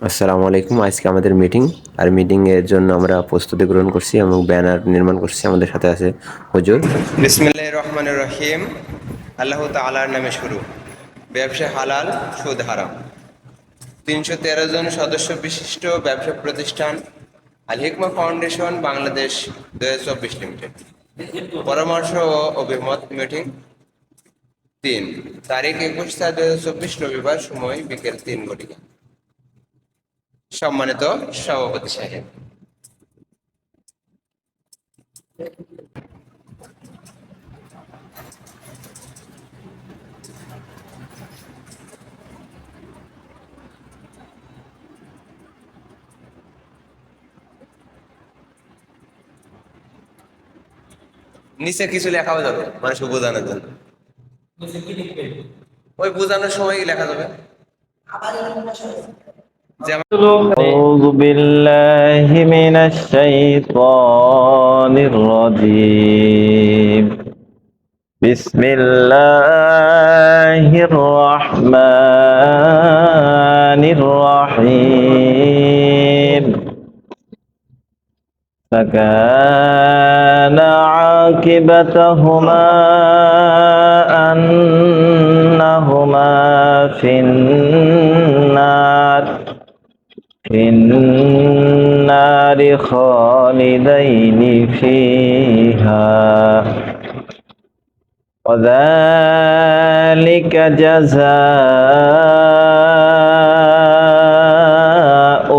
আসসালামু আলাইকুম। আজকে আমাদের মিটিং আর মিটিং এর জন্য আমরা প্রস্তুতি গ্রহণ করছি এবং ব্যানার নির্মাণ করছি। আমাদের সাথে আছে হুজুর। বিসমিল্লাহির রহমানির রহিম। আল্লাহ তাআলার নামে শুরু। ব্যবসা হালাল, সুদ হারাম। ৩১৩ জন সদস্য বিশিষ্ট ব্যবসা প্রতিষ্ঠান আল হিকমা ফাউন্ডেশন বাংলাদেশ ২০২৪ লিমিটেড। পরামর্শ ও অভিমত মিটিং ৩ তারিখ ২১/৪/২০২৪ রবিবার, সময় বিকেল ৩ ঘটিকা। সম্মানিত সভাপতি সাহেব, নিচে কিছু লেখাও যাবে মানুষকে বোঝানোর জন্য। ওই বোঝানোর সময় লেখা যাবে। أعوذ بالله من الشيطان الرجيم. بسم الله الرحمن الرحيم. فكان عاقبتهما أنهما في النار خالدين فيها وذلك جزاء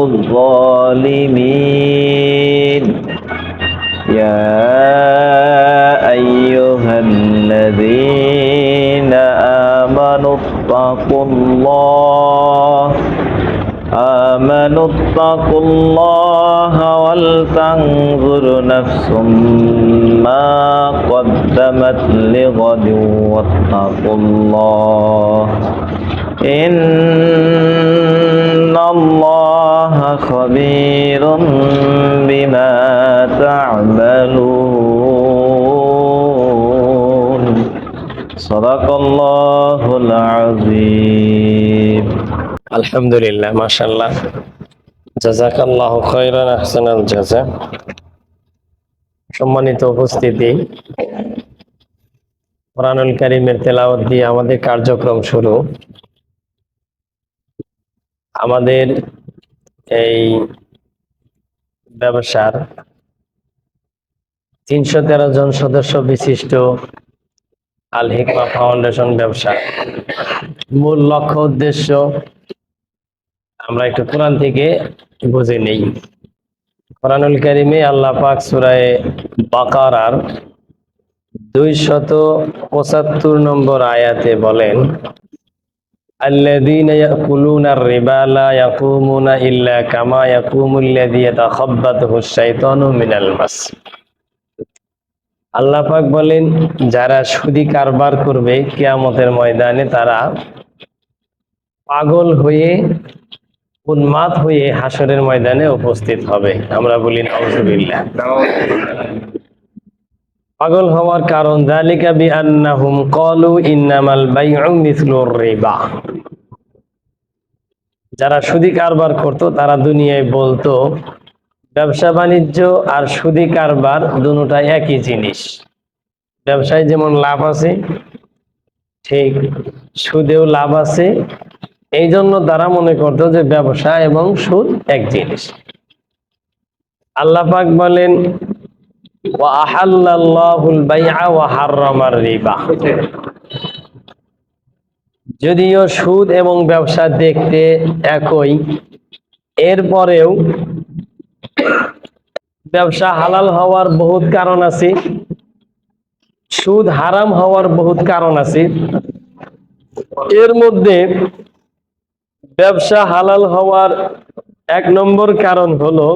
الظالمين. يا أيها الذين آمنوا اتقوا الله ولتنظر نفس ما قدمت لغد واتقوا الله إن الله خبير بما تعملون. صدق الله العظيم. আলহামদুলিল্লাহ, মাশাআল্লাহ, জাযাকাল্লাহু খায়রান, আহসানাল জাযা। সম্মানিত উপস্থিতি, কোরআনুল কারীমের তেলাওয়াত দিয়ে আমাদের কার্যক্রম শুরু। আমাদের এই ব্যবসার ৩১৩ জন সদস্য বিশিষ্ট আল হিকমা ফাউন্ডেশন ব্যবসা মূল লক্ষ্য উদ্দেশ্য আমরা একটু কোরআন থেকে বুঝে নেই। কোরআনুল কারীমে আল্লাহ পাক সূরা বাকারার ২৭৫ নম্বর আয়াতে বলেন, আল্লাযীনা ইয়াকুলুনার রিবা লা ইয়াকুমুনা ইল্লা কামা ইয়াকুমুল্লাযী ইয়াতাখাব্বাতুহুশ শাইতানু মিনাল মাস। আল্লাহ পাক বলেন, যারা সুদী কারবার করবে কিয়ামতের ময়দানে তারা পাগল হয়ে, উন্মাদ হয়ে হাসরের ময়দানে উপস্থিত হবে। আমরা বলি নাউযুবিল্লাহ। পাগল হওয়ার কারণ, যালিকা বিআন্নাহুম ক্বালু ইন্নামাল বাইউ মিসলুর রিবা। যারা সুদী কারবার করত তারা দুনিয়ায় বলতো ব্যবসা বাণিজ্য আর সুদী কারবার দুটোটাই একই জিনিস। ব্যবসায় যেমন লাভ আছে ঠিক সুদেও লাভ আছে। এই জন্য তারা মনে করতো যে ব্যবসা এবং সুদ এক জিনিস। আল্লাহ পাক বলেন, ওয়া আহাল্লাল্লাহুল বাইআ ওয়া হাররামার রিবা। যদিও সুদ এবং ব্যবসা দেখতে একই, এরপরেও ব্যবসা হালাল হওয়ার বহুত কারণ আছে, সুদ হারাম হওয়ার বহুত কারণ আছে। এর মধ্যে ব্যবসা হালাল হওয়ার ১ নম্বর কারণ হলো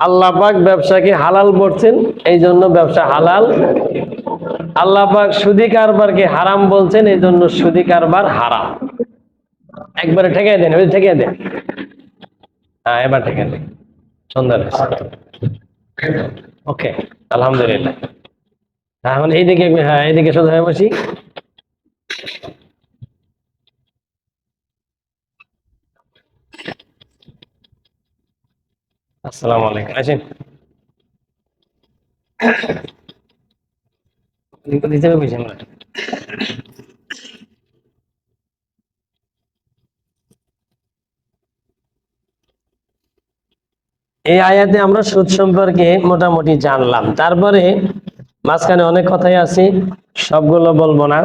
আল্লাহ পাক ব্যবসাকে হালাল বলছেন, এই জন্য ব্যবসা হালাল। আল্লাহ পাক সুদী কারবারকে হারাম বলছেন, এই জন্য সুদী কারবার হারাম। একবারে ঠেকাই দেন, ওই ঠেকাই দেন। হ্যাঁ, এবার ঠেকাই দেন। সুন্দর, ওকে, আলহামদুলিল্লাহ। এখন এইদিকে, হ্যাঁ এইদিকে সোজা হয়ে বসি। আসসালামু আলাইকুম। আসেন দিতে হবে বুঝি আমরা। এই আয়াতে আমরা সুদ সম্পর্কে মোটামুটি জানলাম, তারপরে মাঝখানে অনেক কথাই আছে, সবগুলো বলবো না।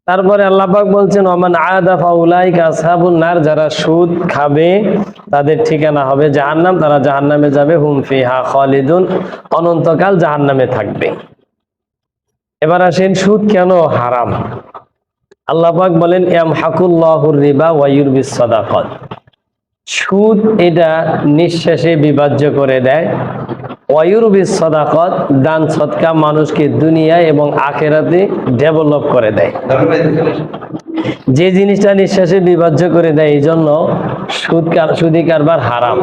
তারপরে আল্লাহ পাক বলছেন ওমান আদা ফাউলাইকা আসহাবুন নার, যারা সুদ খাবে তাদের ঠিকানা হবে জাহান্নাম, তারা জাহান্নামে যাবে, হুম ফিহা খালিদুন, অনন্তকাল জাহান্নামে থাকবে। এবার আসেন সুদ কেন হারাম। আল্লাহ পাক বলেন ইয়ামহাকুল্লাহুর রিবা ওয়া ইউরবিস সাদাকাত, সুদ এটা নিঃশেষে বিভাজ্য করে দেয়, ওয়ায়ুরবিস সাদাকাত, দান সদকা মানুষকে দুনিয়ায় এবং আখিরাতে ডেভেলপ করে দেয়। যে জিনিসটা নিঃশ্বাসে বিভাজ্য করে দেয়, এই জন্য সুদি কারবার হারাম।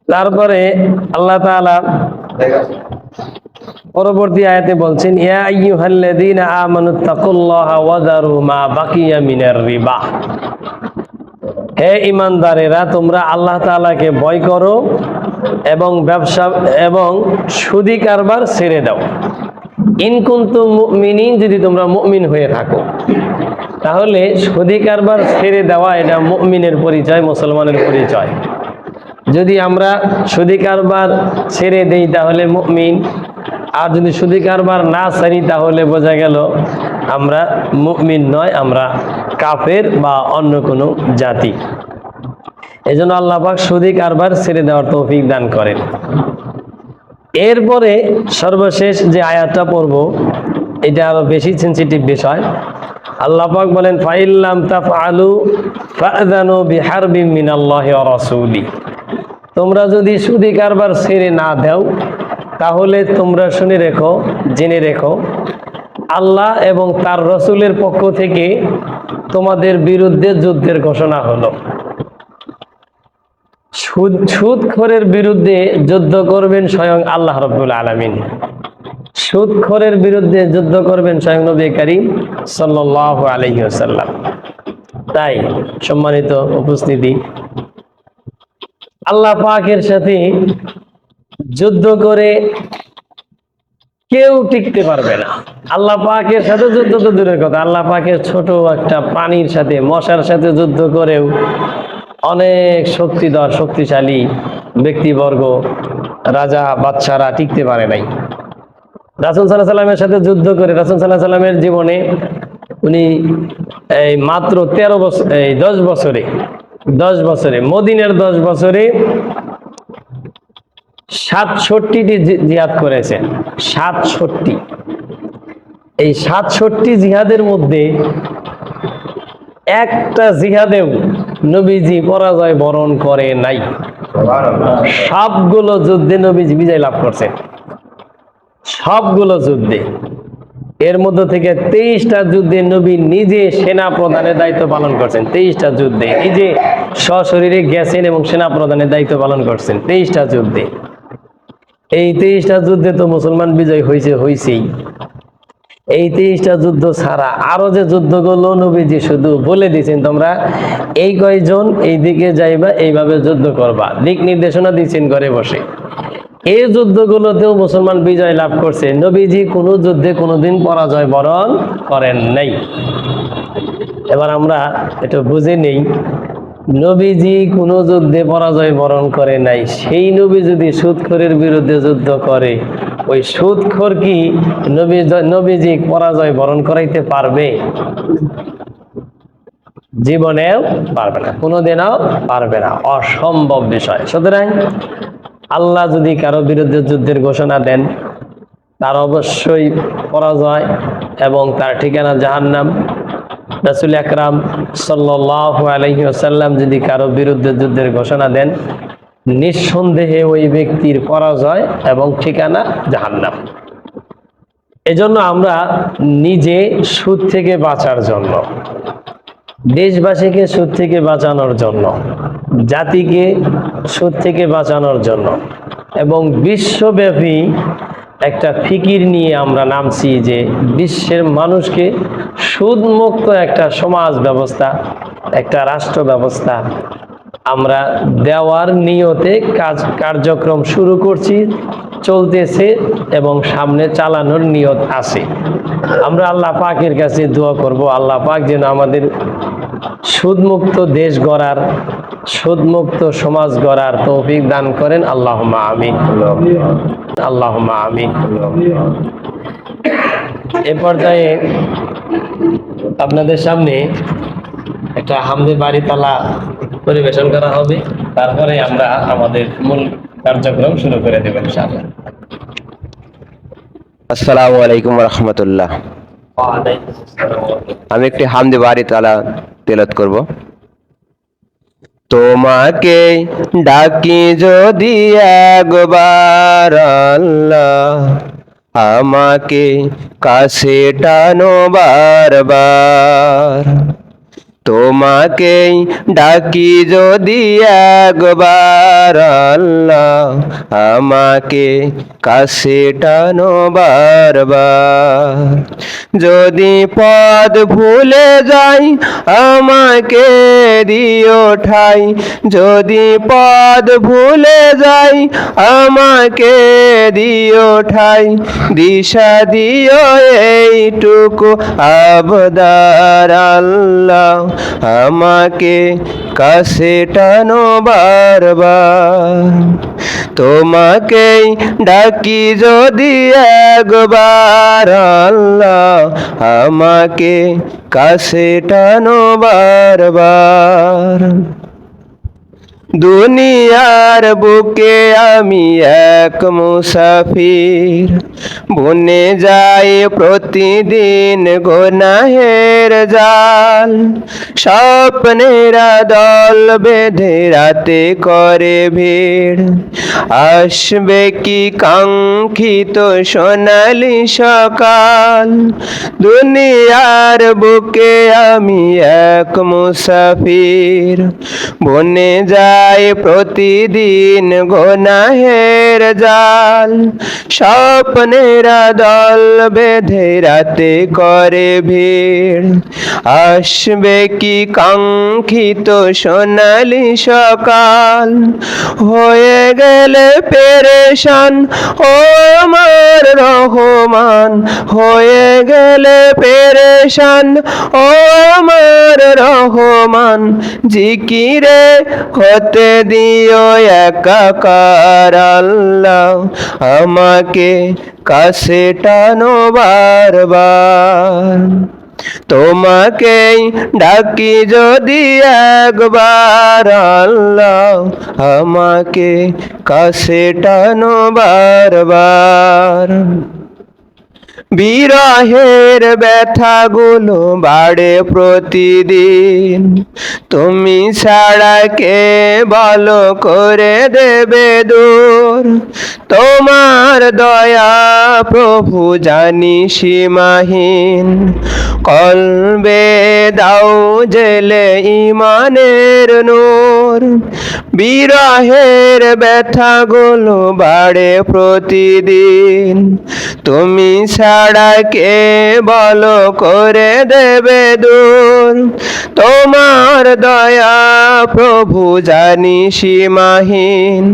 তারপরে আল্লাহ তাআলা পরবর্তী আয়াতে বলছেন ইয়া আইয়ুহাল্লাযীনা আমানুত্তাকুল্লাহা ওয়া যারু মা বাকিয়া মিনার রিবা, হে ঈমানদারেরা তোমরা আল্লাহ তাআলাকে ভয় করো এবং ব্যবসা এবং সুদি কারবার ছেড়ে দাও। ইন কুনতুম মুমিনিন, যদি তোমরা মুমিন হয়ে থাকো। তাহলে সুদি কারবার ছেড়ে দেওয়া এটা মুমিনের পরিচয়, মুসলমানের পরিচয়। যদি আমরা সুদি কারবার ছেড়ে দেই তাহলে মুমিন, আর যদি সুদি কারবার না ছাড়ি তাহলে বোঝা গেল আমরা মুমিন নয়, আমরা কাফের বা অন্য কোনো জাতি। এজন্য আল্লাহ পাক সুদি কারবার ছেড়ে দেওয়ার তৌফিক দান করেন। এরপরে সর্বশেষ যে আয়াতটা পড়ব এটা আরো বেশি সেনসিটিভ বিষয়। আল্লাহ পাক বলেন ফাইল্লাম তাফআলু ফাআযানু বিহারবিম মিনাল্লাহি ওয়া রাসূলি, তোমরা যদি সুদি কারবার ছেড়ে না দাও তাহলে তোমরা শুনে রেখো, জেনে রেখো, আল্লাহ এবং তার রসুলের পক্ষ থেকে তোমাদের বিরুদ্ধে যুদ্ধের ঘোষণা হলো। সুদখোরের বিরুদ্ধে যুদ্ধ করবেন স্বয়ং আল্লাহ রাব্বুল আলামিন, সুদখোরের বিরুদ্ধে যুদ্ধ করবেন স্বয়ং নবী করিম সাল্লাল্লাহু আলাইহি ওয়াসাল্লাম। তাই সম্মানিত উপস্থিতি, আল্লাহ পাকের সাথে যুদ্ধ করে কেউ টিকতে পারবে না। আল্লাহ পাকের সাথে যুদ্ধ তো দূরের কথা, আল্লাহ পাকের ছোট একটা প্রাণীর সাথে, মশার সাথে যুদ্ধ করেও অনেক শক্তিশালী ব্যক্তিবর্গ, রাজা বাদশারা টিকতে পারে নাই। রাসূল সাল্লাল্লাহু আলাইহি সাল্লামের সাথে যুদ্ধ করে রাসূল সাল্লাল্লাহু আলাইহি সাল্লামের জীবনে উনি এই মাত্র 10 বছরে মদিনার 10 বছরে 67টি জিহাদ করেছেন। 67, এই 67 জিহাদের মধ্যে একটা জিহাদেও নবীজি পরাজয় বরণ করে নাই। সবগুলো যুদ্ধে নবীজি বিজয় লাভ করছেন, সবগুলো যুদ্ধে। এর মধ্যে থেকে 23টা যুদ্ধে নবী নিজে সেনা প্রধানের দায়িত্ব পালন করছেন। 23টা যুদ্ধে নিজে সশরীরে গেছেন এবং সেনা প্রধানের দায়িত্ব পালন করছেন 23টা যুদ্ধে। এই 23টা যুদ্ধে তো মুসলমান বিজয় হয়েছেই। এই 23টা যুদ্ধ ছাড়া আরো যে যুদ্ধগুলো নবীজি শুধু বলে দিয়েছেন তোমরা এই কয়জন এই দিকে যাইবা, এইভাবে যুদ্ধ করবা, দিক নির্দেশনা দিচ্ছেন ঘরে বসে। এই যুদ্ধগুলোতেও মুসলমান বিজয় লাভ করছে। নবীজি কোনো যুদ্ধে কোনোদিন পরাজয় বরণ করেন নাই। এবার আমরা এটা বুঝে নেই, নবীজি কোনো যুদ্ধে পরাজয় বরণ করে নাই, সেই নবী যদি সুদখোরের বিরুদ্ধে যুদ্ধ করে, ওই সুদখোর কি নবীজি পরাজয় বরণ করাইতে পারবে? জীবনেও পারবে না, কোনোদিনও পারবে না, অসম্ভব বিষয়। সুতরাং আল্লাহ যদি কারো বিরুদ্ধে যুদ্ধের ঘোষণা দেন তার অবশ্যই পরাজয় এবং তার ঠিকানা জাহান্নাম। রাসূল আকরাম সাল্লাল্লাহু আলাইহি ওয়াসাল্লাম যদি কারো বিরুদ্ধে যুদ্ধের ঘোষণা দেন, নিঃসন্দেহে ওই ব্যক্তির পরাজয় এবং ঠিকানা জাহান্নাম। এজন্য আমরা নিজে সুদ থেকে বাঁচার জন্য, দেশবাসীকে সুদ থেকে বাঁচানোর জন্য, জাতিকে সুদ থেকে বাঁচানোর জন্য এবং বিশ্বব্যাপী একটা ফিকির নিয়ে আমরা নামছি যে বিশ্বের মানুষকে সুদমুক্ত একটা সমাজ ব্যবস্থা, একটা রাষ্ট্র ব্যবস্থা আমরা দেওয়ার নিয়তে কার্যক্রম শুরু করছি, চলতেছে এবং সামনে চালানোর নিয়ত আছে। আমরা আল্লাহ পাকের কাছে দোয়া করব, আল্লাহ পাক যেন আমাদের সুদমুক্ত দেশ গড়ার, সুদমুক্ত সমাজ গড়ার তৌফিক দান করেন। আল্লাহুম্মা আমিন, আল্লাহুম্মা আমিন। এ পর্যায়ে আপনাদের সামনে একটা হামদে বাড়ি তালা পরিবেশন করা হবে, তারপরে আমরা আমাদের মূল কার্যক্রম শুরু করে দেব ইনশাআল্লাহ। আসসালামু আলাইকুম রহমতুল্লাহ। আমি একটি হামদে বাড়ি তালা তেলাওয়াত করব। তোমাকে ডাকি যদি একবার আল্লাহ, আমাকে কাছে টানো বারবার। তোমাকে ডাকি যদি একবার আল্লাহ, আমাকে কাছে টানো বারবার। যদি পথ ভুলে যাই আমাকে দিও ঠাই, যদি পথ ভুলে যাই আমাকে দিও ঠাই। দিশা দিও এইটুকু আবদার আল্লাহ, আমাকে কাছে টানো বারবার। তোমাকেই ডাকি যদি একবার আল্লাহ, আমাকে কাছে টানো বারবার। দুনিয়ার বুকে আমি এক মুসাফির, বনে যাই প্রতিদিন গুনাহের জাল। স্বপ্নেরা দল বেঁধে রাতে করে ভিড়, আসবে কি কাঙ্ক্ষিত সোনালি সকাল। দুনিয়ার বুকে আমি এক মুসাফির, বনে যাই প্রতিদিন গুনাহের জাল। স্বপ্নেরা দল বেঁধে রাতে করে ভিড়, আসবে কি কাঙ্ক্ষিত সোনালি সকাল। হয়ে গেলে পেরেশান ও আমার রহমান, হয়ে গেলে পেরেশান ও আমার রহমান। জিকিরে হতে দিও একাকার আল্লাহ, আমাকে কাছে টানো বারবার। তোমাকেই ডাকি যদি একবার আল্লাহ, আমাকে কাছে টানো বারবার। বিরহের ব্যথাগুলো বাড়ে প্রতিদিন, তুমি ছাড়া কে ভালো করে দেবে দূর। তোমার দয়া প্রভু জানি সীমাহীন, কলবে দাও জেলে ইমানের নূর। বিরহের ব্যথাগুলো বাড়ে প্রতিদিন, তুমি ছাড়া কে ভালো করে দেবে দূর। তোমার দয়া প্রভু জানি সীমাহীন,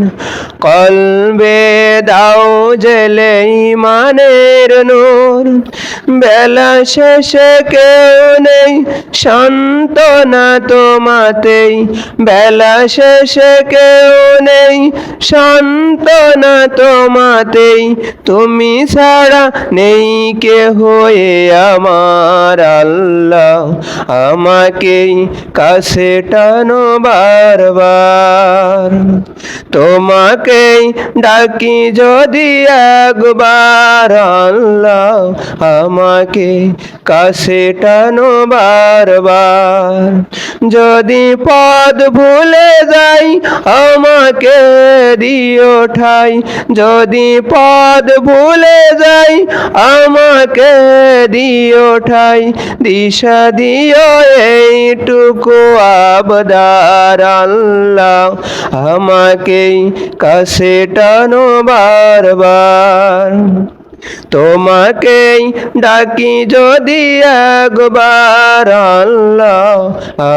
কলবে দাও জেলে ইমানের নূর। বেলা শেষে কেউ নেই সান্ত্বনা তোমাতেই, বেলা শেষে কেউ নেই সান্ত্বনা তোমাতেই। তুমি ছাড়া নেই কে হয়ে আমার আল্লাহ, আমাকেই কাছে টানো বারবার। তোমাকেই ডাকি যদি একবার আল্লাহ, আমাকে কাছে টানো বারবার। যদি পথ ভুলে যাই আমাকে দিও ঠাই, যদি পথ ভুলে যাই আমাকে দিও ঠাই। দিশা দিও এইটুকু আবদার আল্লাহ, আমাকেই কাছে টানো বারবার। তোমাকেই ডাকি যদি একবার আল্লাহ,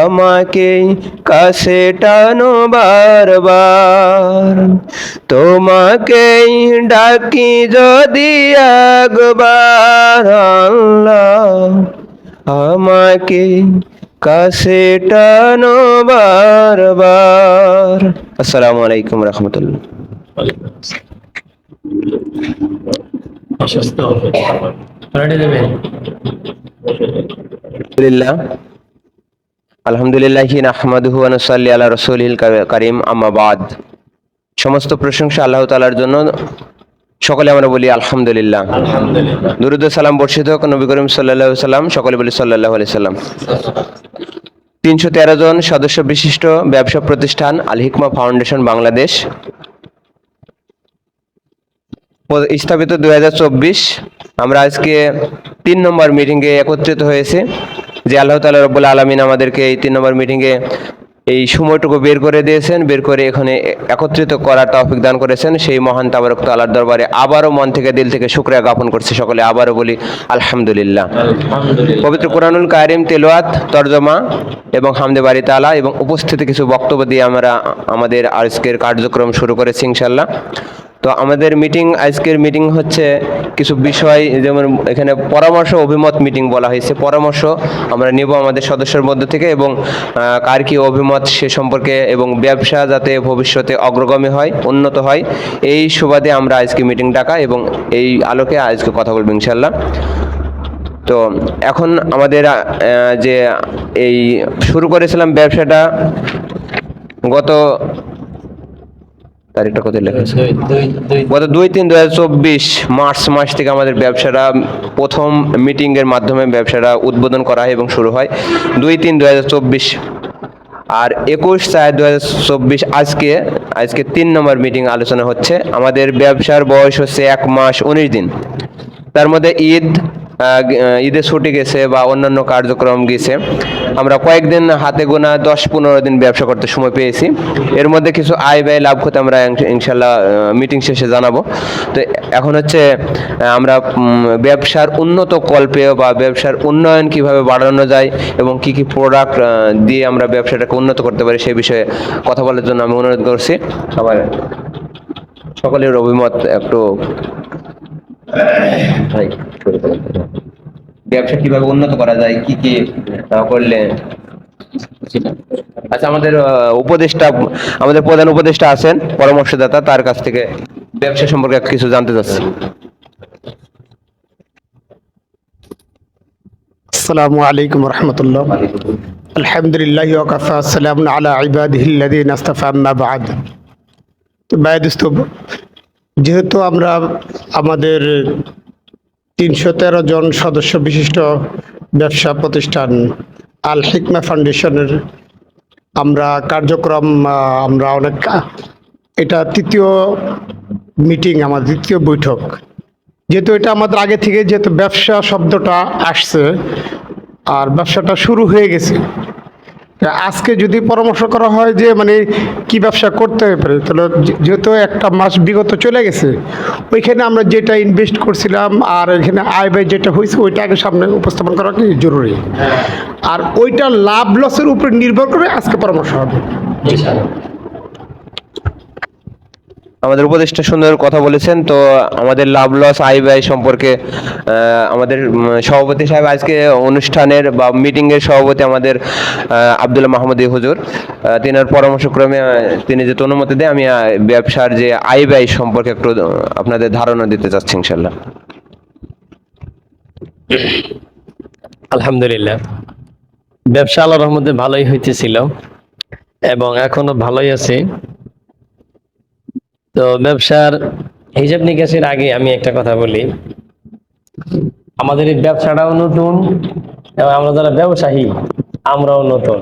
আমাকেই কাছে টানো বারবার। তোমাকেই ডাকি যদি একবার আল্লাহ, আমাকে কাছে টানো বারবার। আসসালামু আলাইকুম রহমতুল্লাহ। আলহামদুলিল্লাহ আলহামদুলিল্লাহি নাহমাদুহু ওয়া নুসাল্লি আলা রাসূলিল কারীম, আম্মা বাদ। সমস্ত প্রশংসা আল্লাহ তাআলার জন্য, সকলে আমরা বলি আলহামদুলিল্লাহ। দুরূদ ও সালাম বর্ষিত হোক নবী করিম সাল্লাল্লাহু আলাইহি সাল্লাম, সকলে বলি সাল্লাল্লাহু আলাইহি সাল্লাম। 313 জন সদস্য বিশিষ্ট ব্যবসা প্রতিষ্ঠান আল হিকমা ফাউন্ডেশন বাংলাদেশ, স্থাপিত 2024। আমরা আজকে 3 নম্বর মিটিংয়ে একত্রিত হয়েছে, যে আল্লাহ তাআলা রব্বুল আলামিন আমাদেরকে এই 3 নম্বর মিটিংয়ে এই সময়টুকু বের করে দিয়েছেন, বের করে এখানে একত্রিত করার তৌফিক দান করেছেন। সেই মহান তাবারক তাআলার দরবারে আবারও মন থেকে দিল থেকে শুকরিয়া জ্ঞাপন করছি। সকলে আবারও বলি আলহামদুলিল্লাহ। পবিত্র কোরআনুল কারীম তেলাওয়াত, তরজমা এবং হামদে বারি তাআলা এবং উপস্থিত কিছু বক্তব্য দিয়ে আমরা আমাদের আজকের কার্যক্রম শুরু করেছি ইনশাআল্লাহ। তো আমাদের আজকের মিটিং হচ্ছে কিছু বিষয়, যেমন এখানে পরামর্শ অভিমত মিটিং বলা হয়েছে। পরামর্শ আমরা নেব আমাদের সদস্যের মধ্য থেকে, এবং কার কি অভিমত সে সম্পর্কে, এবং ব্যবসা যাতে ভবিষ্যতে অগ্রগামী হয়, উন্নত হয়, এই সুবাদে আমরা আজকে মিটিং ডাকা এবং এই আলোকে আজকে কথা বলবো ইনশাআল্লাহ। তো এখন আমাদের যে এই শুরু করেছিলাম ব্যবসাটা গত তারিখটা কত লেখা আছে, গত 2-3-2024 মার্চ মাস থেকে আমাদের ব্যবসাটা প্রথম মিটিং এর মাধ্যমে ব্যবসাটা উদ্বোধন করা হয় এবং শুরু হয় 2-3-2024। আর 21-4-2024 আজকে 3 নম্বর মিটিং আলোচনা হচ্ছে। আমাদের ব্যবসার বয়স হচ্ছে 1 মাস 19 দিন। তার মধ্যে ঈদের ছুটি গেছে বা অন্যান্য কার্যক্রম গেছে। আমরা কয়েকদিন হাতে গোনা 10-15 দিন ব্যবসা করতে সময় পেয়েছি। এর মধ্যে কিছু আয় ব্যয় লাভ করতে আমরা ইনশাল্লাহ মিটিং শেষে জানাবো। তো এখন হচ্ছে আমরা ব্যবসার উন্নত কল্পে বা ব্যবসার উন্নয়ন কিভাবে বাড়ানো যায় এবং কি কি প্রোডাক্ট দিয়ে আমরা ব্যবসাটাকে উন্নত করতে পারি সেই বিষয়ে কথা বলার জন্য আমি অনুরোধ করছি। সকলের অভিমত একটু ব্যবসা কিভাবে উন্নত করা যায়, কি কি করলে। আচ্ছা, আমাদের প্রধান উপদেষ্টা আছেন, পরামর্শদাতা, তার কাছ থেকে ব্যবসা সম্পর্কে কিছু জানতে চাচ্ছি। আসসালামু আলাইকুম রহমতুল্লাহ। আলহামদুলিল্লাহ ওয়া কাফা, আসসালামু আলা ইবাদিহিল্লাযীনা ইসতাফা, আম্মা বা'দ। তো বায়দুস্ত, যেহেতু আমরা আমাদের 313 জন সদস্য বিশিষ্ট ব্যবসা প্রতিষ্ঠান আল হিকমা ফাউন্ডেশনের আমরা কার্যক্রম আমরা এটা 3য় মিটিং, আমার 3য় বৈঠক। যেহেতু এটা আমাদের আগে থেকে যেহেতু ব্যবসা শব্দটা আসছে আর ব্যবসাটা শুরু হয়ে গেছে, আজকে যদি পরামর্শ করা হয় যে মানে কি ব্যবসা করতে পারে, তাহলে যেহেতু একটা মাস বিগত চলে গেছে, ওইখানে আমরা যেটা ইনভেস্ট করছিলাম আর এখানে আয় ব্যয় যেটা হয়েছে ওইটা আগে সামনে উপস্থাপন করা কি জরুরি। আর ওইটা লাভ লসের উপর নির্ভর করে আজকে পরামর্শ হবে। আমাদের উপদেষ্টা সুন্দর কথা বলেছেন। তো আমাদের লাভ লস আয় ব্যয় সম্পর্কে আমাদের সভাপতি সাহেব আজকে অনুষ্ঠানের বা মিটিং এর সভাপতি আমাদের আব্দুল্লাহ মাহমুদী হুজুর, তিনার পরামর্শক্রমে তিনি যে অনুমতি দেয়, আমি ব্যবসার যে আয় ব্যয় সম্পর্কে একটু আপনাদের ধারণা দিতে চাচ্ছি ইনশাআল্লাহ। আলহামদুলিল্লাহ, ব্যবসা আল্লাহর রহমতে ভালোই হইতেছিল এবং এখনো ভালোই আছে। তো ব্যবসার হিসাব নিকাশের আগে আমি একটা কথা বলি, আমাদের এই ব্যবসাটাও নতুন এবং আমরা যারা ব্যবসায়ী আমরাও নতুন।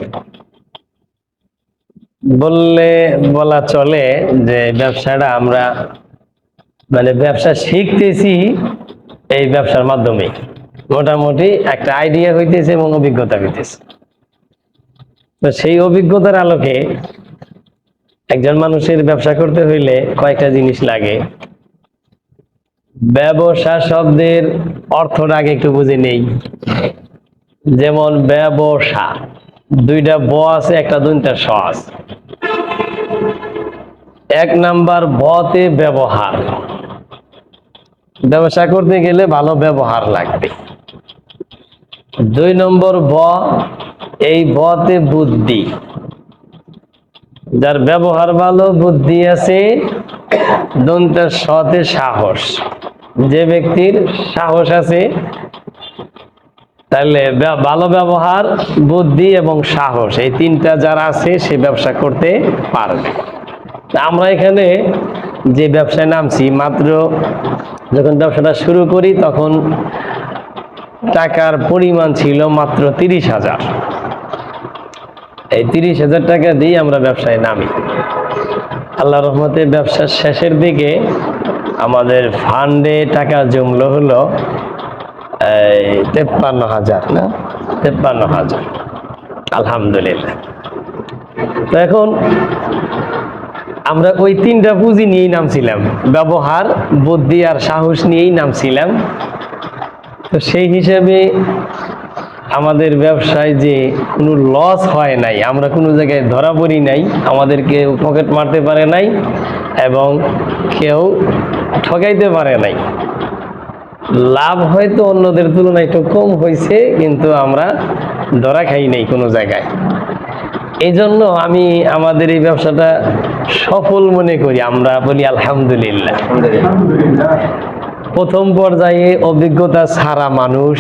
বলা চলে যে ব্যবসাটা আমরা মানে ব্যবসা শিখতেছি এই ব্যবসার মাধ্যমে, মোটামুটি একটা আইডিয়া হইতেছে এবং অভিজ্ঞতা হইতেছে। তো সেই অভিজ্ঞতার আলোকে একজন মানুষের ব্যবসা করতে হইলে কয়েকটা জিনিস লাগে। ব্যবসা শব্দের অর্থটা আগে একটু বুঝে নেই। যেমন ব্যবসা, দুইটা ব আছে, একটা দুইটা স আছে। এক নাম্বার বতে ব্যবহার, ব্যবসা করতে গেলে ভালো ব্যবহার লাগবে। দুই নম্বর ব, এই বতে বুদ্ধি, যার ব্যবহার ভালো, বুদ্ধি আছে। দন্তে সতে সাহস, যে ব্যক্তির সাহস আছে, তাহলে ভালো ব্যবহার, বুদ্ধি এবং সাহস, এই তিনটা যার আছে সে ব্যবসা করতে পারবে। আমরা এখানে যে ব্যবসায় নামছি, মাত্র যখন ব্যবসাটা শুরু করি তখন টাকার পরিমাণ ছিল মাত্র 30,000। এই 30,000 টাকা দিয়ে আমরা ব্যবসায় নামি। আল্লাহ রহমতে ব্যবসার শেষের দিকে আমাদের ফান্ডে টাকা জমলো হলো 53,000, না 53,000, আলহামদুলিল্লাহ। তো এখন আমরা ওই তিনটা পুঁজি নিয়েই নামছিলাম, ব্যবহার, বুদ্ধি আর সাহস নিয়েই নামছিলাম। তো সেই হিসাবে আমাদের ব্যবসায় যে কোনো লস হয় নাই, আমরা কোনো জায়গায় ধরা পড়ি নাই, আমাদেরকে পকেট মারতে পারে নাই এবং কেউ ঠকাইতে পারে নাই। লাভ হয়তো অন্যদের তুলনায় একটু কম হয়েছে, কিন্তু আমরা ধরা খাই নাই কোনো জায়গায়। এই জন্য আমি আমাদের এই ব্যবসাটা সফল মনে করি। আমরা বলি আলহামদুলিল্লাহ। প্রথম পর্যায়ে অভিজ্ঞতা ছাড়া মানুষ,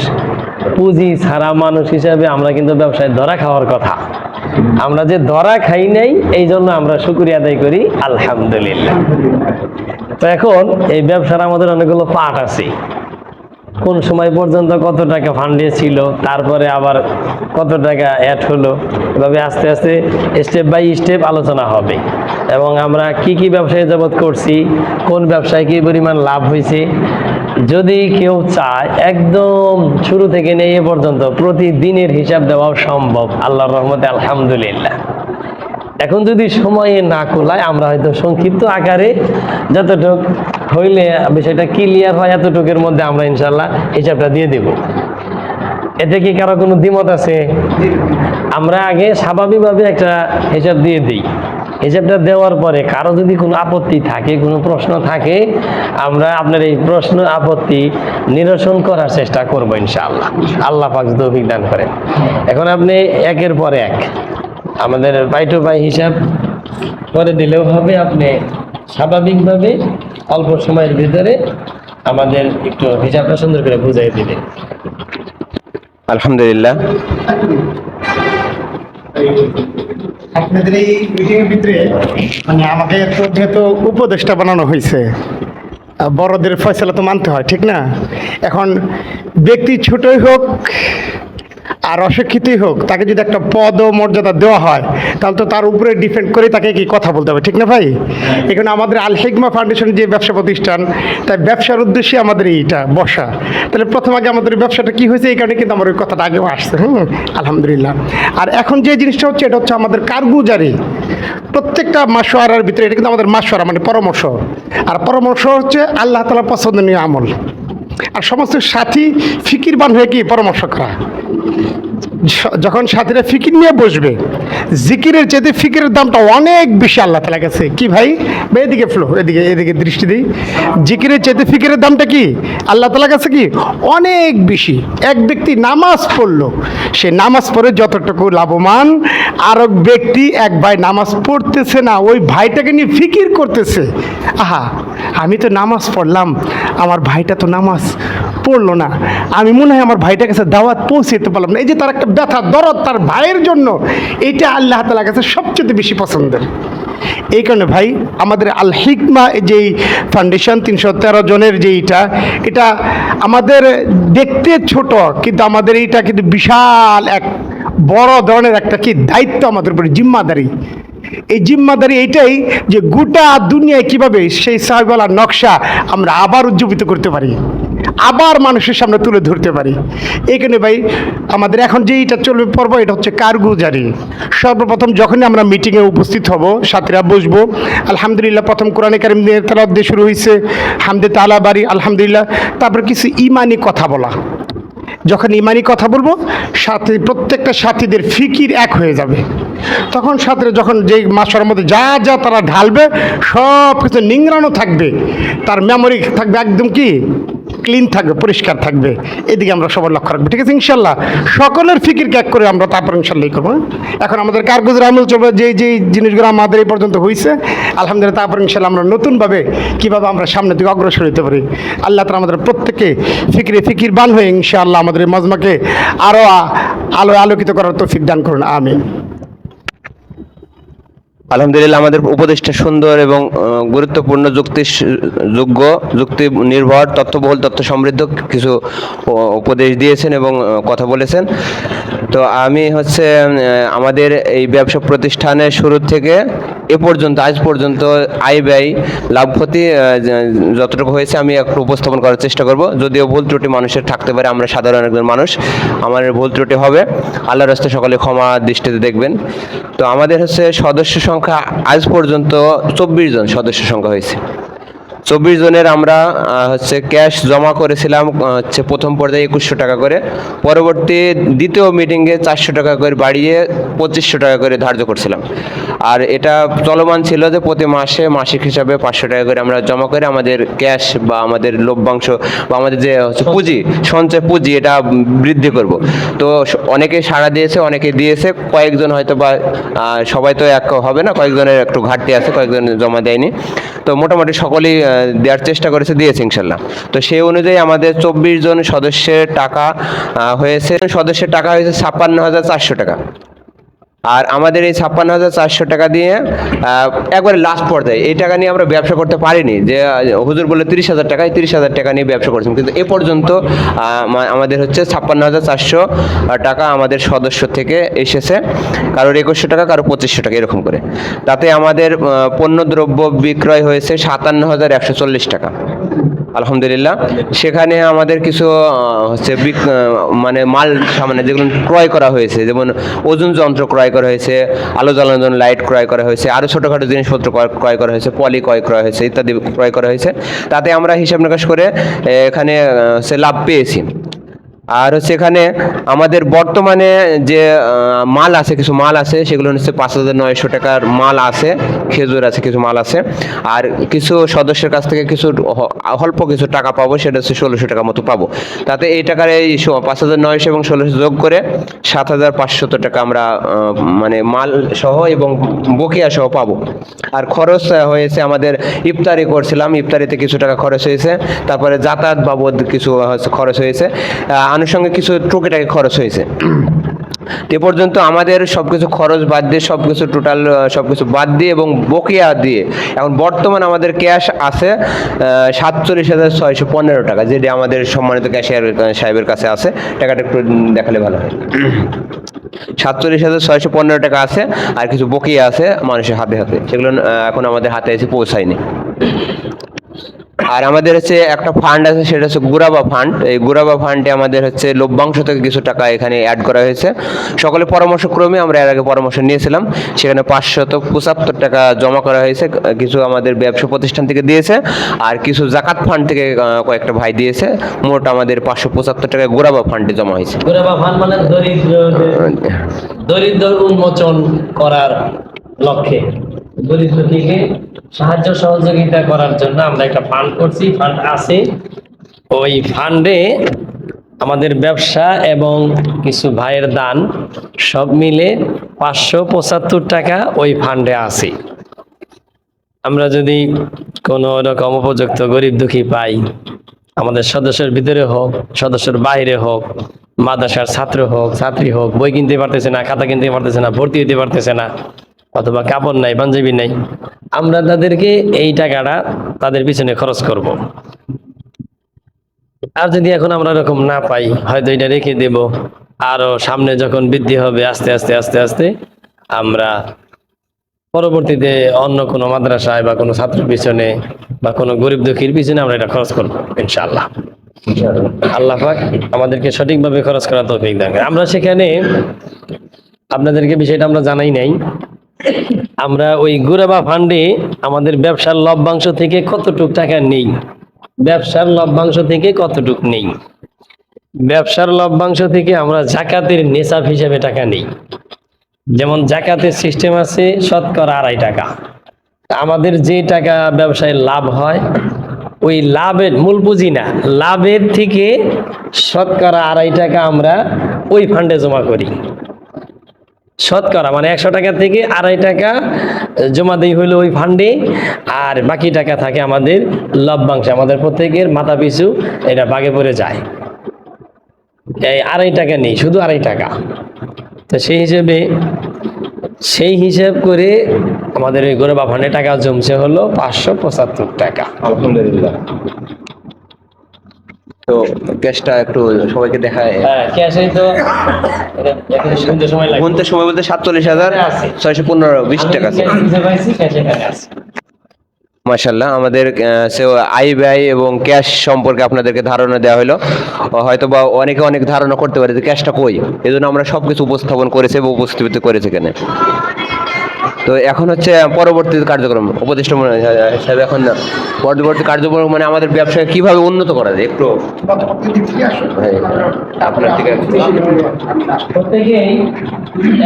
পুঁজি ছাড়া মানুষ হিসাবে আমরা কিন্তু ব্যবসায় ধরা খাওয়ার কথা। আমরা যে ধরা খাই নাই, এই জন্য আমরা শুকরিয়া আদায় করি আলহামদুলিল্লাহ। তো এখন এই ব্যবসার আমাদের অনেকগুলো পার্ট আছে। কোন সময় পর্যন্ত কত টাকা ফান্ডে ছিল, তারপরে আবার কত টাকা অ্যাড হলো, এভাবে আস্তে আস্তে স্টেপ বাই স্টেপ আলোচনা হবে। এবং আমরা কি কি ব্যবসায় যাবত করছি, কোন ব্যবসায় কি পরিমাণ লাভ হয়েছে। যদি কেউ চায় একদম শুরু থেকে নিয়ে এ পর্যন্ত প্রতিদিনের হিসাব দেওয়াও সম্ভব আল্লাহর রহমতে, আলহামদুলিল্লাহ। এখন যদি সময়ে না কুলায়, আমরা হয়তো সংক্ষিপ্ত আকারে যতটুক হইলে বিষয়টা ক্লিয়ার হয়, এতটুকের মধ্যে আমরা ইনশাল্লাহ হিসাবটা দিয়ে দেব। এতে কি কারো কোনো দ্বিমত আছে? আমরা আগে স্বাভাবিকভাবে একটা হিসাব দিয়ে দিই। হিসাবটা দেওয়ার পরে কারো যদি কোনো আপত্তি থাকে, কোনো প্রশ্ন থাকে, আমরা আপনার এই প্রশ্ন আপত্তি নিরসন করার চেষ্টা করবো ইনশাআল্লাহ। আল্লাহ পাক তৌফিক দান করেন। এখন আপনি একের পর এক আমাদের পাই টু পাই হিসাব করে দিলেও হবে। আপনি স্বাভাবিকভাবে অল্প সময়ের ভিতরে আমাদের একটু হিসাবটা সুন্দর করে বুঝাই দিলেন। আলহামদুলিল্লাহ। আপনাদের এই মিটিং এর ভিতরে মানে আমাকে তো যেহেতু উপদেষ্টা বানানো হয়েছে, বড়দের ফয়সালা তো মানতে হয়, ঠিক না? এখন ব্যক্তি ছোটই হোক আর অশিক্ষিতই হোক, তাকে যদি একটা পদ ও মর্যাদা দেওয়া হয়, তাহলে তো তার উপরে ডিপেন্ড করে তাকে কি কথা বলতে হবে, ঠিক না ভাই? এখানে আমাদের আল হিকমা ফাউন্ডেশন যে ব্যবসা প্রতিষ্ঠান, তাই ব্যবসার উদ্দেশ্যে আমাদের এইটা বসা। তাহলে প্রথম আগে আমাদের ব্যবসাটা কি হয়েছে, এই কারণে কিন্তু আমার ওই কথাটা আগেও আসছে। আলহামদুলিল্লাহ। আর এখন যে জিনিসটা হচ্ছে, এটা হচ্ছে আমাদের কারগুজারি। প্রত্যেকটা মাসওয়ারার ভিতরে এটা কিন্তু আমাদের মাসওয়ারা মানে পরামর্শ। আর পরামর্শ হচ্ছে আল্লাহ তাআলা পছন্দনীয় আমল। আর সমস্ত সাথী ফিকিরবান হয়ে কি পরামর্শ করা। যখন সাথীরা ফিকির নিয়ে বসবে, জিকিরের চেয়ে ফিকিরের দামটা অনেক বেশি আল্লাহ তাআলার কাছে। কি ভাই, এদিকে ফ্লো, এদিকে দৃষ্টি দিই। জিকিরের চেয়ে ফিকিরের দামটা কি আল্লাহ তাআলার কাছে কি অনেক বেশি। এক ব্যক্তি নামাজ পড়লো, সে নামাজ পড়ে যতটুকু লাভবান, আর এক ব্যক্তি, এক ভাই নামাজ পড়তেছে না, ওই ভাইটাকে নিয়ে ফিকির করতেছে, আহা আমি তো নামাজ পড়লাম, আমার ভাইটা তো নামাজ পড়লো না, আমি মনে হয় আমার ভাইটার কাছে দাওয়াত পৌঁছাতে পারলাম না। এই যে তার একটা ব্যথা দরদ তার ভাইয়ের জন্য, এটা আল্লাহ তাআলার কাছে সবচেয়ে বেশি পছন্দের। এই কারণে ভাই আমাদের আল হিকমা যেই ফাউন্ডেশন 313 জনের যে এটা আমাদের দেখতে ছোট, কিন্তু আমাদের এইটা কিন্তু বিশাল এক বড় ধরনের একটা কি দায়িত্ব আমাদের উপরে, জিম্মাদারি। এই জিম্মাদারি এইটাই যে গোটা দুনিয়ায় কিভাবে সেই সাহেবওয়ালার নকশা আমরা আবার উজ্জীবিত করতে পারি। আবার মানুষের সামনে তুলে ধরতে পারি। এখানে ভাই আমাদের এখন যে এটা চলবে পর্ব, এটা হচ্ছে কারগুজারি। সর্বপ্রথম যখনই আমরা মিটিংয়ে উপস্থিত হব, সাথীরা বসবো, আলহামদুলিল্লাহ প্রথম কোরআনে কারিম দিয়ে তেলাওয়াত দিয়ে শুরু হয়েছে, হামদে তাআলা বাড়ি আলহামদুলিল্লাহ। তারপর কিছু ইমানি কথা বলা। যখন ইমানি কথা বলবো, সাথে প্রত্যেকটা সাথীদের ফিকির এক হয়ে যাবে। তখন সাথীরা যখন যেই মাসের মধ্যে যা যা তারা ঢালবে, সব কিছু নিংড়ানো থাকবে, তার মেমোরি থাকবে একদম কি ক্লিন থাকবে, পরিষ্কার থাকবে। এদিকে আমরা সবার লক্ষ্য রাখবো, ঠিক আছে ইনশাল্লাহ। সকলের ফিকির এক করে আমরা তারপর ইনশাল্লাহ করবো। এখন আমাদের কারগুজারি আমল চলবে, যেই জিনিসগুলো আমাদের এই পর্যন্ত হয়েছে আলহামদুলিল্লাহ, তারপর ইনশাল্লাহ আমরা নতুনভাবে কীভাবে আমরা সামনের দিকে অগ্রসর হতে পারি। আল্লাহ তাআলা আমাদের প্রত্যেককে ফিকির বান হয়ে ইনশাআল্লাহ আমাদের এই মজমাকে আরও আলোকিত করার তৌফিক দান করুন, আমিন। আলহামদুলিল্লাহ, আমাদের উপদেশটা সুন্দর এবং গুরুত্বপূর্ণ, যুক্তি নির্ভর, তথ্যবহুল, তথ্য সমৃদ্ধ কিছু উপদেশ দিয়েছেন এবং কথা বলেছেন। তো আমি আমাদের এই ব্যবসা প্রতিষ্ঠানের শুরু থেকে এ পর্যন্ত, আজ পর্যন্ত আয় ব্যয়, লাভ ক্ষতি যতটুকু হয়েছে আমি একটু উপস্থাপন করার চেষ্টা করব। যদিও ভুল ত্রুটি মানুষের থাকতে পারে, আমরা সাধারণ একজন মানুষ, আমার ভুল ত্রুটি হবে, আল্লাহর রাস্তায় সকলে ক্ষমা দৃষ্টিতে দেখবেন। তো আমাদের সদস্য সংখ্যা আজ পর্যন্ত 24 জন সদস্য সংখ্যা হয়েছে। 24 জনের আমরা ক্যাশ জমা করেছিলাম প্রথম পর্যায়ে 2100 টাকা করে, পরবর্তী দ্বিতীয় মিটিংয়ে 400 টাকা করে বাড়িয়ে 2500 টাকা করে ধার্য করছিলাম। আর এটা চলমান ছিল যে প্রতি মাসে মাসিক হিসাবে 500 টাকা করে আমরা জমা করে আমাদের ক্যাশ বা আমাদের লভ্যাংশ বা আমাদের যে পুঁজি, সঞ্চয় পুঁজি, এটা বৃদ্ধি করব। তো অনেকে সাড়া দিয়েছে, অনেকে দিয়েছে, কয়েকজন হয়তো বা সবাই তো এক হবে না, কয়েকজনের একটু ঘাটতি আছে, কয়েকজন জমা দেয়নি। তো মোটামুটি সকলেই দেওয়ার চেষ্টা করেছে, দিয়েছে ইনশাল্লাহ। তো সেই অনুযায়ী আমাদের 24 জন সদস্যের টাকা হয়েছে 56,400 টাকা। আর আমাদের এই 56,400 টাকা দিয়ে একবারে লাস্ট পর্যায়ে এই টাকা নিয়ে আমরা ব্যবসা করতে পারিনি, যে হুজুর বলে 30,000 টাকায় 30,000 টাকা নিয়ে ব্যবসা করছেন, কিন্তু এ পর্যন্ত আমাদের 56,400 টাকা আমাদের সদস্য থেকে এসেছে, কারোর 2100 টাকা, কারো 2500 টাকা, এরকম করে। তাতে আমাদের পণ্যদ্রব্য বিক্রয় হয়েছে 57,140 টাকা, আলহামদুলিল্লাহ। সেখানে আমাদের কিছু মানে মাল সামান্য যেগুলো ক্রয় করা হয়েছে, যেমন ওজন যন্ত্র ক্রয় করা হয়েছে, আলো জ্বালানোর জন্য লাইট ক্রয় করা হয়েছে, আরও ছোটোখাটো জিনিসপত্র ক্রয় করা হয়েছে, পলি ক্রয় হয়েছে, ইত্যাদি ক্রয় করা হয়েছে। তাতে আমরা হিসাব নিকাশ করে এখানে লাভ পেয়েছি। আর এখানে আমাদের বর্তমানে যে মাল আছে, কিছু মাল আছে, সেগুলো 5,900 টাকার মাল আছে, খেজুর আছে, কিছু মাল আছে। আর কিছু সদস্যের কাছ থেকে কিছু অল্প কিছু টাকা পাবো, সেটা 1600 টাকা মতো পাবো। তাতে এই টাকার এই 5,900 এবং 1600 যোগ করে 7,500 টাকা আমরা মানে মাল সহ এবং বকেয়া সহ পাবো। আর খরচ হয়েছে, আমাদের ইফতারি করছিলাম, ইফতারিতে কিছু টাকা খরচ হয়েছে, তারপরে যাতায়াত বাবদ কিছু খরচ হয়েছে, আনুষঙ্গিক কিছু টুকিটাকি খরচ হয়েছে। এ পর্যন্ত আমাদের সবকিছু খরচ বাদ দিয়ে, সবকিছু টোটাল সবকিছু বাদ দিয়ে এবং বকেয়া দিয়ে এখন বর্তমান আমাদের ক্যাশ আছে 47,615 টাকা, যেটা আমাদের সম্মানিত ক্যাশিয়ার সাহেবের কাছে আছে। টাকাটা একটু দেখালে ভালো হয়। 47,615 টাকা আছে, আর কিছু বকেয়া আছে মানুষের হাতে হাতে, সেগুলো এখন আমাদের হাতে এসে পৌঁছায়নি। আর আমাদের একটা ফান্ড আছে, সেটা গুরাবা ফান্ড। এই গুরাবা ফান্ডে আমাদের লভ্যাংশ থেকে কিছু টাকা এখানে অ্যাড করা হয়েছে। সকলে পরামর্শক্রমে আমরা এর আগে পরামর্শ নিয়েছিলাম, সেখানে 575 টাকা জমা করা হয়েছে, কিছু আমাদের ব্যবসা প্রতিষ্ঠান থেকে দিয়েছে, আর কিছু জাকাত ফান্ড থেকে কয়েকটা ভাই দিয়েছে। মোট আমাদের 575 টাকা গুরাবা ফান্ডে জমা হয়েছে। গুরাবা ফান্ড মানে দরিদ্র উন্মোচন করার লক্ষ্যে, দরিদ্র থেকে সাহায্য সহযোগিতা করার জন্য আমরা একটা ফান্ড করছি, ফান্ড আছে। ওই ফান্ডে আমাদের ব্যবসা এবং কিছু ভাইয়ের দান সব মিলে 575 টাকা ওই ফান্ডে আছে। আমরা যদি কোনো রকম উপযুক্ত গরিব দুঃখী পাই, আমাদের সদস্যের ভিতরে হোক, সদস্যের বাইরে হোক, মাদ্রাসার ছাত্র হোক, ছাত্রী হোক, বই কিনতে পারতেছে না, খাতা কিনতে পারতেছে না, ভর্তি হতে পারতেছে না, অথবা কাপড় নাই, পাঞ্জাবি নাই, আমরা তাদেরকে এই টাকাটা তাদের পিছনে খরচ করব। আর যদি এখন আমরা এরকম না পাই, হয়তো এটা রেখে দেব, আরো সামনে যখন বৃদ্ধি হবে আস্তে আস্তে আস্তে আস্তে আমরা পরবর্তীতে অন্য কোনো মাদ্রাসায় বা কোনো ছাত্রের পিছনে বা কোনো গরিব দুঃখীর পিছনে আমরা এটা খরচ করবো ইনশাআল্লাহ। আল্লাহ পাক আমাদেরকে সঠিকভাবে খরচ করার তৌফিক দান করেন। আমরা সেখানে আপনাদেরকে বিষয়টা আমরা জানাই নাই, আমরা ওই গুরাবা ফান্ডে আমাদের ব্যবসার লভ্যাংশ থেকে কতটুক টাকা নেই, ব্যবসার লভ্যাংশ থেকে কতটুক নেই। ব্যবসার লভ্যাংশ থেকে আমরা জাকাতের নেশাব হিসেবে টাকা নেই। যেমন জাকাতের সিস্টেম আছে শতকরা 2.5 টাকা। আমাদের যে টাকা ব্যবসায় লাভ হয় ওই লাভের মূল পুঁজি না, লাভের থেকে শতকরা 2.5 টাকা আমরা ওই ফান্ডে জমা করি। শতকরা মানে 100 টাকা থেকে 2.5 টাকা জমা দেই হলো ওই ফান্ডে, আর বাকি টাকা থাকে আমাদের লভ্যাংশে, আমাদের প্রত্যেকের মাথা পিছু এটা ভাগে পড়ে যায়। এই 2.5 টাকা নেই, শুধু 2.5 টাকা। তো সেই হিসাব করে আমাদের ওই গরিবা ফান্ডে টাকা জমছে হলো 575 টাকা। আলহামদুলিল্লাহ। তো ক্যাশটা একটু সবাইকে দেখায়। হ্যাঁ, ক্যাশে তো এটা শুনতে সময় লাগে। গুনতে সময় বলতে 47,615 টাকা আছে। মাশাআল্লাহ, আমাদের আয় ব্যয় এবং ক্যাশ সম্পর্কে আপনাদেরকে ধারণা দেওয়া হলো। হয়তো বা অনেকে অনেক ধারণা করতে পারে যে ক্যাশটা কই, এই জন্য আমরা সবকিছু উপস্থাপন করেছি এবং উপস্থিত করেছি এখানে। তো এখন হচ্ছে পরবর্তী কার্যক্রম, উপদেষ্টা সাহেব এখন পরবর্তী কার্যক্রম মানে আমাদের ব্যবসায় কিভাবে উন্নত করা যায় একটু আপনার থেকে প্রত্যেকেই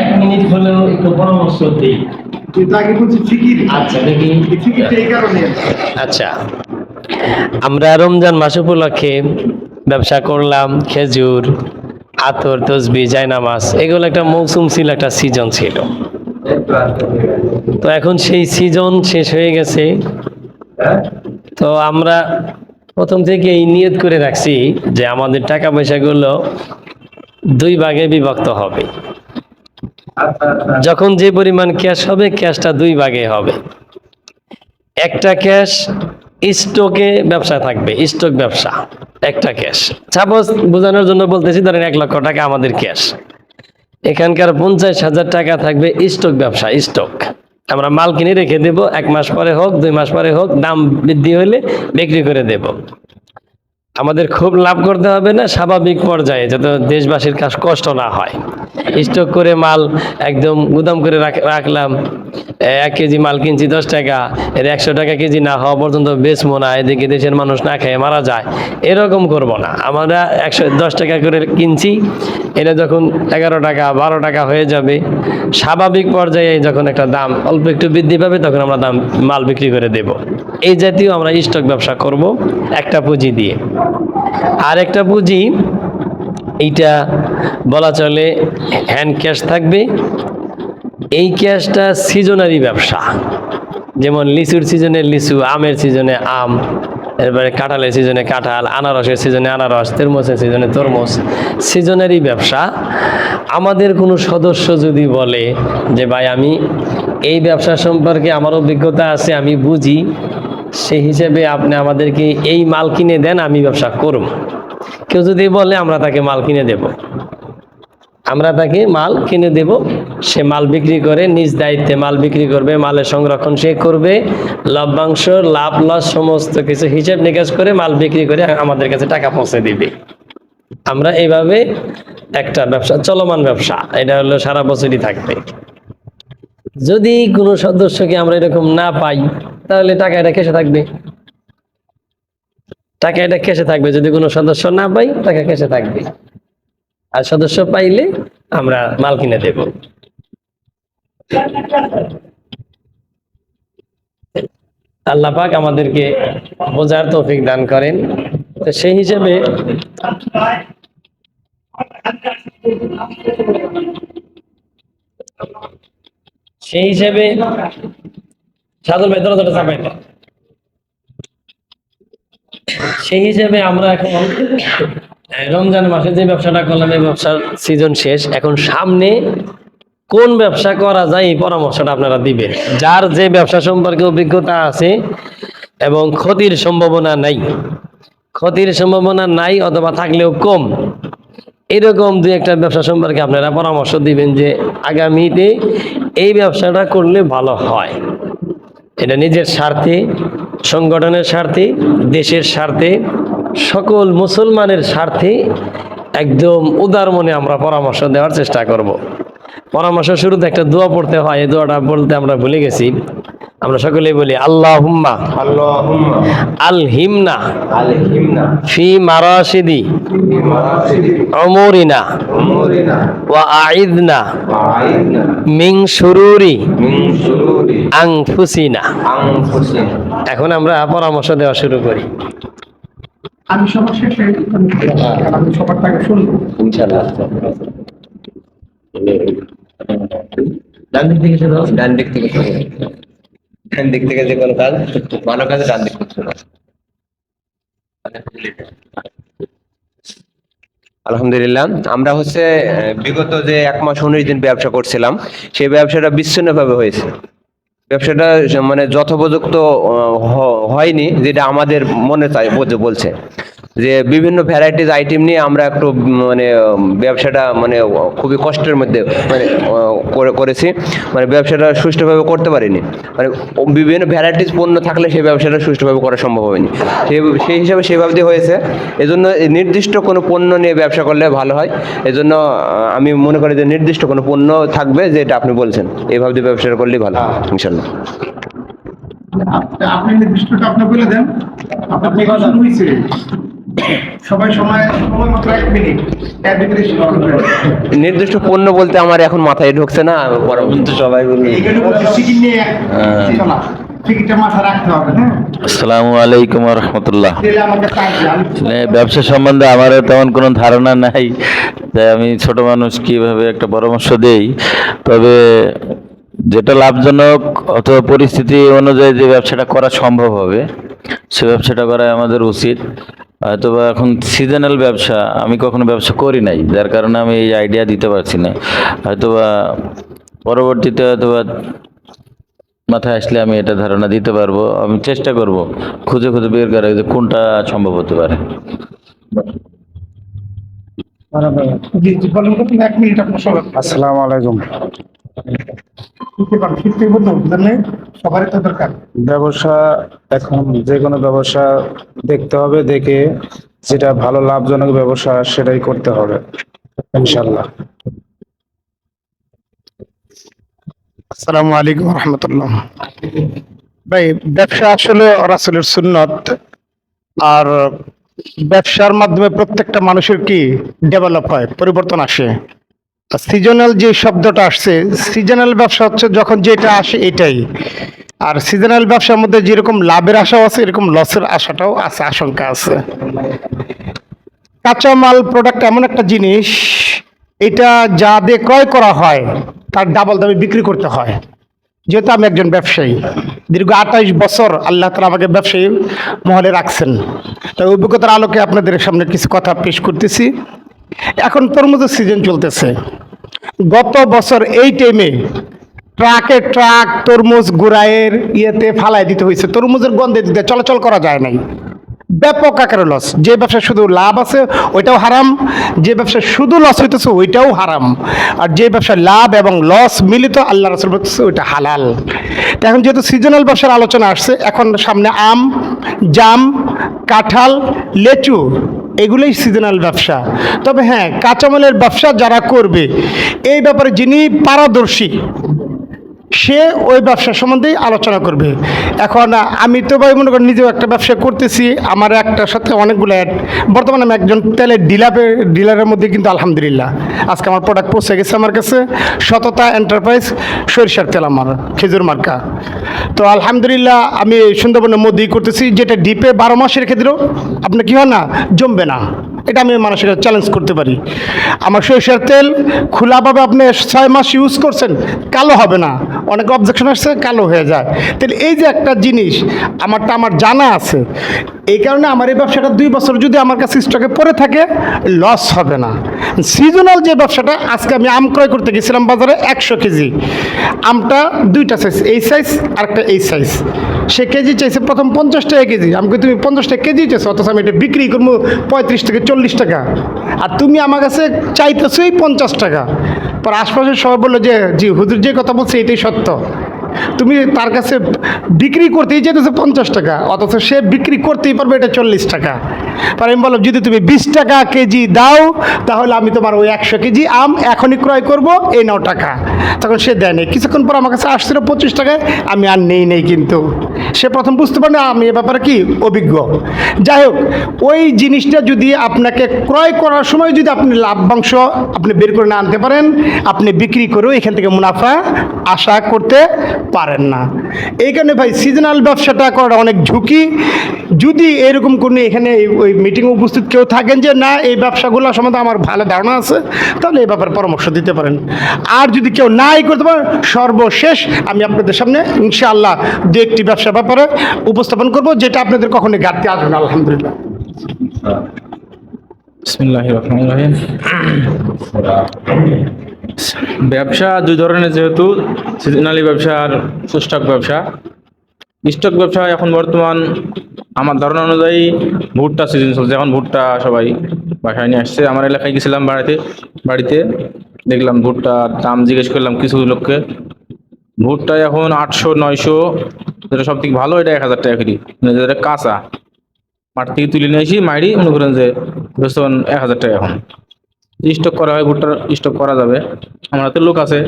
1 মিনিট হলেও একটু পরামর্শ দিই। আচ্ছা দেখি। আচ্ছা, আমরা রমজান মাস উপলক্ষে ব্যবসা করলাম খেজুর, আতর, তসবি, জায়নামাজ, এগুলো একটা মৌসুম ছিল, একটা সিজন ছিল। তো এখন সেই সিজন শেষ হয়ে গেছে। তো আমরা প্রথম থেকে এই নিয়ত করে রাখছি যে আমাদের টাকা পয়সাগুলো 2 ভাগে বিভক্ত হবে। যখন যে পরিমাণ ক্যাশ হবে ক্যাশটা 2 ভাগে হবে। একটা ক্যাশ স্টকে ব্যবসা থাকবে, স্টক ব্যবসা একটা ক্যাশ। সাপোজ বোঝানোর জন্য বলতেছি, ধরেন 1 লক্ষ টাকা আমাদের ক্যাশ, এখানকার 50,000 টাকা থাকবে স্টক ব্যবসা। স্টক আমরা মাল কিনে রেখে দেব, 1 মাস পরে হোক 2 মাস পরে হোক, দাম বৃদ্ধি হলে বিক্রি করে দেব। আমাদের খুব লাভ করতে হবে না, স্বাভাবিক পর্যায়ে, যাতে দেশবাসীর কাজ কষ্ট না হয়। স্টক করে মাল একদম গুদাম করে রাখলাম, 1 কেজি মাল কিনছি 10 টাকা, এর 100 টাকা কেজি না হওয়া পর্যন্ত বেচবো না, এদিকে দেশের মানুষ না খেয়ে মারা যায়, এরকম করব না। আমরা 110 টাকা করে কিনছি, এটা যখন 11 টাকা 12 টাকা হয়ে যাবে, স্বাভাবিক পর্যায়ে যখন একটা দাম অল্প একটু বৃদ্ধি পাবে তখন আমরা মাল বিক্রি করে দেব। এই জাতীয় আমরা স্টক ব্যবসা করব একটা পুঁজি দিয়ে। আর একটা পুঁজি এইটা বলা চলে হ্যান্ড ক্যাশ থাকবে। এই ক্যাশটা সিজনারি ব্যবসা, যেমন লিচুর সিজনে লিচু, আমের সিজনে আম, এরপরে কাঁঠালের সিজনে কাঁঠাল, আনারসের সিজনে আনারস, তরমুজের সিজনে তরমুজ, সিজনারি ব্যবসা। আমাদের কোনো সদস্য যদি বলে যে ভাই আমি এই ব্যবসা সম্পর্কে আমার অভিজ্ঞতা আছে, আমি বুঝি, সেই হিসেবে আপনি আমাদেরকে এই মাল কিনে দেন, আমি ব্যবসা করব। কেউ যদি বলে আমরা তাকে মাল কিনে দেব, আমরা তাকে মাল কিনে দেব, সে মাল বিক্রি করে নিজ দায়িত্বে মাল বিক্রি করবে, মালের সংরক্ষণ সে করবে, লভ্যাংশ লাভ লস সমস্ত কিছু হিসাব নিকাশ করে মাল বিক্রি করে আমাদের কাছে টাকা পৌঁছে দিবে। আমরা এইভাবে একটা ব্যবসা, চলমান ব্যবসা, এটা হলো সারা বছরই থাকবে। যদি কোনো সদস্যকে আমরা এরকম না পাই তাহলে টাকা এটা কেসে থাকবে, টাকা এটা কেসে থাকবে। যদি কোনো সদস্য না পাই টাকা কেসে থাকবে, আর সদস্য পাইলে আমরা মাল কিনে দেব। আল্লাহ পাক আমাদেরকে বোঝার তৌফিক দান করেন। তো সেই হিসেবে সাদর ভাই দরজাটা চাপাই দেন। সেই হিসেবে আমরা এখন রমজান মাসে যে ব্যবসাটা করলাম, এই ব্যবসার সিজন শেষ। এখন সামনে কোন ব্যবসা করা যায় এই পরামর্শটা আপনারা দিবেন। যার যে ব্যবসা সম্পর্কে অভিজ্ঞতা আছে এবং ক্ষতির সম্ভাবনা নাই অথবা থাকলেও কম, এরকম 2-1টা ব্যবসা সম্পর্কে আপনারা পরামর্শ দিবেন যে আগামীতে এই ব্যবসাটা করলে ভালো হয়। এটা নিজের স্বার্থে, সংগঠনের স্বার্থে, দেশের স্বার্থে, সকল মুসলমানের স্বার্থে একদম উদার মনে আমরা পরামর্শ দেওয়ার চেষ্টা করব। পরামর্শ শুরুতে একটা দোয়া পড়তে হয়, এই দোয়াটা বলতে আমরা ভুলে গেছি। আমরা সকলেই বলি আল্লাহুম্মা আল্লাহুম্মা আলহিমনা আলহিমনা ফি মারাশিদি উমুরিনা উমুরিনা ওয়া আইদনা ওয়াইদনা মিন শুরুরি মিন শুরুরি আনফুসিনা। আনফুসিনা। এখন আমরা পরামর্শ দেওয়া শুরু করি। আমি সবার শেষে আমি সবার থেকে শুনবো। ইনশাআল্লাহ। ডান দিক থেকে শুরু ডান দিক থেকে শুরু। ডান দিক থেকে যে কোনো কাজ ভালো কাজে ডান দিক থেকে শুরু। আলহামদুলিল্লাহ, আমরা হচ্ছে বিগত যে 1 মাস 19 দিন ব্যবসা করছিলাম, সেই ব্যবসাটা বিচ্ছিন্নভাবে হয়েছে। ব্যবসাটা মানে যথোপযুক্ত হয়নি, যেটা আমাদের মনে চাই বলছে যে বিভিন্ন ভ্যারাইটিস আইটেম নিয়ে আমরা একটু মানে ব্যবসাটা মানে খুবই কষ্টের মধ্যে মানে করেছি, মানে ব্যবসাটা সুষ্ঠুভাবে করতে পারিনি। মানে বিভিন্ন ভ্যারাইটিস পণ্য থাকলে সেই ব্যবসাটা সুষ্ঠুভাবে করা সম্ভব হয়নি। সেই হিসাবে সেভাবে দিয়ে হয়েছে। এজন্য নির্দিষ্ট কোনো পণ্য নিয়ে ব্যবসা করলে ভালো হয়। এজন্য আমি মনে করি যে নির্দিষ্ট কোনো পণ্য থাকবে, যেটা আপনি বলছেন, এইভাবে দিয়ে ব্যবসাটা করলেই ভালো ইনশাল্লাহ। আপনি নির্দিষ্টটা আপনি বলে দেন। আপনি কথা হয়েছে সবাই সময় মাত্র 1 মিনিট, এর ভিতরে শেষ করবেন। নির্দিষ্ট পণ্য বলতে আমার এখন মাথায় ঢুকছে না, পরবর্তী সবাই বলি। এখানে বলছি চিকেন নিয়ে চলা, চিকেনটা মাথায় রাখতে হবে। হ্যাঁ, আসসালামু আলাইকুম রহমতুল্লাহ। দিলে আমাকে সাহায্য আমি ব্যবসা সম্বন্ধে আমারও তেমন কোনো ধারণা নাই, তাই আমি ছোট মানুষ কিভাবে একটা পরামর্শ দেই। তবে যেটা লাভজনক অথবা পরিস্থিতি অনুযায়ী যে ব্যবসাটা করা সম্ভব হবে, সে ব্যবসাটা করা আমাদের উচিত। হয়তোবা এখন সিজনাল ব্যবসা, আমি কখনো ব্যবসা করি নাই, যার কারণে আমি এই আইডিয়া দিতে পারছি না। হয়তোবা পরবর্তীতে হয়তোবা মাথায় আসলে আমি এটা ধারণা দিতে পারবো। আমি চেষ্টা করব খুঁজে খুঁজে বের করা যে কোনটা সম্ভব হতে পারে। জি জি বলেন, কত 1 মিনিট আপনার সবাই। আসসালামু আলাইকুম। শিখতে বলতে সবারই তো দরকার। ব্যবসা, এখন যে কোনো ব্যবসা দেখতে হবে, দেখে যেটা ভালো লাভজনক ব্যবসা সেটাই করতে হবে ইনশাল্লাহ। আসসালামু আলাইকুম রহমতুল্লাহ। ভাই, ব্যবসা আসলে রাসূলের সুন্নত, আর ব্যবসার মাধ্যমে প্রত্যেকটা মানুষের কি ডেভেলপ হয়, পরিবর্তন আসে। সিজনাল যে শব্দটা আসছে, সিজনাল ব্যবসা হচ্ছে যখন যেটা আসে এটাই। আর সিজনাল ব্যবসার মধ্যে যেরকম লাভের আশাও আছে, এরকম লসের আশাটাও আছে, আশঙ্কা আছে। কাঁচামাল প্রোডাক্ট এমন একটা জিনিস, এটা যা দিয়ে ক্রয় করা হয় তার ডাবল দামে বিক্রি করতে হয়। যেহেতু আমি একজন ব্যবসায়ী, দীর্ঘ 28 বছর আল্লাহ তাআলা আমাকে ব্যবসায়ী মহলে রাখছেন, তাই অভিজ্ঞতার আলোকে আপনাদের সামনে কিছু কথা পেশ করতেছি। এখন তরমুজের সিজন চলতেছে। গত বছর এই টাইমে ট্রাকে ট্রাক তরমুজ গুড়াইয়ের ইয়েতে ফালাই দিতে হয়েছে, তরমুজের গন্ধে দিতে চলাচল করা যায় নাই। ব্যাপক আকারে লস। যে ব্যবসা শুধু লাভ আছে ওইটাও হারাম, যে ব্যবসা শুধু লস হইতেছে ওইটাও হারাম, আর যে ব্যবসা লাভ এবং লস মিলিত আল্লাহ রাসূল বলতেছে ওইটা হালাল। তো এখন যেহেতু সিজনাল ব্যবসার আলোচনা আসছে, এখন সামনে আম, জাম, কাঁঠাল, লেচু, এগুলোই সিজনাল ব্যবসা। তবে হ্যাঁ, কাঁচামালের ব্যবসা যারা করবে, এই ব্যাপারে যিনি পারদর্শী সে ওই ব্যবসা সম্বন্ধেই আলোচনা করবে। এখন আমি তো ভাই মনে করি নিজেও একটা ব্যবসা করতেছি, আমার একটার সাথে অনেকগুলো অ্যাড। বর্তমানে আমি একজন তেলের ডিলারের মধ্যে কিন্তু আলহামদুলিল্লাহ আজকে আমার প্রোডাক্ট পৌঁছে গেছে আমার কাছে। সততা এন্টারপ্রাইজ, সরিষার তেল, আমার খেজুর মার্কা। তো আলহামদুলিল্লাহ আমি সুন্দরবনের মধ্যেই করতেছি, যেটা ডিপে 12 মাস রেখে দিলেও আপনার কী হয় না, জমবে না। এটা আমি মানুষের চ্যালেঞ্জ করতে পারি। আমার সরিষার তেল খোলাভাবে আপনি 6 মাস ইউজ করছেন, কালো হবে না। অনেক অবজেকশন আসছে, কালো হয়ে যায়। তাহলে এই যে একটা জিনিস আমার জানা আছে, এই কারণে আমার এই ব্যবসাটা 2 বছর যদি আমার কাছে স্টকে পড়ে থাকে, লস হবে না। সিজনাল যে ব্যবসাটা, আজকে আমি আম ক্রয় করতে গেছিলাম বাজারে 100 কেজি। আমটা 2টা সাইজ, এই সাইজ আর একটা এই সাইজ। সে কেজি চাইছে প্রথম 50 টাকা কেজি। আমাকে তুমি 50 টাকা কেজি চাইছো, অথচ আমি এটা বিক্রি করবো 35 থেকে 40 টাকা, আর তুমি আমার কাছে চাইতেছোই 50 টাকা। পর আশপাশের সবাই বললো যে জি হুজুর যে কথা বলছে এটাই সত্য। তুমি তার কাছে বিক্রি করতেই যেতেছে 50 টাকা, অথচ সে বিক্রি করতেই পারবে এটা 40 টাকা। আর আমি বললাম যদি তুমি 20 টাকা কেজি দাও তাহলে আমি তোমার ওই 100 কেজি আম এখনই ক্রয় করব, এই নাও টাকা। তখন সে দেয় নেই। কিছুক্ষণ পর আমার কাছে আসছিল 25 টাকায়, আমি আর নেই কিন্তু সে প্রথম বুঝতে পারে না আমি এ ব্যাপারে কি অভিজ্ঞ। যাই হোক, ওই জিনিসটা যদি আপনাকে ক্রয় করার সময় যদি আপনি লাভ্যাংশ আপনি বের করে না আনতে পারেন, আপনি বিক্রি করেও এখান থেকে মুনাফা আশা করতে পারেন না। এই কারণে ভাই সিজনাল ব্যবসাটা করা অনেক ঝুঁকি। যদি এরকম কোনো এখানে ওই মিটিংয়ে উপস্থিত কেউ থাকেন যে না এই ব্যবসাগুলো সম্বন্ধে আমার ভালো ধারণা আছে, তাহলে এই ব্যাপারে পরামর্শ দিতে পারেন। আর যদি কেউ নাই করতে পারেন, সর্বশেষ আমি আপনাদের সামনে ইনশাআল্লাহ দু একটি ব্যবসার ব্যাপারে উপস্থাপন করব, যেটা আপনাদের কখনোই ঘাটতি আসবে না, আলহামদুলিল্লাহ। বিসমিল্লাহির রহমানির রহিম। ব্যবসা দুই ধরনের, যেহেতু সিজনালি ব্যবসা আর স্টক ব্যবসা। স্টক ব্যবসা এখন বর্তমান আমার ধারণা অনুযায়ী ভুট্টা সিজন চলছে, এখন ভুট্টা সবাই বাসায় নিয়ে আসছে। আমার এলাকায় গেছিলাম বাড়িতে দেখলাম ভুট্টার দাম, জিজ্ঞেস করলাম কিছু লোককে, ভুট্টা এখন 800-900, যেটা সব থেকে ভালো এটা 1000 টাকা কেজি, মানে যেটা কাঁচা মাঠ থেকে তুলে নিয়ে আসি মাইরি, মনে করেন যে বেতন 1000 টাকা। এখন স্টক করা হয়, ভুট্টার স্টক করা যাবে, আমার হাতে লোক আছে,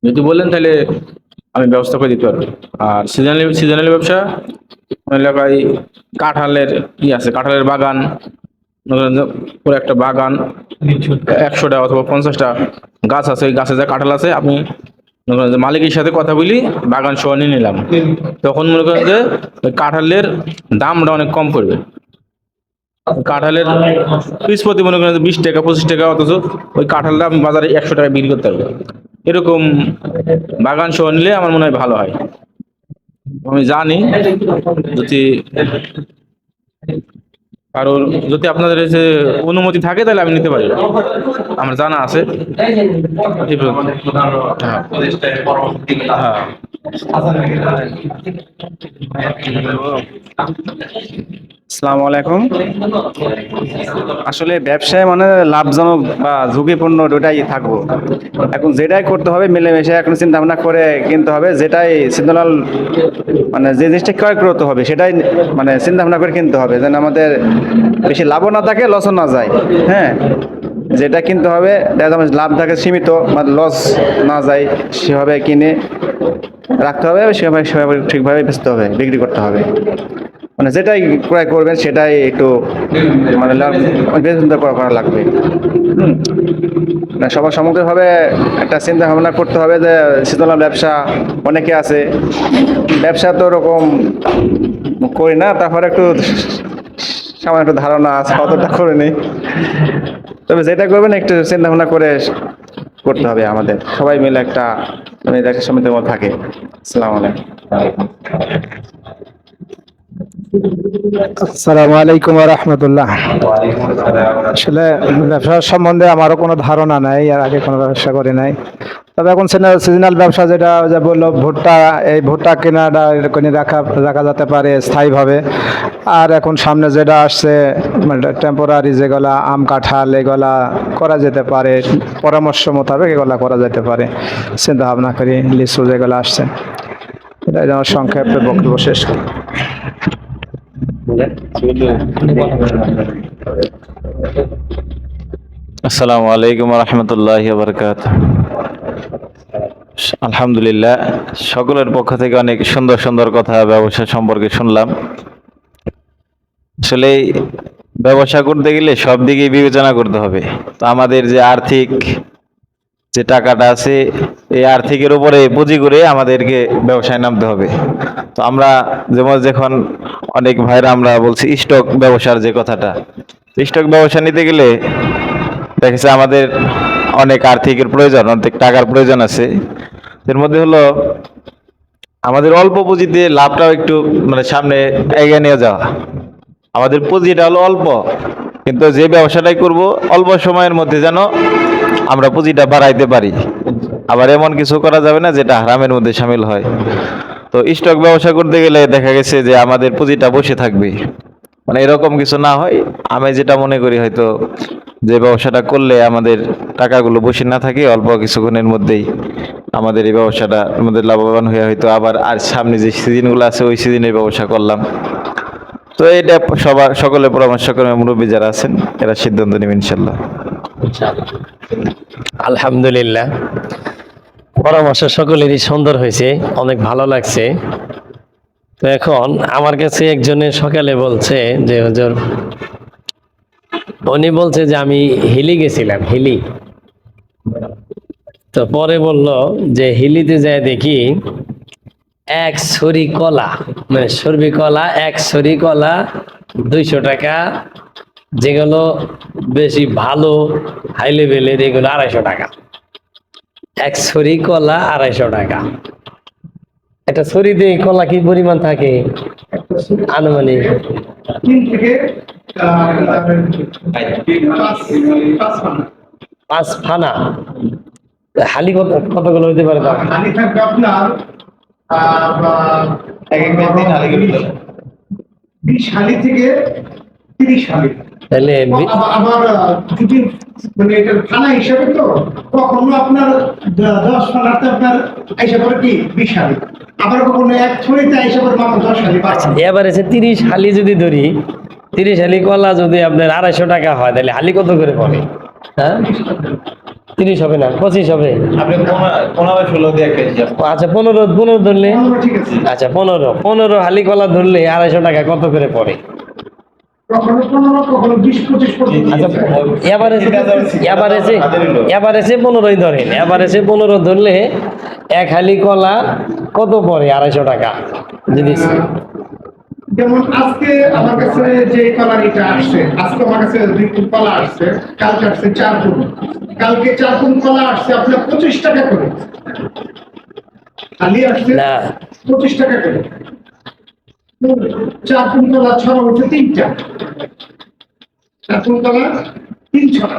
যদি বলেন তাহলে আমি ব্যবস্থা করে দিতে পারবো। আর সিজনালি ব্যবসা, আমার এলাকায় কাঁঠালের আছে, কাঁঠালের বাগান, মনে করেন যে পুরো একটা বাগান 100টা অথবা 50টা গাছ আছে, ওই গাছে যা কাঁঠাল আছে, আমি মনে করেন যে মালিকের সাথে কথা বলি, বাগান সহ নিয়ে নিলাম, তখন মনে করেন যে ওই কাঁঠালের দামটা অনেক কম পড়বে। কাঁঠালের পিস প্রতি মনে করেন 20 টাকা 25 টাকা, অথচ ওই কাঁঠালটা আমি বাজারে 100 টাকা বিক্রি করতে পারবো। এরকম বাগান সহ নিলে আমার মনে হয় ভালো হয়। আমি জানি যদি কারোর, যদি আপনাদের যে অনুমতি থাকে তাহলে আমি নিতে পারি, আমার জানা আছে। এই পর্যন্ত। হ্যাঁ। আসসালামু আলাইকুম। আসলে ব্যবসায় মানে লাভজনক বা ঝুঁকিপূর্ণ দুটাই থাকবো। এখন যেটাই করতে হবে মিলেমিশে এখন চিন্তা ভাবনা করে কিনতে হবে, যেটাই সিজনাল মানে যে জিনিসটা ক্রয় করতে হবে সেটাই মানে চিন্তা ভাবনা করে কিনতে হবে, যেন আমাদের বেশি লাভও না থাকে লসও না যায়। হ্যাঁ, যেটা কিনতে হবে লাভ থাকে সীমিত, মানে লস না যায়, সেভাবে কিনে রাখতে হবে, সেভাবে ঠিকভাবে বেচতে হবে, বিক্রি করতে হবে। মানে যেটাই ক্রয় করবেন সেটাই একটু মানে বিবেচনা করা লাগবে। সবার সামগ্রিকভাবে একটা চিন্তা ভাবনা করতে হবে যে সিজনাল ব্যবসা অনেকে আছে, ব্যবসা তো ওরকম করি না, তারপরে একটু সামান্য একটু ধারণা আছে, অতটা করে নেই। তবে যেটা করবেন একটু চিন্তা ভাবনা করে করতে হবে, আমাদের সবাই মিলে একটা সমিতির মধ্যে থাকে। আসসালামু আলাইকুম। আসসালামু আলাইকুম ওয়া রাহমাতুল্লাহ। আসলে ব্যবসার সম্বন্ধে আমারও কোনো ধারণা নাই, আর আগে কোনো ব্যবসা করি নাই। তবে এখন সিজনাল ব্যবসা যেটা যা বললো ভুট্টা, এই ভুট্টা কেনাটা এরকম রাখা যেতে পারে স্থায়ীভাবে। আর এখন সামনে যেটা আসছে মানে টেম্পোরারি, যেগুলা আম কাঁঠাল এগুলা করা যেতে পারে, পরামর্শ মোতাবেক এগুলা করা যেতে পারে চিন্তা ভাবনা করি। লিচু যেগুলো আসছে, এটা আমার সংক্ষেপে বক্তব্য শেষ করি। আসসালামু আলাইকুম রহমতুল্লাহি ওয়া বারাকাতুহু। আলহামদুলিল্লাহ, সকলের পক্ষ থেকে অনেক সুন্দর সুন্দর কথা ব্যবসা সম্পর্কে শুনলাম। আসলে ব্যবসা করতে গেলে সব দিকেই বিবেচনা করতে হবে। তো আমাদের যে আর্থিক যে টাকাটা আছে, এই আর্থিকের উপরে পুঁজি করে আমাদেরকে ব্যবসায় নামতে হবে। তো আমরা যখন অনেক ভাইরা আমরা বলছি স্টক ব্যবসার যে কথাটা, স্টক ব্যবসা নিতে গেলে দেখেছে আমাদের অনেক আর্থিকের প্রয়োজন, অনেক টাকার প্রয়োজন আছে। এর মধ্যে হলো আমাদের অল্প পুঁজিতে লাভটাও একটু মানে সামনে এগিয়ে নিয়ে যাওয়া। আমাদের পুঁজিটা হলো অল্প, কিন্তু যে ব্যবসাটাই করব অল্প সময়ের মধ্যে যেন আমরা পুঁজিটা বাড়াইতে পারি। আবার এমন কিছু করা যাবে না যেটা হারামের মধ্যে শামিল হয়। তো স্টক ব্যবসা করতে গেলে দেখা গেছে যে আমাদের পুঁজিটা বসে থাকবে, মানে এরকম কিছু না হয়। আমি যেটা মনে করি হয়তো যে ব্যবসাটা করলে আমাদের টাকাগুলো বসে না থাকে, অল্প কিছুক্ষণের মধ্যেই আমাদের এই ব্যবসাটা আমাদের লাভবান হয়ে হয়তো আবার আর সামনে যে সিজনগুলো আছে ওই সিজনের ব্যবসা করলাম। তো এটা সকলে পরামর্শ করে মুরব্বী যারা আছেন এরা সিদ্ধান্ত নেবেন ইনশাল্লাহ। আলহামদুলিল্লাহ, পরামর্শ সকলেরই সুন্দর হয়েছে, অনেক ভালো লাগছে। তো এখন আমার কাছে একজনে সকালে বলছে যে হুজুর, উনি বলছে যে আমি হিলি গেছিলাম, হিলি। তো পরে বলল যে হিলিতে যায় দেখি এক ছড়ি কলা, মানে সর্বি কলা, এক ছড়ি কলা 200 টাকা, যেগুলো বেশি ভালো হাই লেভেলের এগুলো 250 টাকা। এক ছড়ি কলা 250 টাকা। একটা ছড়িতে কলা কি পরিমাণ থাকে আনুমানিক? 3 থেকে 5 ফানা। হালি কতগুলো হইতে পারে? হালি থাকবে আপনার 20 হালি থেকে 30 হালি। তাহলে আবার যদি মানে এটা থানা হিসাবে তো কখনো আপনার 10 ফানাতে আপনার আইসা করে কি 20 হালি, আবার কখনো এক ছড়িতে আইসা করে মাত্র 10 হালি। এবার এসে 30 হালি যদি ধরি, 30 হালি কলা যদি আপনার 250 টাকা হয়, তাহলে হালি কত করে পড়ে? হ্যাঁ, 30 হবে না, 25 হবে। আচ্ছা 15 ধরলে, ঠিক আছে। আচ্ছা 15 হালি কলা ধরলে 250 টাকা কত করে পড়ে? কখনো 15, কখনো 20, 25 পর্যন্ত। আচ্ছা এভারেজে 15ই ধরেন, এভারেজে 15 ধরলে এক হালি কলা কত পড়ে 250 টাকা? যদি যেমন আজকে আমার কাছে যে কলারিটা আসছে, আজকে আমার কাছে 2 কুন কলা আসছে, কালকে আসছে 4 কুন, কালকে 4 কুন কলা আসছে আপনার 25 টাকা করে, খালি আসছে না 25 টাকা করে। 4 কুন কলা ছড়া হচ্ছে 3টা, 4 কুন কলা 3 ছড়া,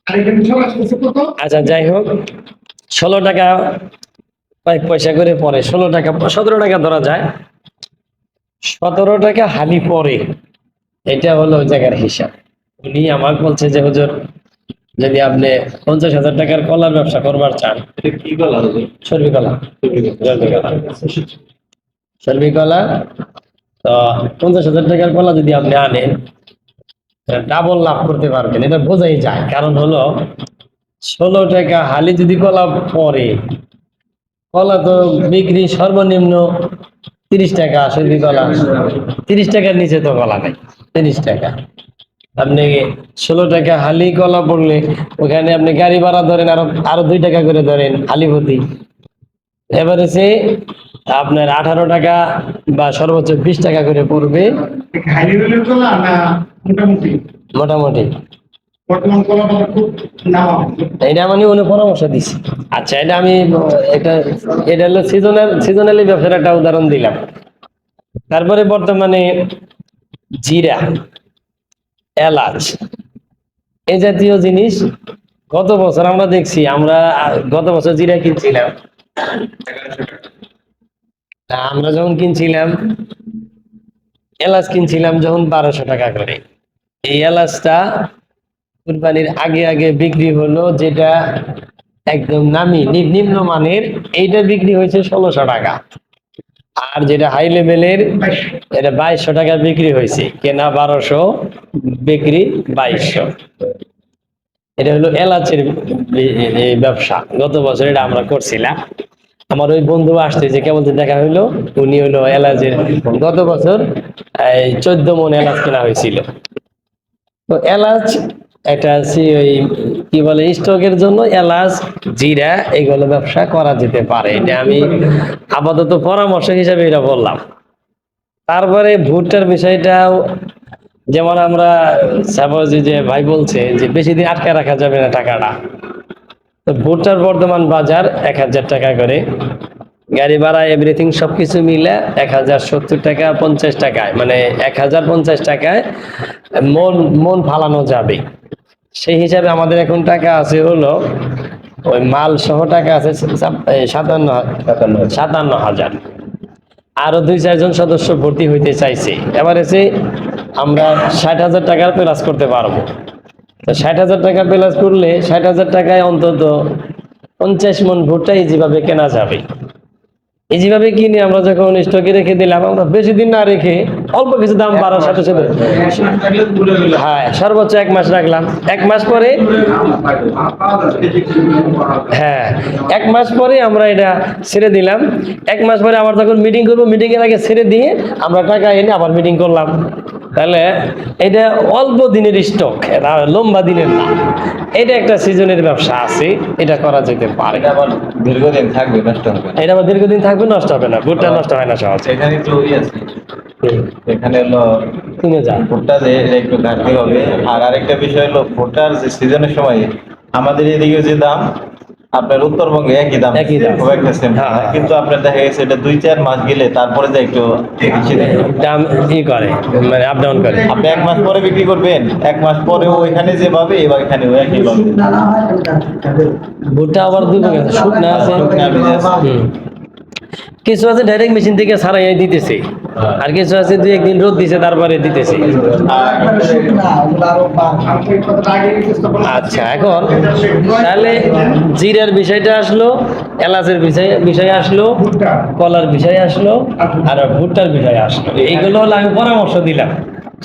আর এখানে ছড়া আসছে কত? আচ্ছা যাই হোক, 16 টাকা কয়েক পয়সা করে পরে, 16 টাকা 17 টাকা ধরা যায়, 17 টাকা হালি পরে। এটা হলো ওই জায়গার হিসাব। উনি আমাকে বলছে যে হুজুর, যদি আপনি 50,000 টাকার কলার ব্যবসা করবার চান, কি কলা? সর্বি কলা। সর্বি কলা। তো 50,000 টাকার কলা যদি আপনি আনেন, ডাবল লাভ করতে পারবেন, এটা বোঝাই যায়। কারণ হলো 16 টাকা হালি যদি কলা পরে, কলা তো বিক্রি সর্বনিম্ন 30 টাকা। সর্বি কলা 30 টাকার নিচে তো কলা নেই, 30 টাকা। আপনি 16 টাকা হালি কলা পড়লে ওখানে আপনি গাড়ি ভাড়া ধরেন, আরো 2 টাকা করে ধরেন হালি প্রতি। এবারে সে আপনার 18 টাকা বা সর্বোচ্চ 20 টাকা করে পড়বে হাই লেভেলের কলা না মোটামুটি? মোটামুটি। বর্তমান কলা বাজার খুব নামা। এটা মানে উনি পরামর্শ দিচ্ছে। আচ্ছা, এটা আমি এটা হলো সিজনালি ব্যবসার একটা উদাহরণ দিলাম। তারপরে বর্তমানে জিরা, এলাচ, এই জাতীয় জিনিস গত বছর আমরা দেখছি, গত বছর জিরা কিনছিলাম, আমরা যখন কিনছিলাম, এলাচ কিনছিলাম যখন 1200 টাকা করে। এই এলাচটা কুরবানির আগে বিক্রি হলো, যেটা একদম নামি নিম্ন মানের, এইটা বিক্রি হয়েছে 1600 টাকা। আর যেটা হাই লেভেলের এটা 2200 টাকা বিক্রি হয়েছে, কেনা 1200, বিক্রি 2200। এটা হলো এলাচের ব্যবসা। গত বছর এটা আমরা করছিলাম। আমার ওই বন্ধু আসছে, যে কেবল দেখা হইলো, উনি হলো এলাচের গত বছর 14 মণ এলাচ কেনা হয়েছিল। তো এলাচ এটা ওই কি বলে, স্টকের জন্য এলাচ, জিরা এগুলো ব্যবসা করা যেতে পারে। এটা আমি আপাতত পরামর্শ হিসাবে এটা বললাম। তারপরে ভুট্টার বিষয়টাও, যেমন আমরা সাপোজ যে ভাই বলছে যে বেশি দিন আটকে রাখা যাবে না টাকাটা। তো ভুট্টার বর্তমান বাজার 1000 টাকা করে, গাড়ি ভাড়া এভরিথিং সবকিছু মিলে 1070 টাকা 50 টাকায়, মানে 1050 টাকায় মন ফালানো যাবে। সেই হিসাবে আমাদের এখন টাকা আছে হলো, ওই মাল সহ টাকা আছে 57,000। আরো 2-4 জন সদস্য ভর্তি হইতে চাইছে। এবার এসে আমরা 60,000 টাকার প্লাস করতে পারবো। তো 60,000 টাকা প্লাস করলে 60,000 টাকায় অন্তত 50 মন ভুট্টা যেভাবে কেনা যাবে। এই যেভাবে কিনে আমরা যখন স্টকে রেখে দিলাম, আমরা বেশি দিন না রেখে অল্প কিছু দাম বাড়ার সাথে সাথে, হ্যাঁ সর্বোচ্চ 1 মাস রাখলাম। 1 মাস পরে, হ্যাঁ 1 মাস পরে আমরা এটা ছেড়ে দিলাম। 1 মাস পরে আবার যখন মিটিং করবো, মিটিং এর আগে ছেড়ে দিয়ে আমরা টাকা এনে আবার মিটিং করলাম। তাহলে এটা অল্প দিনের স্টক, লম্বা দিনের না। এটা একটা সিজনের ব্যবসা আছে, এটা করা যেতে পারে। আবার দীর্ঘদিন থাকবে, নষ্ট হবে না। এটা আবার দীর্ঘদিন থাকবে, নষ্ট হবে না। ভুট্টা নষ্ট হয় না সহজে। এখানে একটু আছে, এখানে হলো কিনে যান। ভুট্টা যে এটা একটু ঘাটতি হবে। আর আরেকটা বিষয় হলো ভুট্টার যে সিজনের সময় আমাদের এদিকে যে দাম, আপনার উত্তরবঙ্গে একই দাম, একই দাম। খুব একটা সেম। হ্যাঁ, হ্যাঁ। কিন্তু আপনার দেখা গেছে এটা 2-4 মাস গেলে তারপরে যে একটু বেশি দেয়। দাম করে, মানে আপ ডাউন করে। আপনি 1 মাস পরে বিক্রি করবেন, 1 মাস পরেও ওইখানে যেভাবে এবার এখানেও একই পাবে। ভুট্টা আবার দুই প্রকার, শুকনা আছে, হুম। কিছু আছে ডাইরেক্ট মেশিন থেকে ছাড়াই দিতেছে, আর কিছু আছে 2-1 দিন রোদ দিছে তারপরে দিতেছে। আচ্ছা, এখন তাহলে জিরার বিষয়টা আসলো, এলাচের বিষয় আসলো, কলার বিষয় আসলো, আর ভুট্টার বিষয় আসলো। এইগুলো হলো আমি পরামর্শ দিলাম,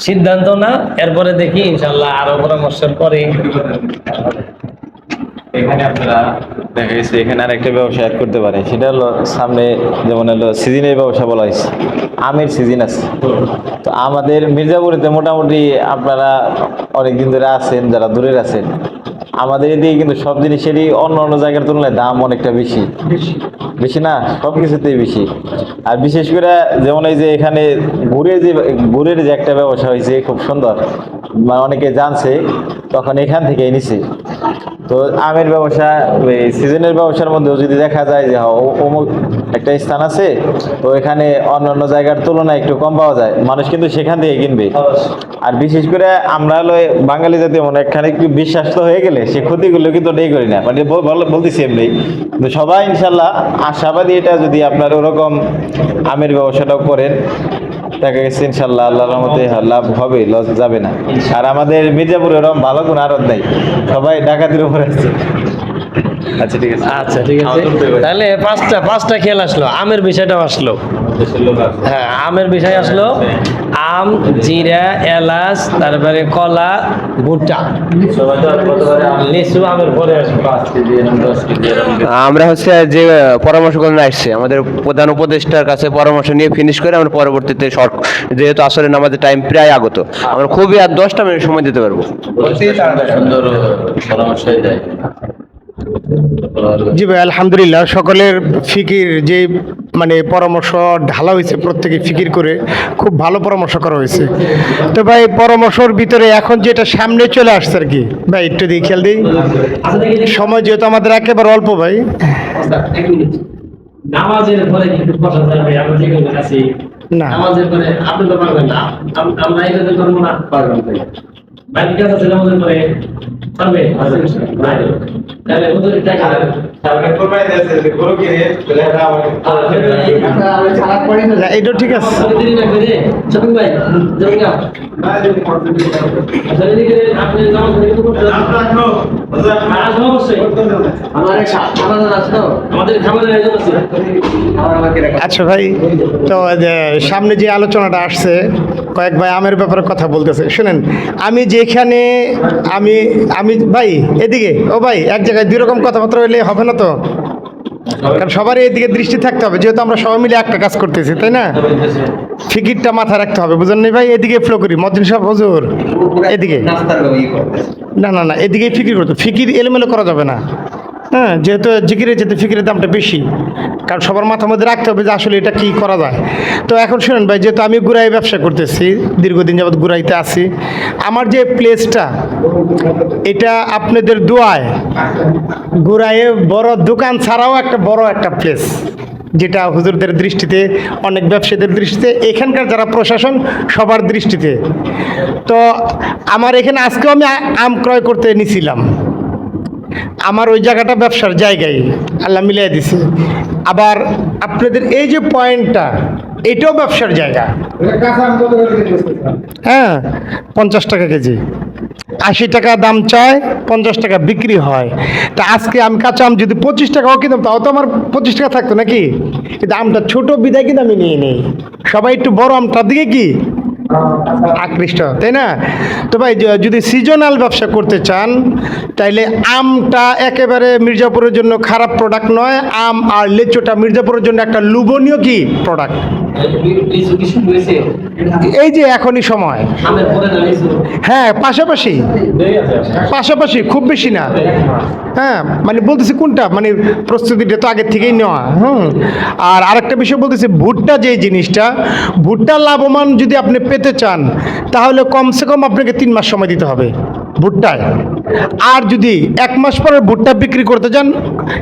সিদ্ধান্ত না। এরপরে দেখি ইনশাল্লাহ আরো পরামর্শের পরে। এখানে আপনারা দেখা গেছে এখানে আরেকটা ব্যবসা অ্যাড করতে পারে, সেটা হলো সামনে যেমন হলো সিজনের ব্যবসা বলা হয়েছে, আমের সিজন আছে। তো আমাদের মির্জাপুরেতে মোটামুটি আপনারা অনেকদিন ধরে আছেন, যারা দূরের আছেন, আমাদের এদিকে কিন্তু সব জিনিসেরই অন্য অন্য জায়গার তুলনায় দাম অনেকটা বেশি বেশি না, সব কিছুতেই বেশি। আর বিশেষ করে যেমন এই যে এখানে গুড়ের যে একটা ব্যবসা হয়েছে খুব সুন্দর, মানে অনেকে জানছে, তখন এখান থেকে নিছে। তো আমের ব্যবসা, সিজনের ব্যবসার মধ্যেও যদি দেখা যায় যে অমুক একটা স্থান আছে, তো এখানে অন্য অন্য জায়গার তুলনায় একটু কম পাওয়া যায়, মানুষ কিন্তু সেখান থেকে কিনবে। আর বিশেষ করে আমরা হলো বাঙালি জাতীয় মনে একখানে একটু বিশ্বাস তো হয়ে গেলে সে ক্ষতিগুলো কিন্তু নেই করি না, মানে বলতেছি এমনি। কিন্তু সবাই ইনশাল্লাহ আশাবাদী, এটা যদি আপনার ওরকম আমের ব্যবসাটাও করেন, দেখা গেছে ইনশাল্লাহ আল্লাহর রহমতে লাভ হবে, লস যাবে না। আর আমাদের মির্জাপুরে ওরকম ভালো কোনো আড়ত নাই, সবাই ডাকাতির উপরে আছে। আচ্ছা ঠিক আছে, আচ্ছা ঠিক আছে। তাহলে পাঁচটা খেয়াল আসলো, আমের বিষয়টাও আসলো। হ্যাঁ, আমের বিষয় আসলো, আম, জিরা, এলাচ, তারপরে কলা, ভুট্টা, লিচু আমের পরে আসবে। আমরা হচ্ছে যে পরামর্শগুলো আসছে আমাদের প্রধান উপদেষ্টার কাছে পরামর্শ নিয়ে ফিনিশ করে আমরা পরবর্তীতে যেহেতু আসলে আমাদের টাইম প্রায় আগত, আমরা খুবই আর 10টা মিনিট সময় দিতে পারবো। সুন্দর পরামর্শ দেয়। জি ভাই, আলহামদুলিল্লাহ, সকলের ফিকির যে মানে পরামর্শ ঢালা হয়েছে, প্রত্যেকে ফিকির করে খুব ভালো পরামর্শ করা হয়েছে। তো ভাই পরামর্শের ভিতরে এখন যেটা সামনে চলে আসছে আর কি ভাই, একটু দিয়ে খেয়াল দিই, সময় যেহেতু আমাদের একেবারে অল্প ভাই। নামাজের পরে কিন্তু বসা যাবে, আমরা যেগুলো আছি না। নামাজের পরে আপনি তো পারবেন না, আমরা এগুলো করবো না, পারবেন না। বাড়ির কাছে আছে নামাজের পরে পারবে, তাহলে হুজুর টাকা না, এটা ঠিক আছে। আচ্ছা ভাই, তো সামনে যে আলোচনাটা আসছে, কয়েক ভাই আমের ব্যাপারে কথা বলতেছে, শুনেন। আমি যেখানে আমি ভাই এদিকে, ও ভাই এক জায়গায় 2 রকম কথাবার্তা হইলে হবে না তো, কারণ সবারই এদিকে দৃষ্টি থাকতে হবে, যেহেতু আমরা সবাই মিলে একটা কাজ করতেছি, তাই না? ফিকিরটা মাথায় রাখতে হবে, বুঝলেন নি ভাই? এদিকে ফ্লো করি, মদ্দিন সাহেব হুজুর এদিকে, না না না, এদিকে ফিকির করতে, ফিকির এলোমেলো করা যাবে না। হ্যাঁ, যেহেতু জিকিরের যেতে ফিকিরের দামটা বেশি, কারণ সবার মাথার মধ্যে রাখতে হবে যে আসলে এটা কি করা যায়। তো এখন শুনুন ভাই, যেহেতু আমি গুড়াই ব্যবসা করতেছি, দীর্ঘদিন যাবৎ গুড়াইতে আছি, আমার যে প্লেসটা, এটা আপনাদের দোয়ায় গুড়াইয়ে বড় দোকান ছাড়াও একটা বড় একটা প্লেস, যেটা হুজুরদের দৃষ্টিতে, অনেক ব্যবসায়ীদের দৃষ্টিতে, এখানকার যারা প্রশাসন সবার দৃষ্টিতে। তো আমার এখানে আজকেও আমি আম ক্রয় করতে নিছিলাম, আমার ওই জায়গাটা ব্যবসার জায়গায় আল্লাহ মিলিয়ে দিছে। আবার আপনাদের এই যে পয়েন্টটা, এটাও ব্যবসার জায়গা। হ্যাঁ, 50 টাকা কেজি। 80 টাকা দাম চায়, 50 টাকা বিক্রি হয়। তা আজকে আমি কাঁচা আম যদি 25 টাকাও কিনতাম তাও তো আমার 25 টাকা থাকতো নাকি? কিন্তু আমটা ছোট বিদায় কিন্তু আমি নিয়ে নেই। সবাই একটু বড় আমটার দিকে কি আকৃষ্ট, তাই না? তো ভাই যদি সিজনাল ব্যবসা করতে চান তাইলে আমটা একেবারে মির্জাপুরের জন্য খারাপ প্রোডাক্ট নয়। আম আর লিচুটা মির্জাপুরের জন্য একটা লোভনীয় কি প্রোডাক্ট। এই যে এখনই সময়, হ্যাঁ পাশাপাশি পাশাপাশি, খুব বেশি না। হ্যাঁ মানে বলতেছি কোনটা, মানে প্রস্তুতিটা তো আগের থেকেই নেওয়া। আর আরেকটা বিষয় বলতেছি, ভুট্টা যে জিনিসটা, ভুট্টা লাভবান যদি আপনি পেতে চান তাহলে কমসে কম আপনাকে 3 মাস সময় দিতে হবে ভুট্টায়। আর যদি 1 মাস পরে ভুট্টা বিক্রি করতে যান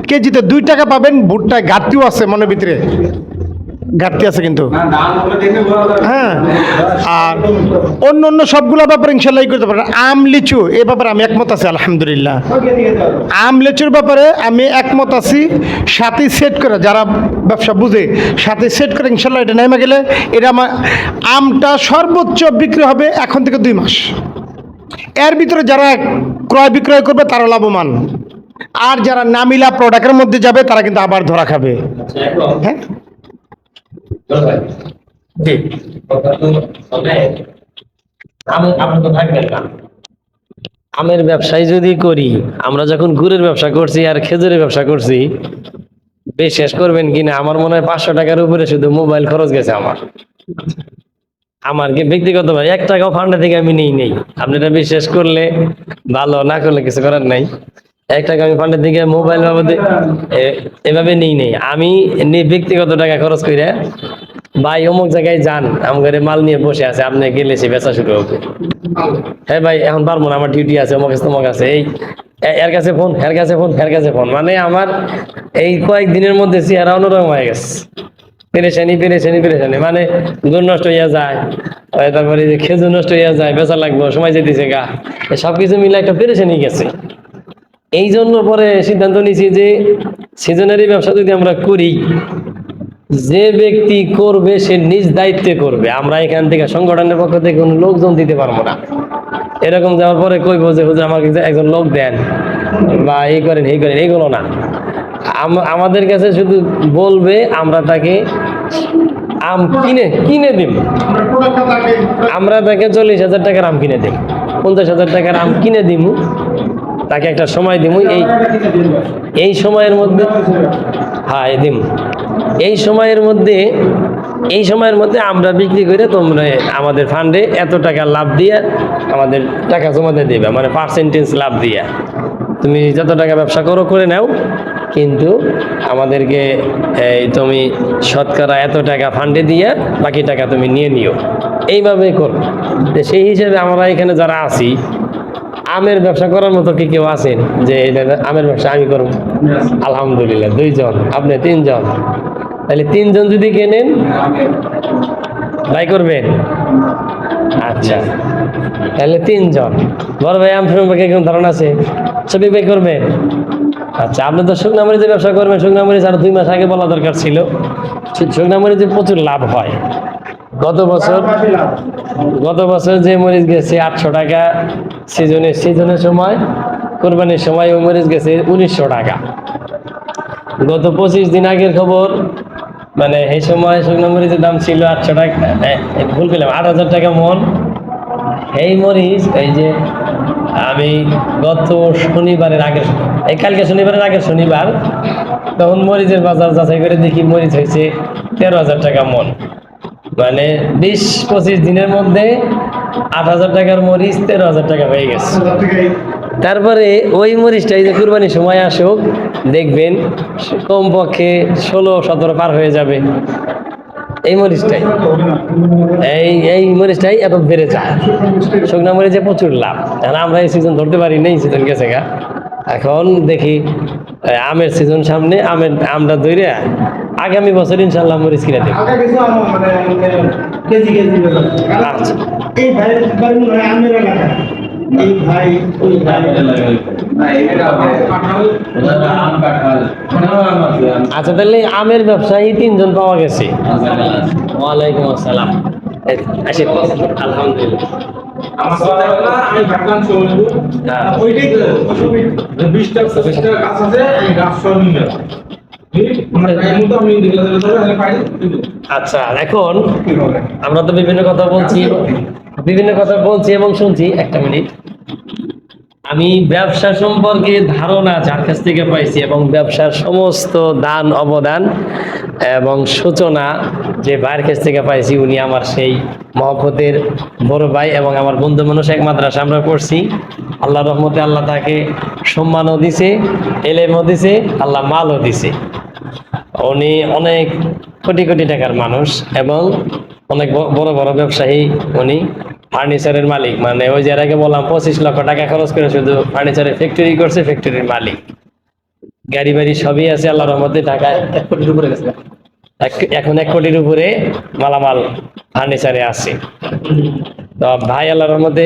কেজিতে 2 টাকা পাবেন। ভুট্টায় ঘাটতিও আছে, মনের ভিতরে ঘাটতি আছে কিন্তু। হ্যাঁ, আর অন্য অন্য সবগুলো ব্যাপারে ইনশাল্লাহ করতে পারেন। আম লিচু এ ব্যাপারে আমি একমত আছি আলহামদুলিল্লাহ। আম লিচুর ব্যাপারে আমি একমত আছি। সাথে সেট করে, যারা ব্যবসা বুঝে সাথে সেট করে ইনশাল্লাহ এটা নেমে গেলে এটা আমার আমটা সর্বোচ্চ বিক্রি হবে এখন থেকে 2 মাস। এর ভিতরে যারা ক্রয় বিক্রয় করবে তারা লাভবান, আর যারা নামিলা প্রোডাক্টের মধ্যে যাবে তারা কিন্তু আবার ধরা খাবে। হ্যাঁ আমের ব্যবসায় যদি করি, আমরা যখন গুড়ের ব্যবসা করছি আর খেজুরের ব্যবসা করছি, বিশ্বাস করবেন কিনা আমার মনে হয় 500 টাকার উপরে শুধু মোবাইল খরচ গেছে আমার কি ব্যক্তিগত ভাই 1 টাকাও ফান্ডে থেকে আমি নেই। আপনারা বিশ্বাস করলে ভালো, না করলে কিছু করার নাই। 1 টাকা আমি ফান্ডের দিকে মোবাইল বাবদে এভাবে নেই। আমি ব্যক্তিগত টাকা খরচ করে ভাই অমুক জায়গায় যান, আমার মাল নিয়ে বসে আছে, আপনি গেলে সে বেচা শুরু হবে। হ্যাঁ ভাই এখন পারবো না, আমার ডিউটি আছে, অমুক আছে তমুক আছে, এই এর কাছে ফোন, এর কাছে ফোন, এর কাছে ফোন, মানে আমার এই কয়েকদিনের মধ্যে চেহারা অন্যরকম হয়ে গেছে। পেরেশানি, মানে গুড় নষ্ট হইয়া যায়, তারপরে যে খেজুর নষ্ট হইয়া যায়, বেচা লাগবো, সময় যেতেছে গা, সবকিছু মিলে একটা পেরেশানি গেছে। এই জন্য পরে সিদ্ধান্ত নিয়েছি যে সিজনারি ব্যবসা যদি আমরা করি, যে ব্যক্তি করবে সে নিজ দায়িত্বে করবে। আমরা এখান থেকে সংগঠনের পক্ষ থেকে কোনো লোকজন দিতে পারবো না। এরকম যাওয়ার পরে কইবো যে হুজুর আমাকে একজন লোক দেন বা এই করেন এইগুলো না। আমাদের কাছে শুধু বলবে, আমরা তাকে আম কিনে দিব। আমরা তাকে 40,000 টাকার আম কিনে দিই, 50,000 টাকার আম কিনে দিব, তাকে একটা সময় দিব। এই সময়ের মধ্যে হ্যাঁ দিম, এই সময়ের মধ্যে আমরা বিক্রি করে তোমরা আমাদের ফান্ডে এত টাকা লাভ দিয়ে আমাদের টাকা জমাতে দেবে, মানে পার্সেন্টেজ লাভ দিয়ে তুমি যত টাকা ব্যবসা করে নাও, কিন্তু আমাদেরকে তুমি শতকরা এত টাকা ফান্ডে দিয়ে বাকি টাকা তুমি নিয়ে নিও। এইভাবে করো। সেই হিসেবে আমরা এখানে যারা আছি, আমের ব্যবসা করার মতো কি কেউ আছেন যে আমের ব্যবসা আমি করব? আলহামদুলিল্লাহ 2 জন, আপনি 3 জন। তাহলে 3 জন যদি কেনেন ভাই করবেন? আচ্ছা, তাহলে 3 জন। বড় ভাই আম সম্পর্কে কোন ধারণা আছে? সবই ভাই করবেন? আচ্ছা, আপনি তো শুকনা মরিচের ব্যবসা করবেন। শুকনা মরিচ আর 2 মাস আগে বলা দরকার ছিল। শুকনা মরিচে প্রচুর লাভ হয়। গত বছর যে মরিচ গেছে 800 টাকা সিজনের সময়, কোরবানির সময় ওই মরিচ গেছে 1900 টাকা। গত 25 দিন আগের খবর, মানে এই সময় শুকনো মরিচের দাম ছিল 800 টাকা, ভুল পেলাম 8,000 টাকা মন। এই মরিচ, এই যে আমি গত শনিবারের আগের, কালকে শনিবারের আগের শনিবার, তখন মরিচের বাজার যাচাই করে দেখি মরিচ হয়েছে 13,000 টাকা মন। মানে 20-25 দিনের মধ্যে 8,000 টাকার মরিচ 13,000 টাকা হয়ে গেছে। তারপরে ওই মরিচটাই যে কুরবানির সময় আসুক, দেখবেন কমপক্ষে 16-17 পার হয়ে যাবে। এই মরিচটাই এত বেড়ে যায়। শুকনা মরিচে প্রচুর লাভ। আমরা এই সিজন ধরতে পারি না, এই সিজন গেছে গা। এখন দেখি আমের সিজন সামনে, আমরা ধরে আগামী বছর ইনশাল্লাহ মরিচ কিনে দেব। আচ্ছা, আচ্ছা, তাহলে আমের ব্যবসায়ী 3 জন পাওয়া গেছে। ওয়ালাইকুম আসসালাম। আলহামদুলিল্লাহ। আমি ভাবলাম ওইটাই তো 20টা গাছ আছে আমি গাছ সহ নিয়ে আচ্ছা, এখন আমরা তো বিভিন্ন কথা বলছি এবং শুনছি। একটা মিনিট, আমি ব্যবসা সম্পর্কে ধারণা যার কাছ থেকে পাইছি এবং ব্যবসার সমস্ত দান অবদান এবং সূচনা যে ভাইয়ের কাছ থেকে পাইছি, উনি আমার সেই মহব্বতের বড় ভাই এবং আমার বন্ধু মানুষ। এক মাদ্রাসা আমরা পড়ছি, আল্লাহ রহমতে আল্লাহ তাকে সম্মানও দিছে, এলেমও দিছে, আল্লাহ মালও দিছে। উনি অনেক কোটি কোটি টাকার মানুষ এবং অনেক বড় বড় ব্যবসায়ী। উনি ফার্নিচারের মালিক, মানে ওই যে আগে বললাম 25 লক্ষ টাকা খরচ করে শুধু ফার্নিচারের ফ্যাক্টরি করছে, ফ্যাক্টরির মালিক। গাড়ি বাড়ি সবই আছে আল্লাহ রহমতে। টাকা 1 কোটির উপরে গেছে, এখন 1 কোটির উপরে মালামাল ফার্নিচারে আছে। তো ভাই আল্লাহর রহমতে,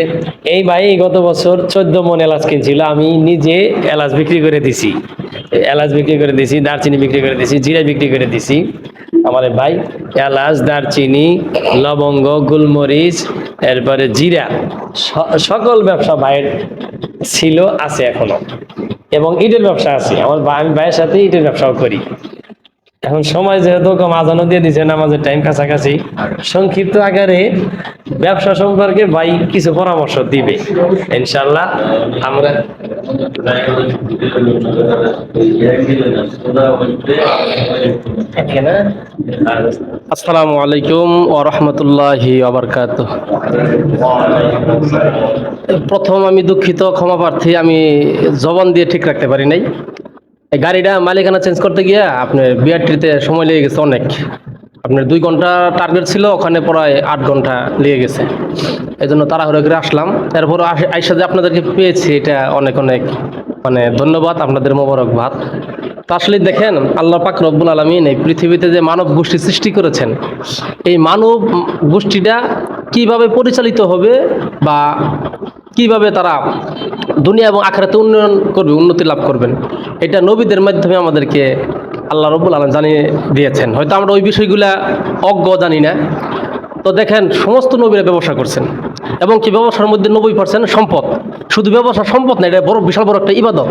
এই ভাই গত বছর 14 মণ এলাচ কিনছিল। আমি নিজে এলাচ বিক্রি করে দিছি, দারচিনি বিক্রি করে দিছি, জিরা বিক্রি করে দিছি। আমার ভাই এলাচ, দারচিনি, লবঙ্গ, গোলমরিচ, এরপরে জিরা, সকল ব্যবসা ভাইয়ের ছিল, আছে এখনো। এবং ইটের ব্যবসা আছে আমি ভাইয়ের সাথে ইটের ব্যবসাও করি। এখন সময় যেহেতু কম, আজানও দিয়ে দিচ্ছে, নামাজের টাইম কাছাকাছি, সংক্ষিপ্ত আকারে ব্যবসা সম্পর্কে ভাই কিছু পরামর্শ দিবে ইনশাআল্লাহ। আমরা আসসালামু আলাইকুম ওয়া রাহমাতুল্লাহি ওয়া বারাকাতুহু। প্রথম আমি দুঃখিত, ক্ষমা প্রার্থী, আমি জবান দিয়ে ঠিক রাখতে পারি নাই। এই গাড়িটা মালিকানা চেঞ্জ করতে গিয়ে আপনার বিআরটিতে সময় লেগে গেছে অনেক। আপনার 2 ঘন্টা টার্গেট ছিল, ওখানে প্রায় 8 ঘন্টা লেগে গেছে। এই জন্য তাড়াহুড়ো করে আসলাম। তারপর আইসা যে আপনাদেরকে পেয়েছি, এটা অনেক অনেক মানে ধন্যবাদ, আপনাদের মোবারকবাদ। তো আসলে দেখেন, আল্লাহ পাক রব্বুল আলামিন এই পৃথিবীতে যে মানব গোষ্ঠী সৃষ্টি করেছেন, এই মানব গোষ্ঠীটা কিভাবে পরিচালিত হবে বা কিভাবে তারা দুনিয়া এবং আখিরাতে উন্নয়ন করবে, উন্নতি লাভ করবেন, এটা নবীদের মাধ্যমে আমাদেরকে আল্লাহ রব্বুল আলামিন জানিয়ে দিয়েছেন। হয়তো আমরা ওই বিষয়গুলা অজ্ঞ, জানি না। তো দেখেন, সমস্ত নবীরা ব্যবসা করছেন এবং কি ব্যবসার মধ্যে 90% সম্পদ। শুধু ব্যবসা সম্পদ না, এটা বড় বিশাল বড় একটা ইবাদত।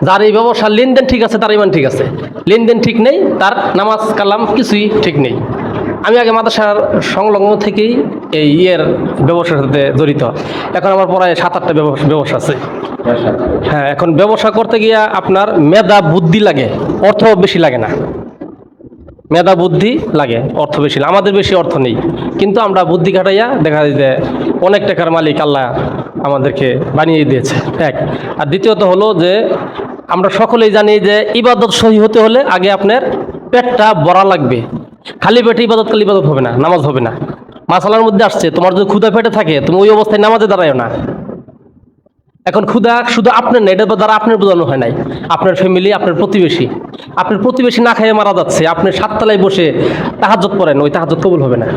যার এই ব্যবসার লেনদেন ঠিক আছে, তার ইমান ঠিক আছে। লেনদেন ঠিক নেই, তার নামাজ কালাম কিছুই ঠিক নেই। আমি আগে মাদ্রাসার সংলগ্ন থেকেই এই ব্যবসার সাথে জড়িত। এখন আমার প্রায় 7-8টা ব্যবসা আছে। হ্যাঁ, এখন ব্যবসা করতে গিয়ে আপনার মেধা বুদ্ধি লাগে, অর্থ বেশি লাগে না। মেধা বুদ্ধি লাগে, অর্থ বেশি। আমাদের বেশি অর্থ নেই, কিন্তু আমরা বুদ্ধি খাটাইয়া দেখা যায় যে অনেক টাকার মালিক আল্লাহ আমাদেরকে বানিয়ে দিয়েছে। এক আর দ্বিতীয়ত হলো যে আমরা সকলেই জানি যে ইবাদত সহি হতে হলে আগে আপনার পেটটা ভরা লাগবে। খালি পেটে ইবাদত করলে ইবাদত হবে না, নামাজ হবে না। মাসালার মধ্যে আসছে, তোমার যদি ক্ষুধা পেটে থাকে, তুমি ওই অবস্থায় নামাজে দাঁড়ায় না। এখন ক্ষুধা শুধু আপনার না, এটা দ্বারা আপনার বোঝানো হয় নাই, আপনার ফ্যামিলি, আপনার প্রতিবেশী না খাইয়ে মারা যাচ্ছে। আপনি 7 তলায় বসে তাহাজ্জুদ পড়েন, ওই তাহাজ্জুদ কবুল হবে না।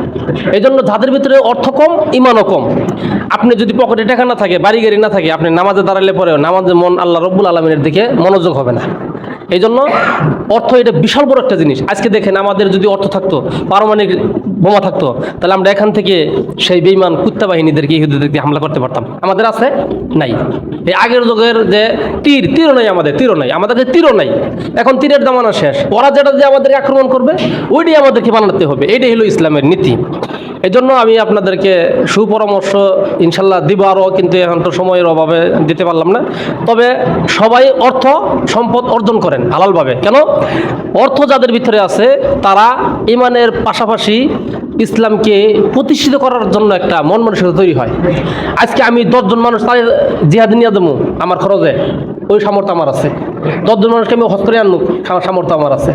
এই জন্য যাদের ভিতরে অর্থ কম, ইমানও কম, আপনি যদি পকেটে টাকা না থাকে, বাড়ি গাড়ি না থাকে, আপনি নামাজে দাঁড়ালে পরেও নামাজে মন আল্লাহ রব্বুল আলমিনের দিকে মনোযোগ হবে না। এই জন্য অর্থ এটা বিশাল বড় একটা জিনিস। আজকে দেখেন, আমাদের যদি অর্থ থাকতো, পারমাণবিক বোমা থাকতো, তাহলে আমরা এখান থেকে সেই বেঈমান কুত্তা বাহিনীদেরকে, ইহুদিদেরকে হামলা করতে পারতাম। আমাদের আছে নাই। এই আগের যুগের যে তীরও নাই, আমাদের তীরও নাই। এখন তীরের জামানা শেষ। ওরা যেটা যে আমাদেরকে আক্রমণ করবে, ওইটাই আমাদেরকে বানাতে হবে। এইটাই হলো ইসলামের নীতি। এই জন্য আমি আপনাদেরকে সুপরামর্শ ইনশাল্লাহ দিব আরও, কিন্তু এখন তো সময়ের অভাবে দিতে পারলাম না। তবে সবাই অর্থ সম্পদ অর্জন করেন হালালভাবে। কেন? অর্থ যাদের ভিতরে আছে, তারা ইমানের পাশাপাশি ইসলামকে প্রতিষ্ঠিত করার জন্য একটা মন মানসিকতা তৈরি হয়। আজকে আমি 10 জন মানুষ তাদের জিহাদ নিয়ে দেবো, আমার খরচে, ওই সামর্থ্য আমার আছে। 10 জন মানুষকে আমি হজ করে আনবো, সামর্থ্য আমার আছে।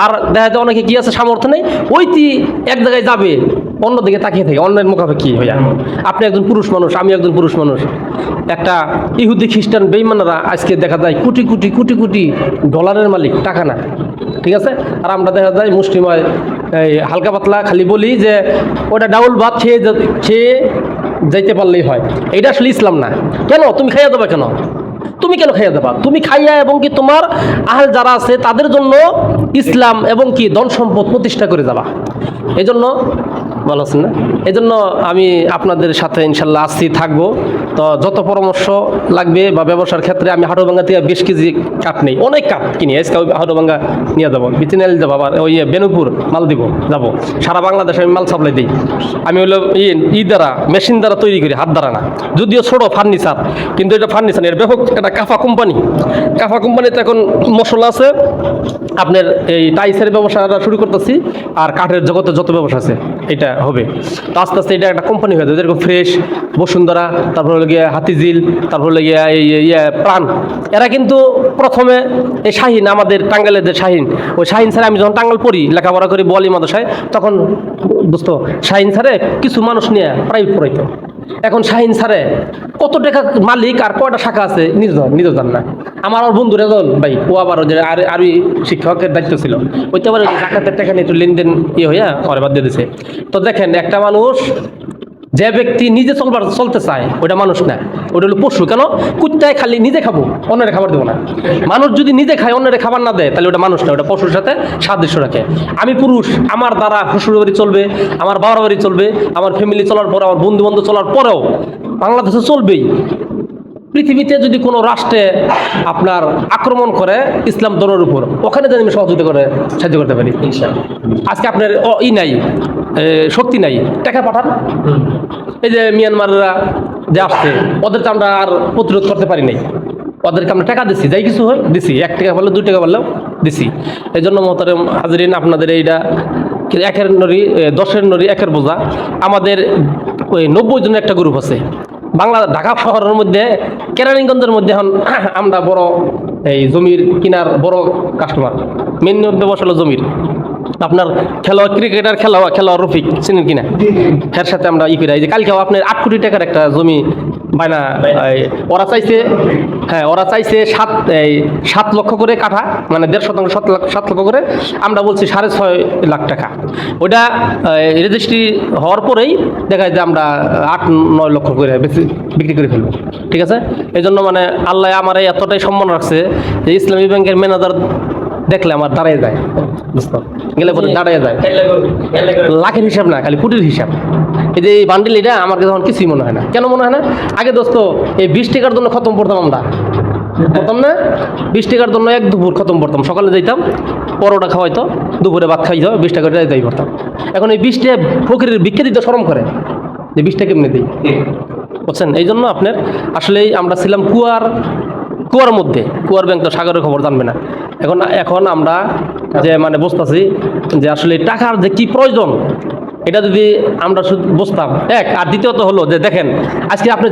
আর দেখা যায় অনেকে কি আছে, সামর্থ্য নেই, ওইটি এক জায়গায় যাবে, অন্যদিকে তাকিয়ে থাকে, অন্যের মুখাপেক্ষি হইয়া। আপনি একজন পুরুষ মানুষ, আমি একজন পুরুষ মানুষ। একটা ইহুদি খ্রিস্টান বেঈমানরা আজকে দেখা যায় কোটি কোটি কোটি কোটি ডলারের মালিক, টাকা না, ঠিক আছে। আর আমরা দেখা যায় মুসলিম এই হালকা পাতলা খালি বলি যে ওটা ডাউল ভাত খেয়ে যাইতে পারলেই হয়। এটা আসলে ইসলাম না। কেন তুমি খাইয়া দেবা? তুমি কেন খাইয়া দেবা? তুমি খাইয়া এবং কি তোমার আহল যারা আছে তাদের জন্য ইসলাম এবং কি ধন সম্পদ প্রতিষ্ঠা করে যাবা। এই জন্য ভালো আছেন না? এই জন্য আমি আপনাদের সাথে ইনশাল্লাহ আসছি, থাকবো। তো যত পরামর্শ লাগবে বা ব্যবসার ক্ষেত্রে আমি হাটুভাঙ্গা থেকে বেশ কেজি কাঠ নেই, অনেক কাঠ কিনি, আজকে হাটুভাঙ্গা নিয়ে যাবো, বিচিনাল যাবো, আবার ওই বেনুপুর মাল দিব যাবো, সারা বাংলাদেশে আমি মাল সাপ্লাই দিই। আমি হলো দ্বারা মেশিন দ্বারা তৈরি করি, হাত দ্বারা না, যদিও ছোটো ফার্নিচার, কিন্তু এটা ফার্নিচার এর ব্যাপক একটা কাফা কোম্পানি। কাফা কোম্পানিতে এখন মশলা আছে, আপনার এই টাইসের ব্যবসাটা শুরু করতেছি, আর কাঠের জগতে যত ব্যবসা আছে এটা হবে। তো আস্তে আস্তে এটা একটা কোম্পানি হয়ে যাবে, যেরকম ফ্রেশ, বসুন্ধরা, তারপর হলো গিয়ে হাতিঝিল, তারপর হলো গিয়ে এই প্রাণ। এরা কিন্তু প্রথমে এই শাহিন, আমাদের টাঙ্গাইলের যে শাহিন, ওই শাহিন স্যার আমি যখন টাঙ্গাইল পড়ি, লেখাপড়া করি বোয়ালি মাদ্রাসায়, তখন বুঝত শাহিন স্যারে কিছু মানুষ নিয়ে প্রাইভেট পড়াইতো। এখন শাহিন স্যারে কত টাকা মালিক আর কয়টা শাখা আছে নিজেও জান না। আমার বন্ধু রেজল ভাই, ও আবার যে আরবি শিক্ষকের দায়িত্ব ছিল, ওইটা আবার জাকাতের টাকা নিয়ে একটু লেনদেন হইয়া পরে বাদ দিয়ে দিছে। তো দেখেন, একটা মানুষ, যে ব্যক্তি নিজে চলতে চায় ওইটা মানুষ না, ওটা হলো পশু। কেন? কুত্তায় খালি নিজে খাবো, অন্যের খাবার দেবো না। মানুষ যদি নিজে খায়, অন্যের খাবার না দেয়, তাহলে ওটা মানুষ না, ওটা পশুর সাথে সাদৃশ্য রাখে। আমি পুরুষ, আমার দ্বারা শ্বশুর বাড়ি চলবে, আমার বাবার বাড়ি চলবে, আমার ফ্যামিলি চলার পরে, আমার বন্ধু বান্ধব চলার পরেও বাংলাদেশে চলবেই। পৃথিবীতে যদি কোনো রাষ্ট্রে আপনার আক্রমণ করে ইসলাম ধর্মের উপর, ওখানে যদি আমি সহযোগিতা করে সাহায্য করতে পারি। আজকে আপনার নাই, শক্তি নাই, টাকা পাঠান। এই যে মিয়ানমাররা যে আসছে, ওদেরকে আমরা আর প্রতিরোধ করতে পারি নাই, ওদেরকে আমরা টাকা দিচ্ছি, যাই কিছু হয় দিছি, 1 টাকা বললে 2 টাকা বললেও দিছি। এই জন্য মোহতারাম হাজরিন, আপনাদের এইটা একের নড়ি 10-এর নড়ি 1-এর বোঝা। আমাদের ওই 90 জনের একটা গ্রুপ আছে ঢাকা শহরের মধ্যে, কেরানীগঞ্জের মধ্যে। এখন আমরা বড় এই জমির কিনার বড় কাস্টমার, মেন ব্যবসা হলো জমির। আপনার খেলোয়াড়, ক্রিকেটার খেলোয়াড় রফিক চিনেন কিনা, এর সাথে আমরা করি। এই যে কালকেও আপনার 8 কোটি টাকার একটা জমি বায়না, ওরা চাইছে, হ্যাঁ ওরা চাইছে 7 লক্ষ করে কাঠা, মানে 1.5% 7 লক্ষ করে। আমরা বলছি 6.5 লাখ টাকা। ওটা রেজিস্ট্রি হওয়ার পরেই দেখা যায় যে আমরা 8-9 লক্ষ করে বিক্রি করে ফেলবো। ঠিক আছে? এই জন্য মানে আল্লাহ আমার এতটাই সম্মান রাখছে যে ইসলামী ব্যাংকের ম্যানেজার দেখলে আমার দাঁড়িয়ে যায়, বুঝতো গেলে পরে দাঁড়িয়ে যায়। লাখের হিসাব না, খালি কোটির হিসাব। এই যে এই বান্ডিল, এটা আমার কাছে এখন কিছুই মনে হয় না। কেন মনে হয় না? আগে দোস্ত এই 20 টাকার জন্য খতম পড়তাম আমরা, খতম না, 20 টাকার জন্য এক দুপুর খতম পড়তাম। সকালে যাইতাম, পরোটা খাওয়াইতো, দুপুরে ভাত খাইতো, 20 টাকা যাই পড়তাম। এখন এই 20 টাকা ফকিরের ভিক্ষা দিতে শরম করে যে 20 টাকা কেমনি দিই, বুঝছেন? এই জন্য আপনার আসলেই আমরা ছিলাম কুয়ার মধ্যে। কুয়ার ব্যাংক তো সাগরের খবর জানবে না। এখন আমরা যে মানে বুঝতেছি যে আসলে টাকার যে কি প্রয়োজন, এটা যদি আমরা শুধু বুঝতাম। আর দ্বিতীয়ত হলো যে দেখেন, আজকে আপনি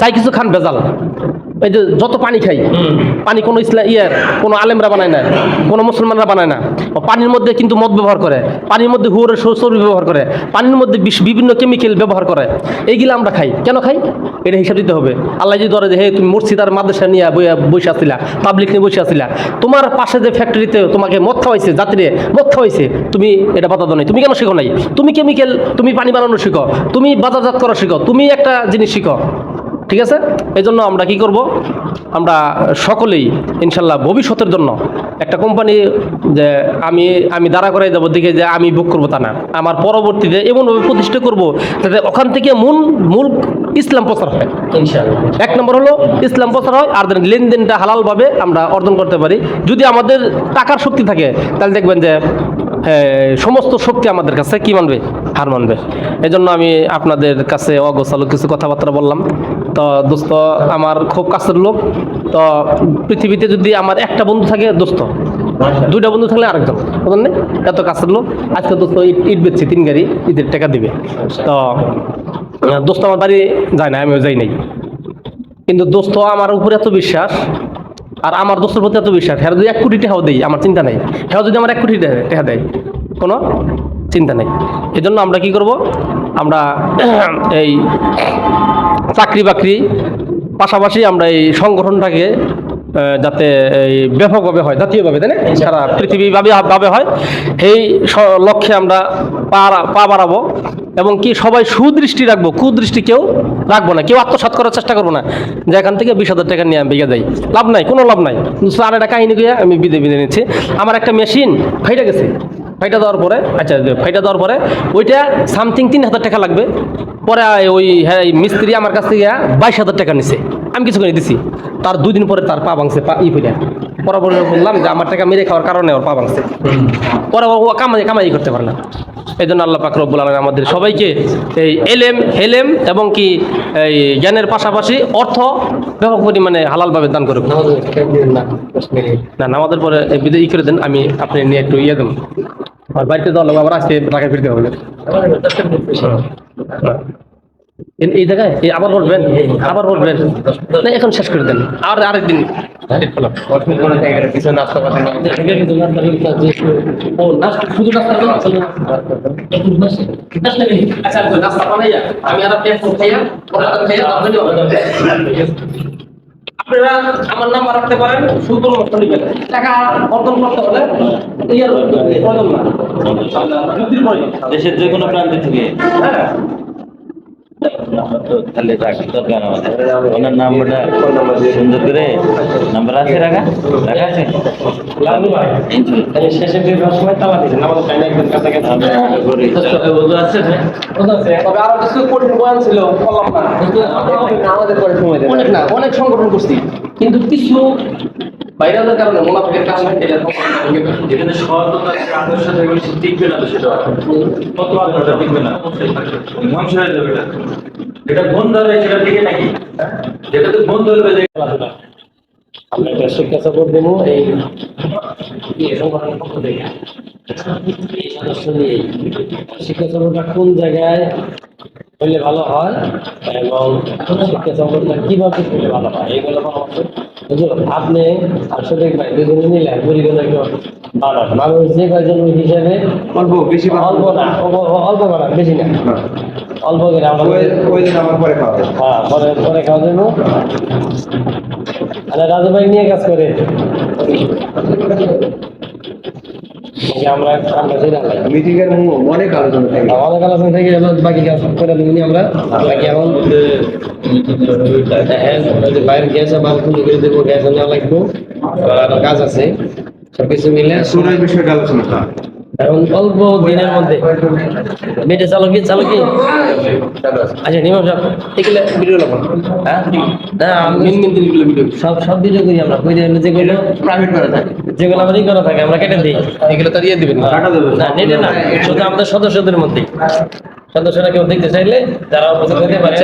যাই কিছু খান ভেজাল। এই যে যত পানি খাই, পানি কোনো কোনো আলেমরা বানায় না, কোনো মুসলমানরা বানায় না। পানির মধ্যে কিন্তু মদ ব্যবহার করে, পানির মধ্যে হুয়ারের চর্বি ব্যবহার করে, পানির মধ্যে বিভিন্ন কেমিক্যাল ব্যবহার করে। এইগুলো আমরা খাই, কেন খাই? এটা হিসাব দিতে হবে। আল্লাহ যদি ধরে যে হে তুমি মসজিদ আর মাদ্রাসা নিয়ে বসে আসছিলা, পাবলিক নিয়ে বসে আসছিলা, তোমার পাশে যে ফ্যাক্টরিতে তোমাকে মদ খাওয়াইছে, যাত্রী মদ খাওয়াইছে, তুমি এটা বাধা দাও নাই, তুমি কেন শিখো নাই? তুমি কেমিক্যাল, তুমি পানি বানানো শিখো, তুমি বাজারজাত করা শিখো, তুমি একটা জিনিস শিখো। ঠিক আছে? এই জন্য আমরা কি করব, আমরা সকলেই ইনশাল্লাহ ভবিষ্যতের জন্য একটা কোম্পানি যে আমি দাঁড়া করাই যাবো দিকে যে আমি বুক করবো তা না, আমার পরবর্তীতে এমনভাবে প্রতিষ্ঠা করব যাতে ওখান থেকে মূল ইসলাম প্রচার হয়। ইনশাআল্লাহ 1 নম্বর হলো ইসলাম প্রচার হয়, আর লেনদেনটা হালালভাবে আমরা অর্জন করতে পারি। যদি আমাদের টাকার শক্তি থাকে, তাহলে দেখবেন যে সমস্ত শক্তি আমাদের কাছে কি মানবে? হার মানবে। এই জন্য আমি আপনাদের কাছে অগোছালো কিছু কথাবার্তা বললাম। তো দোস্ত আমার খুব কাছের লোক। তো পৃথিবীতে যদি আমার একটা বন্ধু থাকে দোস্ত, 2টা বন্ধু থাকলে আরেকজন, বুঝলেন না? এত কাছের লোক। আজকে দোস্ত ইট বেচছি 3 গাড়ি, ঈদের টাকা দিবে। তো দোস্ত আমার বাড়ি যায় না, আমিও যাই নাই, কিন্তু দোস্ত আমার উপরে এত বিশ্বাস, আর আমার দোস্তের প্রতি এত বিশ্বাস। হ্যাঁ যদি 1 কোটি টাকাও দেয় আমার চিন্তা নাই, হ্যাঁ যদি আমার 1 কোটি টাকা দেয় কোনো চিন্তা নেই। এই জন্য আমরা কি করব, আমরা এই চাকরি বাকরি পাশাপাশি আমরা এই সংগঠনটাকে যাতে এই ব্যাপকভাবে হয়, জাতীয়ভাবে, তাই না, সারা পৃথিবীভাবে হয়, এই লক্ষ্যে আমরা পা বাড়াবো। এবং কি সবাই সুদৃষ্টি রাখবো, কুদৃষ্টি কেউ রাখবো না, কেউ আত্মসাৎ করার চেষ্টা করবো না যে এখান থেকে 20,000 টাকা নিয়ে আমি বেগে যাই। লাভ নাই, কোনো লাভ নাই। আর একটা কাহিনী গিয়ে আমি বিদে নিচ্ছি। আমার একটা মেশিন ফাইটা গেছে, ফাইটা দেওয়ার পরে আচ্ছা ফাইটা দেওয়ার পরে ওইটা সামথিং 3,000 টাকা লাগবে। পরে ওই হ্যাঁ মিস্ত্রি আমার কাছ থেকে 22,000 টাকা নিছে, আমি কিছু করে দিছি। তার 2 দিন পরে তার পা ভাঙছে, পা ফিটা। পরে বললাম যে আমার টাকা মেরে খাওয়ার কারণে ওর পা ভাঙছে। পরে ও কামাই করতে পারে না। এই জন্য আল্লাহ পাক রব্বুল আলামিন আমাদের সবাইকে এই হেলেম এবং কি এই জ্ঞানের পাশাপাশি অর্থ ব্যাপক পরিমাণে হালালভাবে দান করুক। না নামাজের পরে বিদায় করে দেন, আমি আপনি নিয়ে একটু দেন। আর বাড়িতে যাওয়া লাগবে, আবার আজকে ঢাকায় ফিরতে হবে। এই জায়গায় আবার বলবেন না, এখন শেষ করে দেন, আর আরেকদিন আপনারা আমার নাম্বার রাখতে পারেন, শুধু টাকা অর্জন করতে হলে দেশের যে কোনো প্রান্ত থেকে তাহলে দরকার আমাদের ওনার নাম্বারটা সুন্দর করে নাম্বার আছে রাখা আছে। শেষে সময় তালা দিচ্ছেন অনেক সংগঠন করছি, কিন্তু কিছু বাইরের কারণে মুনাফিকের কারণে যেখানে সহজতা আদর্শ টিকবে না, তো সেটা কত আদর্শ টিকবে না, ধ্বংস হয়ে যাবে। এটা বন্ধ হবে সেটা দিকে নাকি, যেটা তো বন্ধ হয়ে যাবে। আমরা একটা শিক্ষা সাপোর্ট দেবো এই সংগঠনের পক্ষ থেকে। এই সদস্য নিয়ে শিক্ষা সাপোর্টটা কোন জায়গায় হইলে ভালো হয় এবং শিক্ষা সাপোর্টটা কিভাবে করলে ভালো হয়, এইগুলো আপনি আসলে ভাই দুজনে মিলে পরিগণনা একটু বাড়ান। মানুষ যে কয়জন হিসাবে অল্প বেশি অল্প না, অল্প বাড়ান, বেশি না, অল্প করে আমরা পরে খাওয়া দেবো। আরে রাজু ভাই নিয়ে কাজ করে আমরা মিটিংয়ের অনেক আলোচনা থেকে বাকি কাজ করে দেবনি আমরা। বাকি এখন বাইরে গ্যাস আবার খুলে করে দেবো, গ্যাস নেওয়া লাগবো, কাজ আছে, সবকিছু মিলে বিষয়টা আলোচনা এখন অল্প দিনের মধ্যে বেটে চালকি আচ্ছা নিমাম সাহেব এগুলো ভিডিও লাগবো। হ্যাঁ না আমি সব ভিডিও করি আমরা, যেগুলো প্রাইভেট করা থাকে, যেগুলো আমার করা থাকে আমরা কেটে দিই, এগুলো তো দিয়ে দিবেন না, নেটে না, শুধু আমাদের সদস্যদের মধ্যেই। সদস্যরা কেউ দেখতে চাইলে যারা উপস্থিত হতে পারে।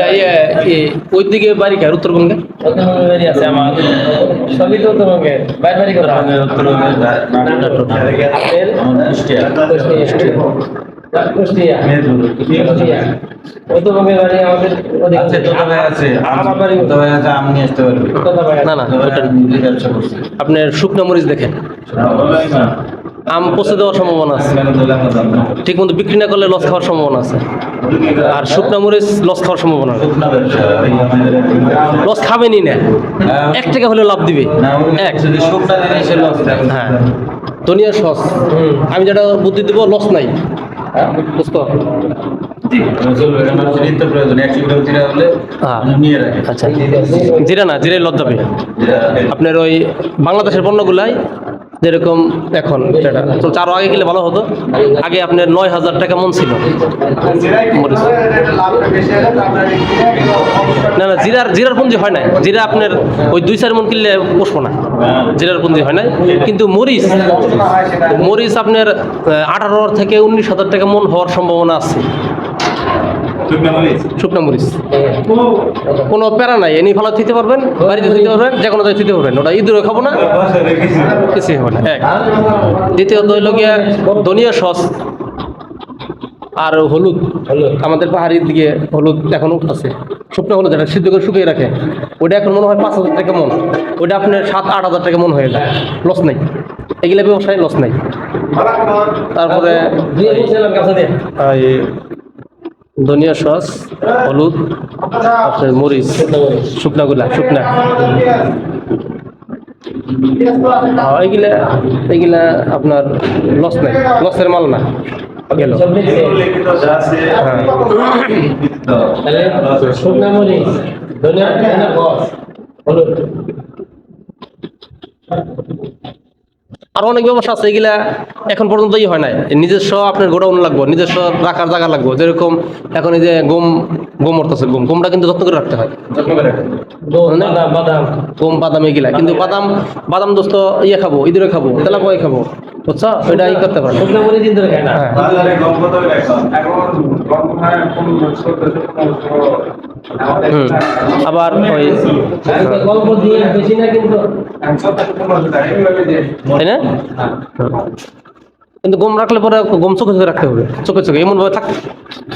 ওই দিকে বাড়ি কার উত্তরবঙ্গে বাড়ি আছে আমার, সবই তো উত্তরবঙ্গে বাইরে বাড়ি করা উত্তরবঙ্গের বাড়ি আমাদের না আপনার শুকনো মরিচ দেখেন, আম পচে দেওয়ার সম্ভাবনা আছে, ঠিক মতো বিক্রি না করলে লস খাওয়ার সম্ভাবনা আছে। আর শুকনো মরিচ লস খাওয়ার সম্ভাবনা, লস খাবেনই না, 1 টাকা হলে লাভ দিবে। হ্যাঁ ধনিয়া সস, আমি যেটা বুদ্ধি দেবো লস নাই, বুঝতো? আচ্ছা জিরা না, জিরাই লস যাবে আপনার। ওই বাংলাদেশের পণ্যগুলাই যেরকম এখন তো আরো আগে গেলে ভালো হতো। আগে আপনার 9,000 টাকা মন ছিল না, জিরার পুঁজি হয় না, জিরা আপনার ওই 2-4 মন কিনলে পোষবো না, জিরার পুঁজি হয় না। কিন্তু মরিচ আপনার 18 থেকে 19,000 টাকা মন হওয়ার সম্ভাবনা আছে। শুকনো মরিচ কোনো প্যারা নাই, এনে ভালো দিতে পারবেন, বাড়িতে দিতে পারবেন, যে কোনো জায়গায় দিতে পারবেন, ওটা ইঁদুরে খাবো না, কিছুই হবে না। দ্বিতীয়ত হইল গিয়া ধনিয়া সস আর হলুদ। আমাদের পাহাড়ির দিকে হলুদ এখন উঠতেছে, শুকনো হলুদ যেটা সিদ্ধ করে শুকিয়ে রাখে, ওটা এখন মনে হয় 5,000 টাকা মন, ওটা আপনার 7-8 হাজার টাকা মন হয়ে যায়, লস নাই, এগুলো ব্যবসায় লস নাই। তারপরে ধনিয়া সস, হলুদ, আপনার মরিচ, শুকনা এইগুলা আপনার লস নাই, লসের মাল না। গেল শুকনা মরিচ, ধনিয়া সস, হলুদ। আর অনেক ব্যবসা আছে এগুলা এখন পর্যন্ত হয় নাই। নিজস্ব আপনার গোডাউন লাগবে, নিজস্ব রাখার জায়গা লাগবে। যেরকম এখন এই যে গম উঠতেছে, গমটা কিন্তু যত্ন করে রাখতে হয়, গম বাদাম এগুলা। কিন্তু বাদাম দোস্ত ইয়ে খাবো, ইঁদুরে খাবো, তেলাপোয়া খাবো, বুঝছো? ওইটা ই করতে পারে। আবার ওই তাই না? কিন্তু গম রাখলে পরে গম চোখে চোখে রাখতে হবে, চোখে চোখে এমন ভাবে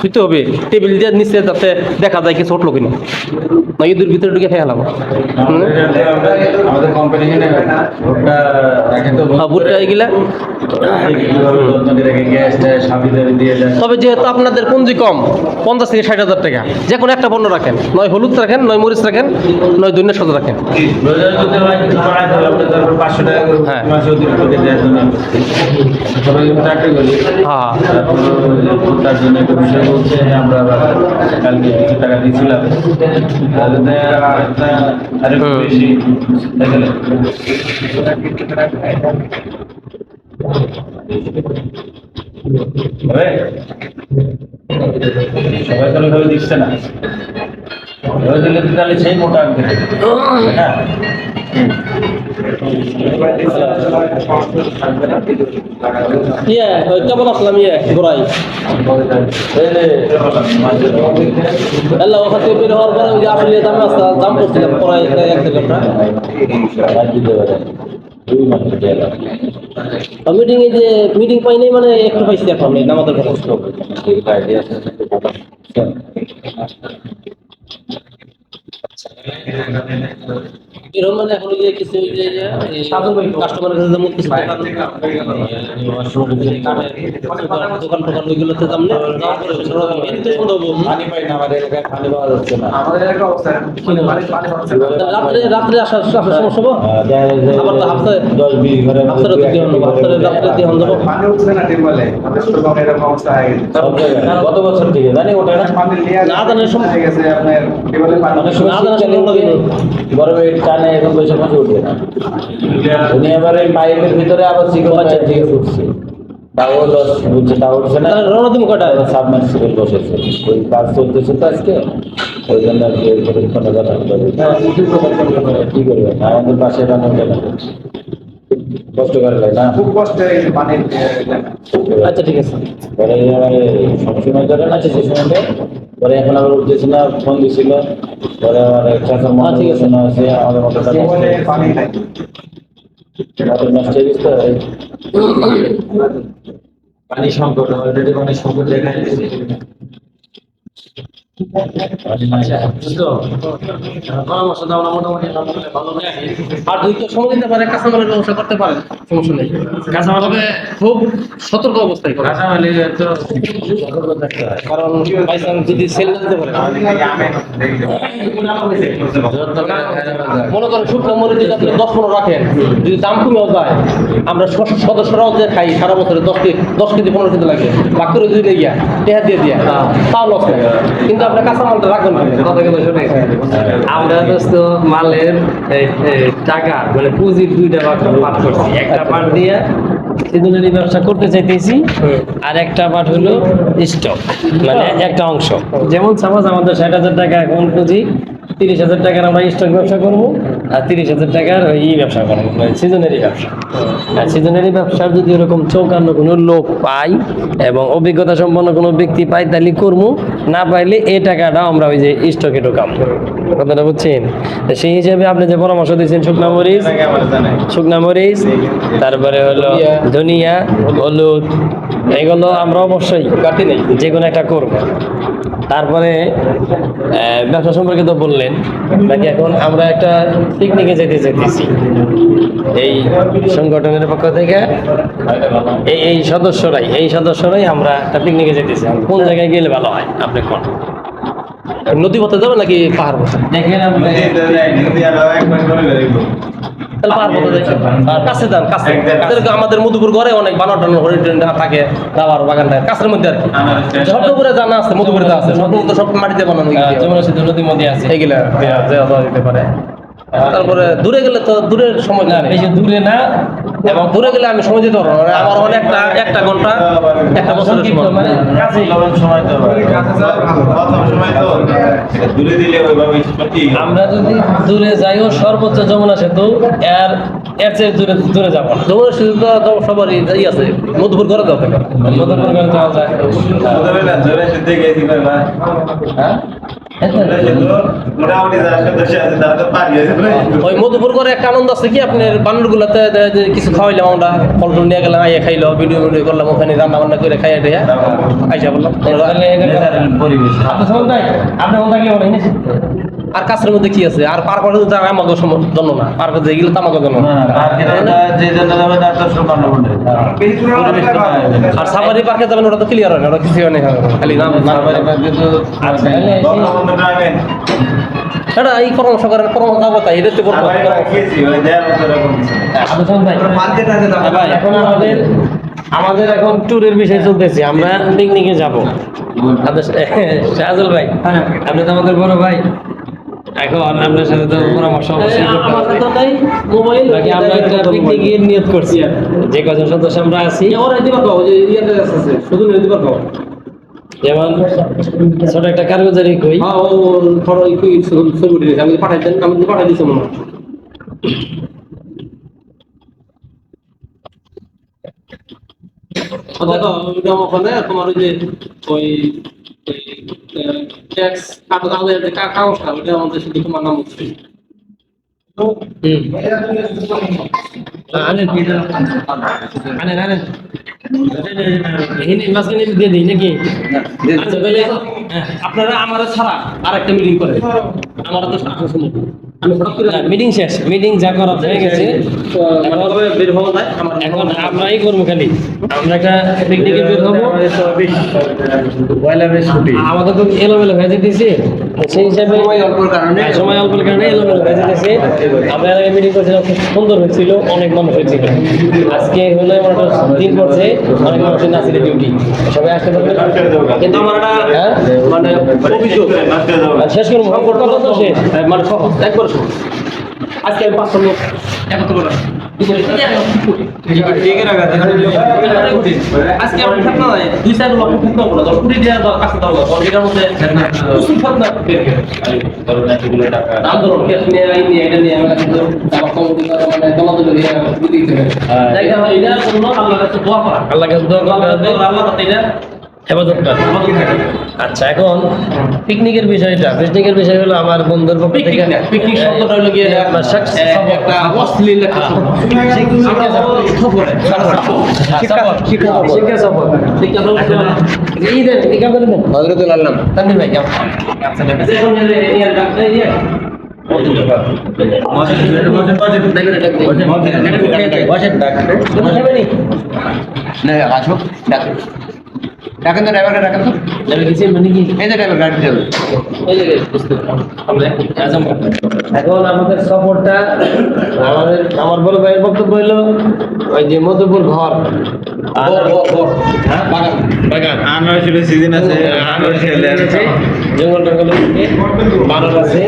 শুইতে হবে টেবিল দিয়ে নিচে, যাতে দেখা যায় কিছু উঠলো কিনা, না ইঁদুর ভিতরে ঢুকে খেয়ে গেলাম। ভুট্টা এগুলা। তবে যেহেতু আপনাদের পুঁজি কম, 50 থেকে 60,000 টাকা, যে কোনো একটা পণ্য রাখেন, নয় হলুদ রাখেন, নয় মরিচ রাখেন, নয় ধনিয়া সদ রাখেন। হ্যাঁ হ্যাঁ, তার জন্য একটা বিষয় বলছে যে আমরা কালকে কিছু টাকা দিয়েছিলাম, আরেকটু বেশি সবাই তাহলে ভাবে দিচ্ছে না, দিলে তাহলে সেই মোটা আনতে হ্যাঁ। কেমন আসলাম ঘোরাই ওখান থেকে বের হওয়ার পরে আসলে দাম করছিলাম পরে মিটিং এ যে মিটিং পাই নাই, মানে একটু পাইছি এখন আমাদের এরকম মানে এখন যে কিছু কাস্টমারের কাছে যেমন কিছু দোকান টোকান ওইগুলোতে দাম নেই, রাত্রে আসার সমস্যা আবার গত বছর থেকে জানি ওটা না জানার সময় গরমে টানে এখন পয়সা মাঝে উঠবে না, উনি এবার এই পাইপের ভিতরে আবার চিকন দিয়ে উঠছে, তাও 10 বুঝছে, তাও উঠছে না। রণদিন কটা সাবমার্সিবল বসেছে, ওই কাজ চলতেছে তো আজকে, ওই জন্য আর কি পরীক্ষণটা কথা কি করবে, আমাদের পাশে বানাবে না, কষ্ট করে না, খুব কষ্ট পানির। আচ্ছা ঠিক আছে, পরে সবসময় ধরে না, সে সময়টা পরে এখন আবার উঠতেছে না, ফোন দিছিল, পরে আমার একটা ঠিক আছে না আছে আমাদের মতো পানি নষ্ট হয়ে গেছে, পানি সংকট, অলরেডি পানি সংকট দেখা যাচ্ছে। পরামর্শ দাও না, মোটামুটি ভালো লাগে। আর যদি কেউ সময় দিতে পারে কাঁচামালের ব্যবসা করতে পারে, সমস্যা নেই। কাঁচামাল হবে খুব সতর্ক অবস্থায় করে, কারণ বাইচান্স যদি সেল না দিতে পারে, মনে করেন শুকনো মরিচ যদি আপনি 10-15 রাখেন, যদি দাম কমেও যায়, আমরা সদস্যরাও যে খাই সারা বছরে 10 কেজি 15 কেজি লাগে, বাকি করে যদি গিয়া টেহা দিয়ে দিয়া তাও লস লাগে। কিন্তু আপনার কাঁচামালটা রাখবেন আমরা দোস্ত মালের টাকা মানে পুঁজির 2টা পাঠ করছি, একটা পাঠ দিয়ে সিজনারি ব্যবসা করতে চাইতেছি, আর একটা পাঠ হলো স্টক, মানে একটা অংশ। যেমন সাপোজ আমাদের 60,000 টাকা এখন পুঁজি, 30,000 টাকার আমরা স্টক ব্যবসা করবো, আর 30,000 টাকার ওই ব্যবসা করবো, মানে সিজনারি ব্যবসা। আর সিজনারি ব্যবসার যদি এরকম চৌকান্ন কোনো লোক পাই এবং অভিজ্ঞতা সম্পন্ন কোনো ব্যক্তি পাই, তাহলে করবো, না পাইলে এই টাকাটা আমরা ওই যে স্টকে ঢোকাম। কথাটা বুঝছেন? সেই হিসেবে আপনি যে পরামর্শ দিয়েছেন, শুকনা মরিচ, তারপরে হলো ধনিয়া, হলুদ, এগুলো আমরা অবশ্যই যে কোনো একটা করব। তারপরে ব্যবসা সম্পর্কে তো বললেন, নাকি এখন আমরা একটা পিকনিকে যেতে চাইতেছি এই সংগঠনের পক্ষ থেকে, এই সদস্যরাই আমরা একটা পিকনিকে যেতেছি। কোন জায়গায় গেলে ভালো হয় আপনি কোন? নদী পথে যাবে নাকি পাহাড় পথে? দেখেন আমাদের মধুপুর ঘরে অনেক বানর টানর হরিণ থাকে, রাবার বাগানটা কাছের মধ্যে আর কি। স্বপ্নপুরে জানা আছে, মধুপুরে আছে, স্বপ্নপুর সব মাটিতে বানানো, নদী মধ্যে আছে, এইগুলা যেতে পারে। তারপরে দূরে গেলে তো দূরের সময় না, বেশি দূরে না, এবং দূরে গেলে আমি সময় দিতে পারবো না। আমার অনেকটা একটা ঘন্টা একটা বছরের সময় মানে কাছেই আমরা যদি দূরে যাইও সর্বোচ্চ যমুনা সেতু এর এর চেয়ে দূরে দূরে যাবো না। যমুনা সেতু তো সবারই ই আছে, মধুপুর করে যাওয়া থাকে, মধুপুর করে যাওয়া যায়। হ্যাঁ ওই মধুপুর করে একটা আনন্দ আছে কি, আপনার বানর গুলাতে কিছু খাওয়াইলাম, আমরা ফল টল নিয়ে গেলাম, আইয়া খাইলো, ভিডিও ভিডিও করলাম, ওখানে রান্না বান্না করে খাইয়া টেয়া আইসা বললাম পরিবেশ। আর কাছের মধ্যে কি আছে, আর পার্ক আমাকে জন্য না, পার্কে যে গেলে তো আমাকে জন্য না। আর সাফারি পার্কে যাবেন, ওটা তো ক্লিয়ার হয় না, ওটা কিছু হয় না, খালি নাম। এটা এই পরামর্শ করেন, পরামর্শ যাবো তাই এটা তো বলবো। ভাই এখন আমাদের এখন ট্যুরের বিষয় চলতেছে, আমরা পিকনিকে যাবো। শাহজুল ভাই, আপনি তো আমাদের বড় ভাই, এখন আপনার সাথে তো পরামর্শ অবশ্যই করতে হবে। বাকি আমরা একটা পিকনিকের নিয়ত করছি, যে কজন সদস্য আমরা আছি, যেমন ছোট একটা কারগুজারি কই, আমি পাঠাই দেন, আমি পাঠাই দিচ্ছি মনে হয়। ওখানে তোমার ওই যে ওই ট্যাক্স কাগজটা ওটা আমাদের শুধু তোমার নাম হচ্ছে। আপনারা আমার ছাড়া আর একটা মিটিং করে, আমার তো মিটিং শেষ, মিটিং যা করা হয়ে গেছে, এখন আমরাই করবো। খালি আমরা একটা পিকনিকে বের হবো, আমাদের তো এলোমেলো হয়ে যেতেছে, সেই হিসাবে সময় অল্পের কারণে এলোমেলো হয়ে যেতেছে। আমরা আগে মিটিং করছিলাম, খুব সুন্দর হয়েছিল, অনেক মানুষ হয়েছিল। আজকে হলে আমার দিন পড়ছে, অনেক মানুষের নাচের ডিউটি, সবাই আসতে পারবে, কিন্তু আমার মানে অভিযোগ শেষ করবো তো শেষ, মানে একবার আজকে আমি 500 লোক একত্র করা আজকে আমার থাকতে হয় 2-4 লক্ষ থাকতে হবে, 10 কোটি দেওয়া দরকার আছে, এটার মধ্যে আন্দোলন এটা নিয়ে আমরা কিন্তু মানে দলাদলি দিতে হবে। এটা জন্য আল্লাহর কাছে দোয়া করা, আল্লাহর কাছে দোয়া করা, আল্লাহ এটা আচ্ছা। এখন পিকনিকের বিষয়টা, পিকনিকের বিষয় হলো আমার বন্ধুর পক্ষ থেকে পিকনিক শব্দটা হলো গিয়ে একটা অশ্লীল হযরতুল আল্লাহ তানভীর ভাই কেমন ডাকেন তো ড্রাইভারকে, ডাকেন তো মানে কি এই যে ড্রাইভার গাড়ি যাবে। এখন আমাদের সফরটা আমার বড় ভাইয়ের বক্তব্য হইলো ওই যে মধুপুর ঘর বাগান সিজন আছে, জঙ্গল টঙ্গল বানর আছে,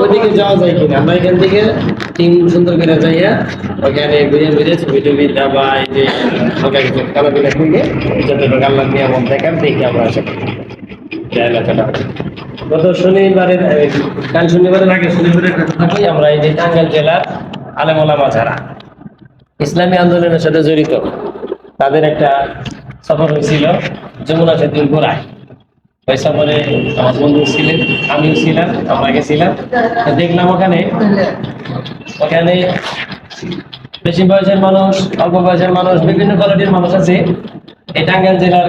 ওইদিকে যাওয়া যায় কিনা। আমরা এখান থেকে টিম সুন্দর করে যাইয়া ওইখানে ঘুরে ঘুরে ছবি টবি বা এই যে হালকা কিছু খেলাধুলা থেকে যতটুকু আল্লাহ নিয়ামত দেখান দেখি আমরা আসা এলাকাটা। গত শনিবারের কাল শনিবারের আগে শনিবারের থাকি আমরা এই যে টাঙ্গাইল জেলার আলেম ওলামা যারা ইসলামী আন্দোলনের সাথে জড়িত, তাদের একটা সফর হয়েছিল যমুনা সেতুর গোড়ায়। ওই সফরে আমার বন্ধু ছিলেন, আমিও ছিলাম, আমরা গেছিলাম। দেখলাম ওখানে বেশি বয়সের মানুষ, অল্প বয়সের মানুষ, বিভিন্ন কোয়ালিটির মানুষ আছে। এই টাঙ্গাইল জেলার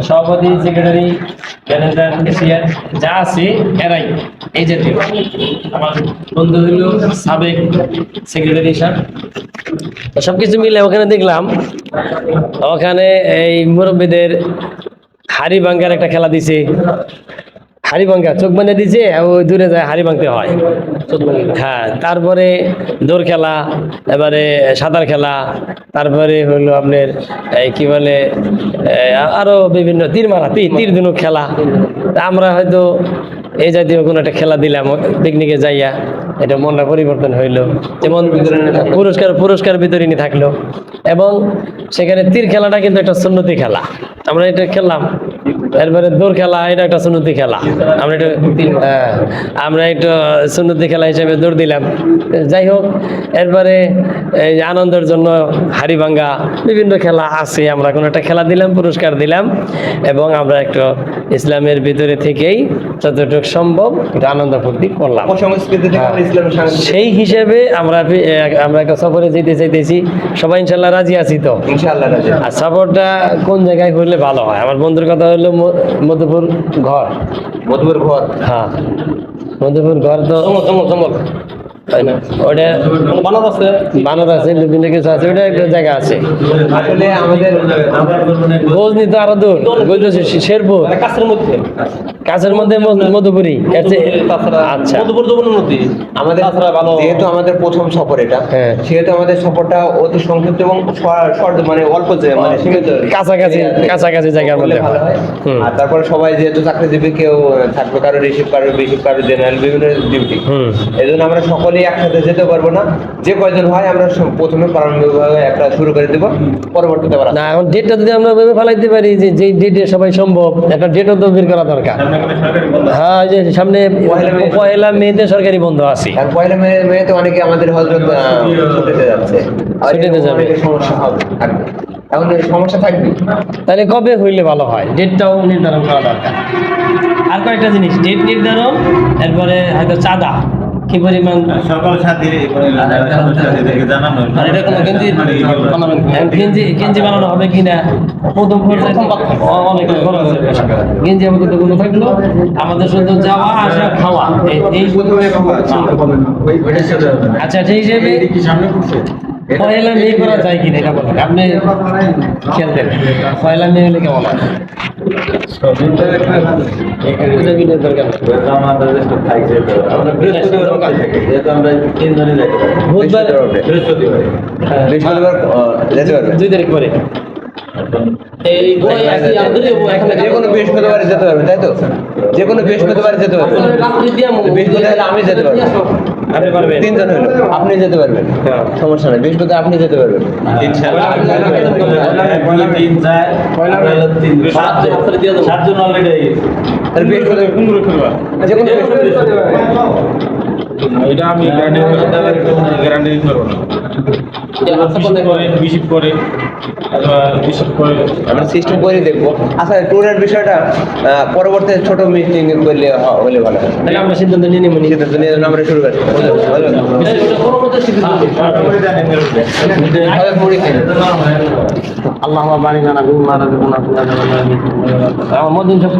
সভাপতি, সেক্রেটারি, ম্যানেজার, ক্যাশিয়ার যা আছে এরাই এই জাতীয়। আমার বন্ধু হইল সাবেক সেক্রেটারি সাহেব। সবকিছু মিলে ওখানে দেখলাম, ওখানে এই মুরব্বীদের হাড়ি ভাঙ্গার একটা খেলা দিছে। হাড়ি ভাঙ্গা চোখ বাঁধে দিছে, ওই দূরে যায় হাড়ি ভাঙতে হয়। হ্যাঁ, তারপরে দৌড় খেলা, এবারে সাঁতার খেলা, তারপরে হলো আপনার এই কি বলে আরো বিভিন্ন তীর মারা, তীর ধনুক খেলা। তা আমরা হয়তো এই জাতীয় কোনো একটা খেলা দিলাম পিকনিকে যাইয়া, এটা মনটা পরিবর্তন হইলো। যেমন পুরস্কার বিতরণী থাকলো, এবং সেখানে তীর খেলাটা কিন্তু একটা সুন্নতি খেলা, আমরা এটা খেললাম। এরপরে দৌড় খেলা, এটা একটা সুন্নতি খেলা, আমরা একটু সুন্নতি খেলা হিসেবে দৌড় দিলাম। যাই হোক, এরপরে এই আনন্দের জন্য হাড়ি ভাঙ্গা বিভিন্ন খেলা আছে, আমরা কোনো একটা খেলা দিলাম, পুরস্কার দিলাম, এবং আমরা একটু ইসলামের ভিতরে থেকেই যতটুকু সম্ভব একটু আনন্দ ফুর্তি করলাম। সংস্কৃতি থেকে আমরা ইসলামের সাংস্কৃতিক সেই হিসেবে আমরা একটা সফরে যেতে চাইতেছি, সবাই ইনশাল্লাহ রাজি আছি তো? ইনশাআল্লাহ রাজি। আর সফরটা কোন জায়গায় হইলে ভালো হয়? আমার বন্ধুর কথা হলো মধুপুর ঘর। মধুপুর ঘর, হ্যাঁ, মধুপুর ঘর তো তাই না? ওটা বানর আছে, বিভিন্ন কিছু আছে, ওটা একটা জায়গা আছে। আসলে আমাদের গজনি তো আরো দূর, গজনি শেরপুর কাছের মধ্যে মধুপুরি। আচ্ছা, আমাদের যেহেতু আমাদের প্রথম সফর এটা, হ্যাঁ। সেহেতু আমাদের সফরটা অতি সংক্ষিপ্ত এবং মানে অল্প মানে সীমিত কাছাকাছি জায়গার বললে মধ্যে ভালো হয়। হুম। আর তারপরে সবাই যেহেতু চাকরিজীবী, কেউ থাকবে কারো রিসিভ, কারো জেনারেল, বিভিন্ন ডিউটি। হুম। এই জন্য আমরা সকলেই একসাথে যেতে পারবো না। যে কয়জন হয় আমরা প্রথমে প্রারম্ভিকভাবে একটা শুরু করে দেবো, পরবর্তীতে আবার না, এখন ডেটটা যদি আমরা ভেবে ফেলাইতে পারি যে যেই ডেটে সবাই সম্ভব, একটা ডেটও তো বের করা দরকার। হ্যাঁ, যে সামনে পয়লা মেতে সরকারি বন্ধ আছে। আর পয়লা মেয়েতে অনেকে আমাদের হজরত ছুটিতে যাচ্ছে, আর ছুটিতে যাবে। অনেকের সমস্যা হবে, থাকবে। এখন এই সমস্যা থাকবে। তাহলে কবে হইলে ভালো হয়, ডেটটাও নির্ধারণ করা দরকার। আর কয়েকটা জিনিস, ডেট নির্ধারণ, এরপরে হয়তো চাঁদা কি পরিমাণ, গেঞ্জি বানানো হবে কিনা, প্রথম অনেক গেঞ্জি আমাদের তো কোনো থাকলো, আমাদের শুধু যাওয়া আসা খাওয়া এই আচ্ছা, সেই হিসেবে পয়লা মে করা যায় কিনা এটা বলেন, আপনি খেলতেন পয়লা মে হলে কেমন হয়? বৃহস্পতিবার যেতে পারবে, 2 তারিখ পরে যে কোনো বৃহস্পতিবার যেতে পারবে, তাই তো? যে কোনো বৃহস্পতিবার যেতে পারবে। বৃহস্পতিবার আমি যেতে পারবো, আপনি পারবেন? 3 জন হইলো, আপনি যেতে পারবেন, সমস্যা নেই। বৃহস্পতিবার আপনি যেতে পারবেন ইনশাআল্লাহ। তাহলে বৃহস্পতিবার যে কোনো এটা আমি গ্যারান্টি দিতে পারবো না। আমরা সিস্টেম করে দেখবো। আচ্ছা, ট্যুরের বিষয়টা পরবর্তী ছোট মিটিং করলে হলে ভালো হয়। তাহলে আমরা সিদ্ধান্ত নিয়ে নেব। সিদ্ধান্ত নিয়ে আমরা শুরু করি। আল্লাহ বাড়ি জানা গুণ মারা দেবো না, আমার মদিন সব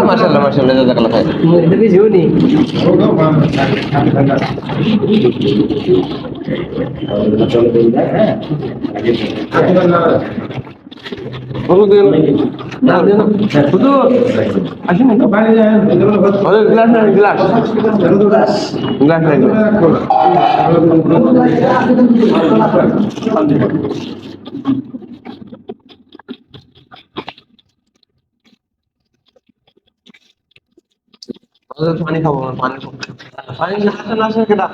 মাশাআল্লাহ মাশাআল্লাহ, জাযাকাল্লাহ খাইর। এটা বেশি হয়নি। পানি খাবো, পানি খাবো, পানি না আসে কেটা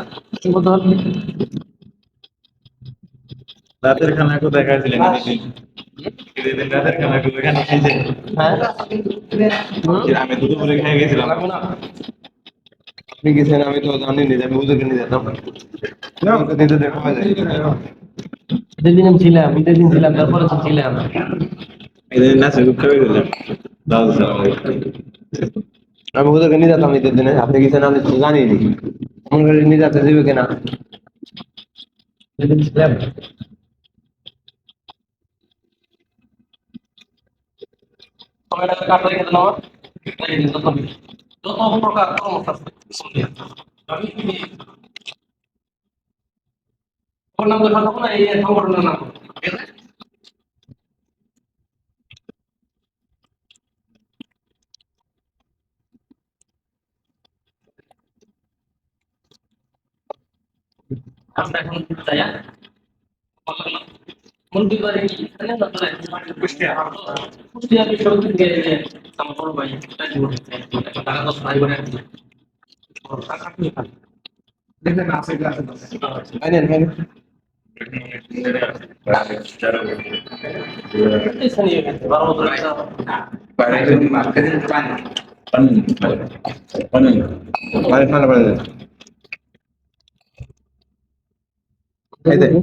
রাতের খানা একটু দেখাইছিলেন, রাতের খানা একটু এখানে খেয়েছে, আমি দুপুরে খেয়ে গেছিলাম। আপনি গেছেন, আমি তো জানি না, আমি ওদেরকে নিয়ে যেতাম দিতে দেখা যায়। যেদিন আমি ছিলাম, ঈদের দিন ছিলাম, তারপরে তো ছিলাম। এদিন নাচে খেয়ে গেছিলাম, দাদা সালাম। আমি ওদেরকে নিয়ে যেতাম ঈদের দিনে, আপনি গেছেন আমি তো জানি নি, এমন করে নিয়ে যেতে দেবে কিনা। যেদিন ছিলাম আমরা এখন যাই, মন্দির বাড়ি কুষ্টিয়া আমার বড় ভাই এটা জীবন টাকা 10 ভাই বোনের দেখেন আছে ক্লাসে আইনেন ভাই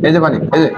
এই যে পানি এই যে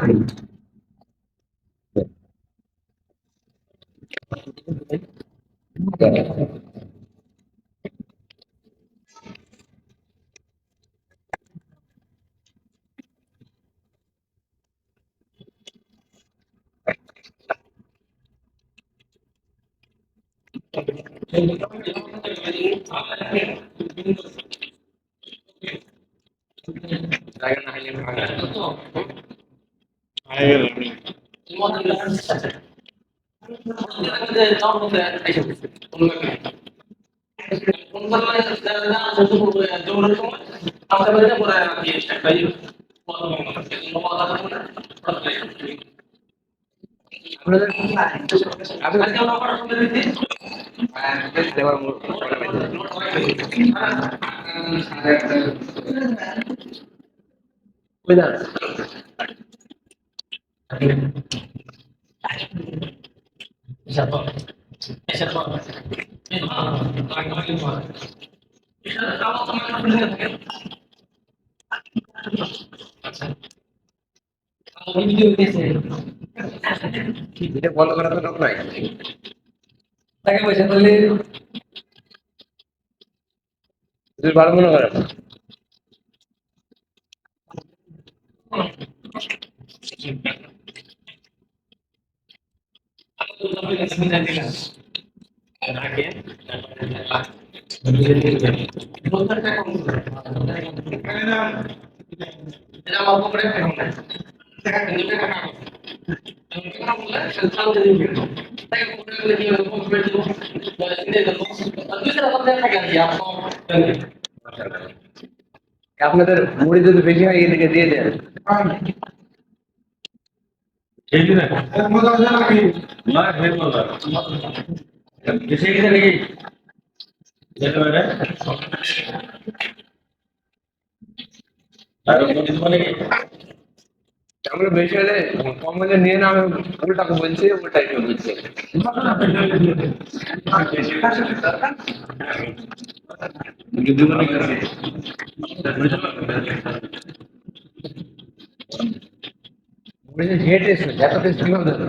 এটা বন্ধ করার তো লোক নাই টাকা পয়সা তাহলে যদি ভালো মনে করেন আপনাদের মুড়ি যদি বেশি হয় এদিকে দিয়ে দেন আমরা বেশি হলে কম হলে নিয়ে না আমি উল্টাকে বলছি উল্টাই বলছি হেঁটে এত টেস্ট কিভাবে দেবে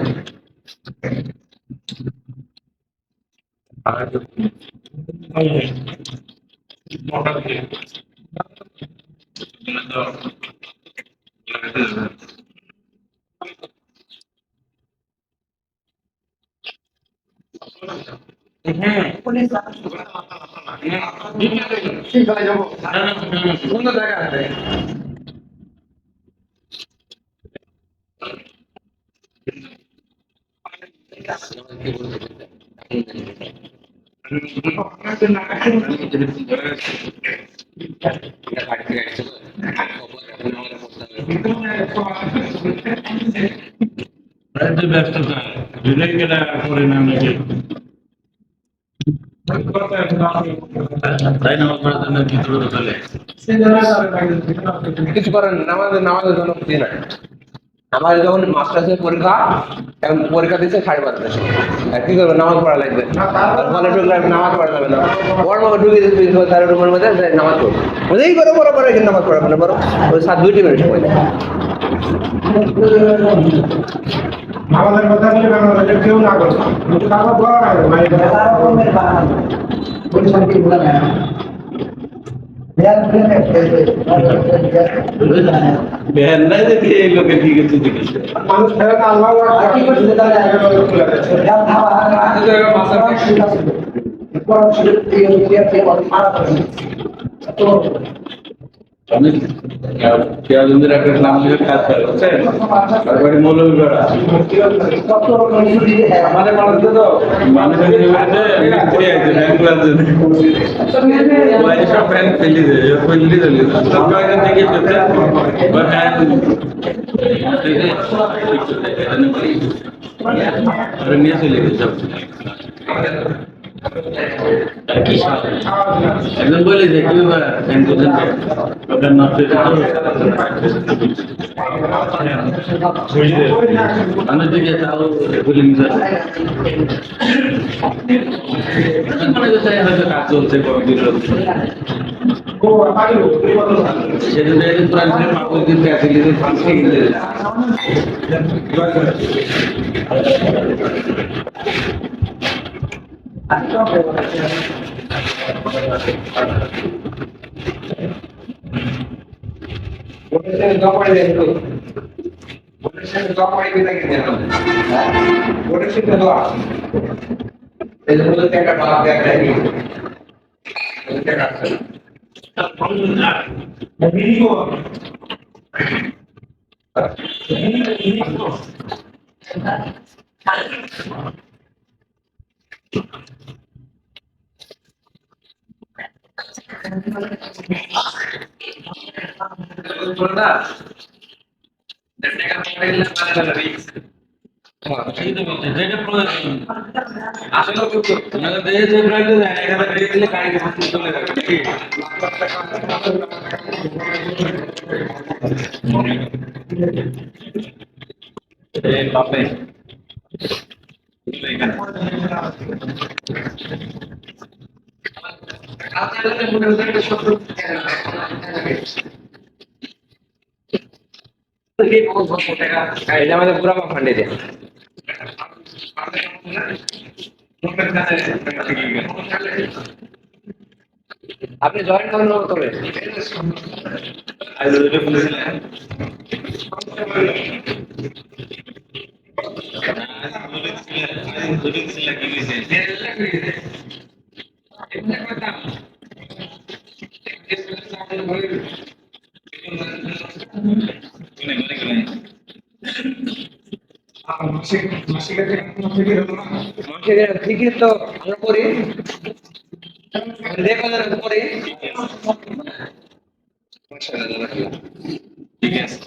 সুন্দর জায়গা আছে ব্যস্ততা বিবেকেরা করে না নাকি তাই না আপনার জন্য কি দূরে চলে কিছু করেন নামাজের জন্য ক্ষতি নাই আমার যখন মাস্টার্সের পরীক্ষা এখন পরীক্ষা দিচ্ছে 5:30 আর কি করবে নামাজ পড়া লাগবে বলে ঢুকলে নামাজ পড়া যাবে না ওর মধ্যে ঢুকে দিচ্ছে তার রুমের মধ্যে নামাজ পড়বে ওই বড় কিন্তু নামাজ পড়া না বড় ওই 7-2 মিনিট সময় আমাদের কথা বলে বাংলাদেশে কেউ না করে তারা বড় না মানে পরিশ্রম কি বলা না বেহেন নাই দেখি এই লোকে ঠিক আছে মানুষ ফেরে না আল্লাহ কি করতে তাহলে আমি সিরাজুদ্দিন একটা ইসলামের কাজ করে বুঝছেন তারপরে মৌলভী করা আমাদের মানুষকে তো মানুষের সব ফ্যান ফেলি দেয় ফেলি দিল সব কয়েকজন থেকে চলছে নিয়ে চলে গেছে সব একজন বলে যে কেউ আপনার নষ্ট আমি দিকে তাও বলে নিতে হয়তো কাজ চলছে সেদিন পুরান পাপড় কিন্তু এটা আমাদের পুরা ফান্ডে দেয়। আপনি জয়েন করেন কবে? থেকে তো আমরা করি দেখো করি ঠিক আছে।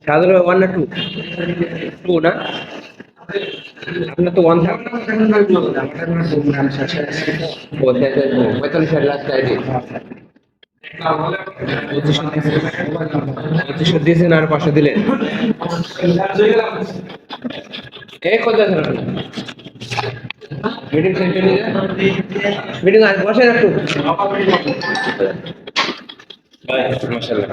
সাধারণ 1 না 2 না আপনার তো 1 থাকে 45 লাস্ট আইডি 25 দিয়েছেন আর 500 দিলেন কোথায় মিটিং সেন্টার নিয়ে মিটিং আজ বসে একটু মাশাআল্লাহ